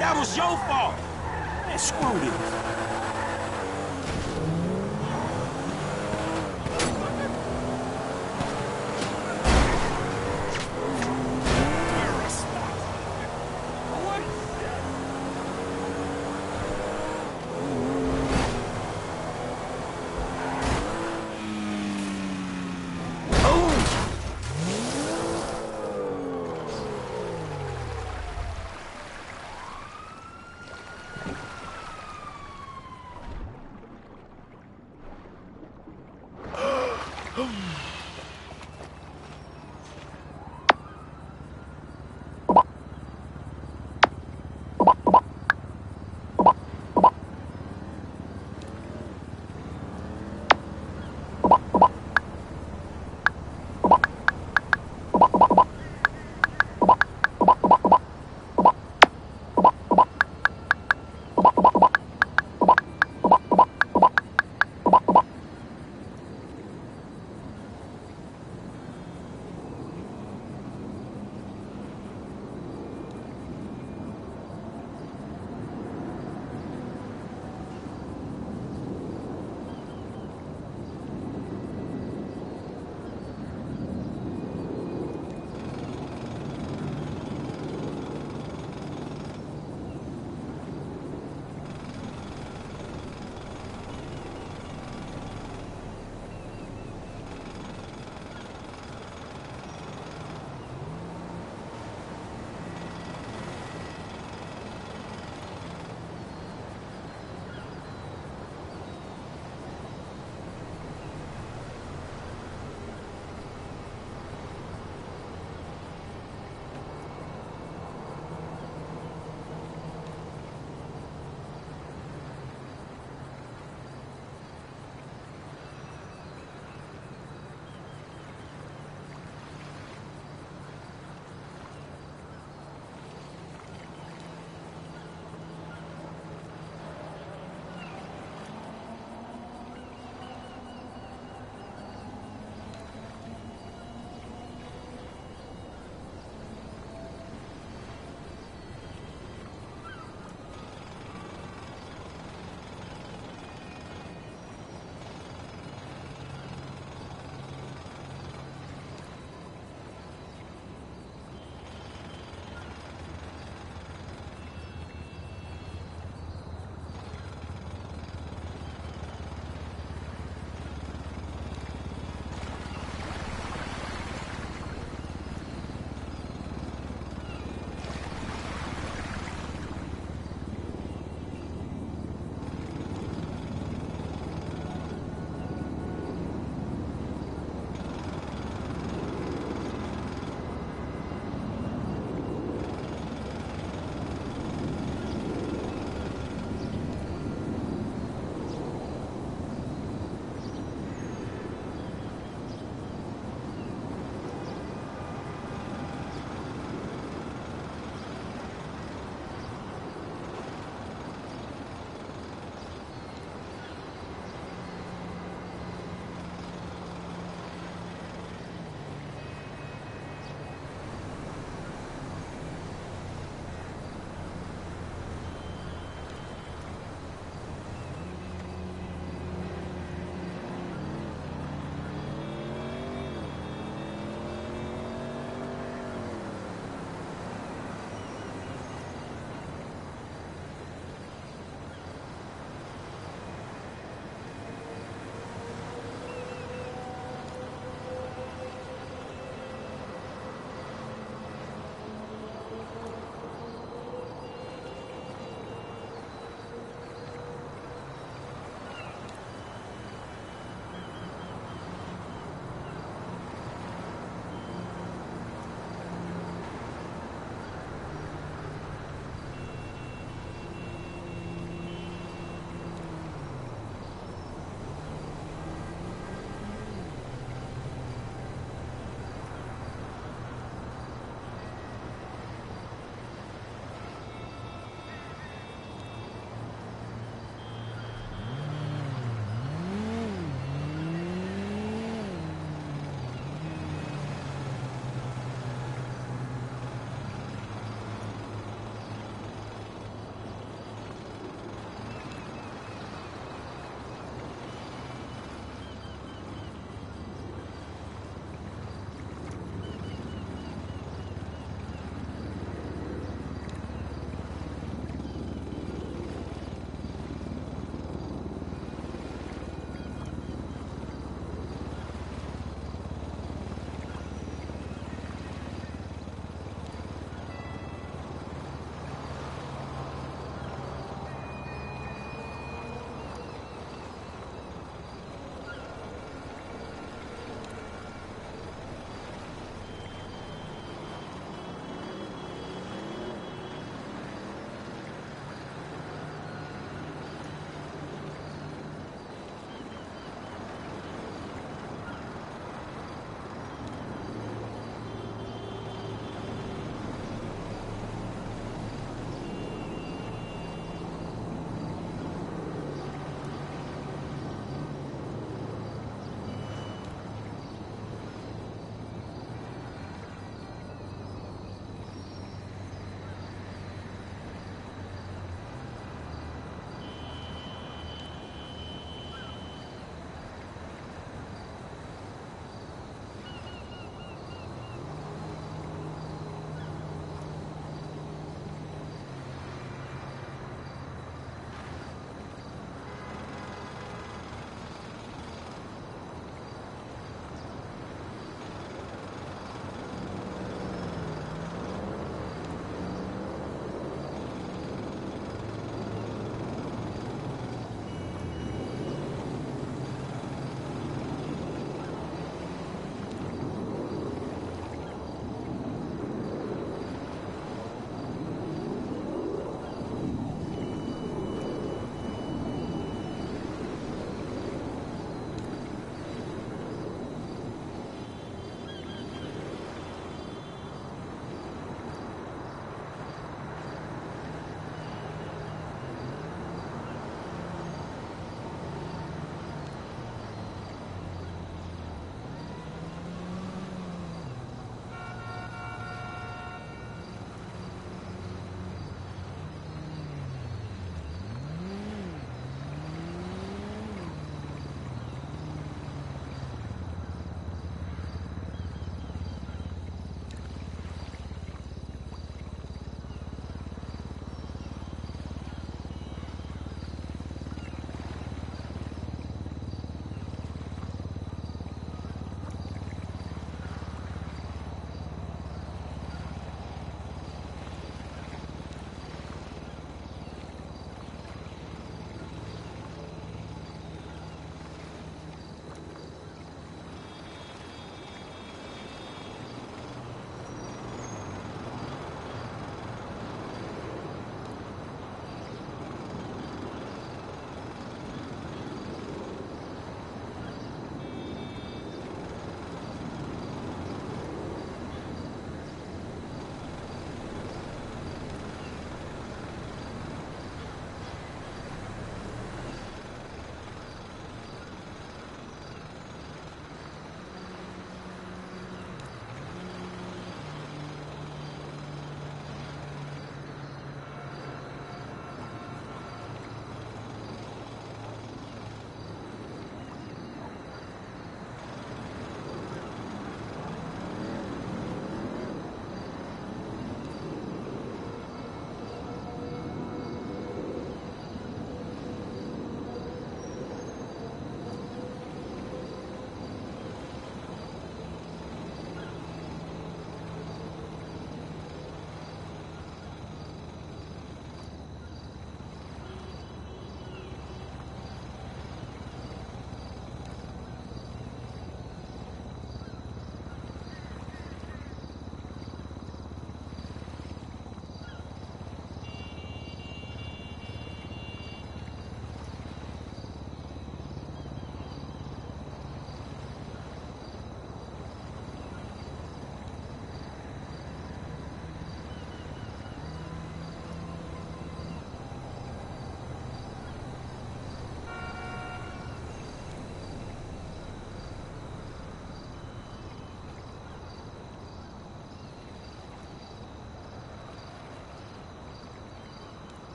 [SPEAKER 25] That was your fault. Man, screw this.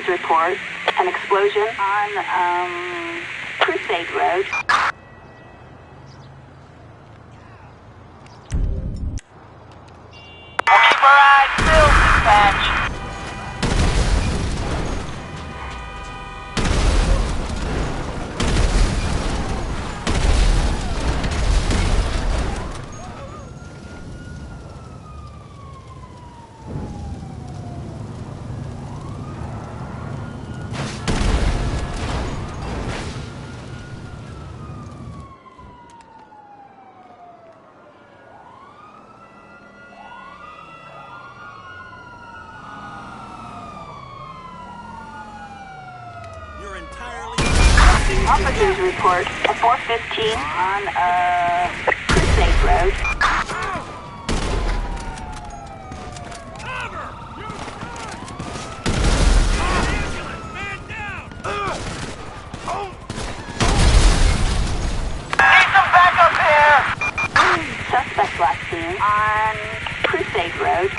[SPEAKER 9] Citizens report an explosion on, Crusade Road.
[SPEAKER 6] Keep our eyes peeled, dispatch.
[SPEAKER 9] Officers report a 415 on, Crusade Road.
[SPEAKER 6] Need some backup here!
[SPEAKER 9] Suspect last seen on Crusade Road.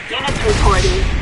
[SPEAKER 9] Units reporting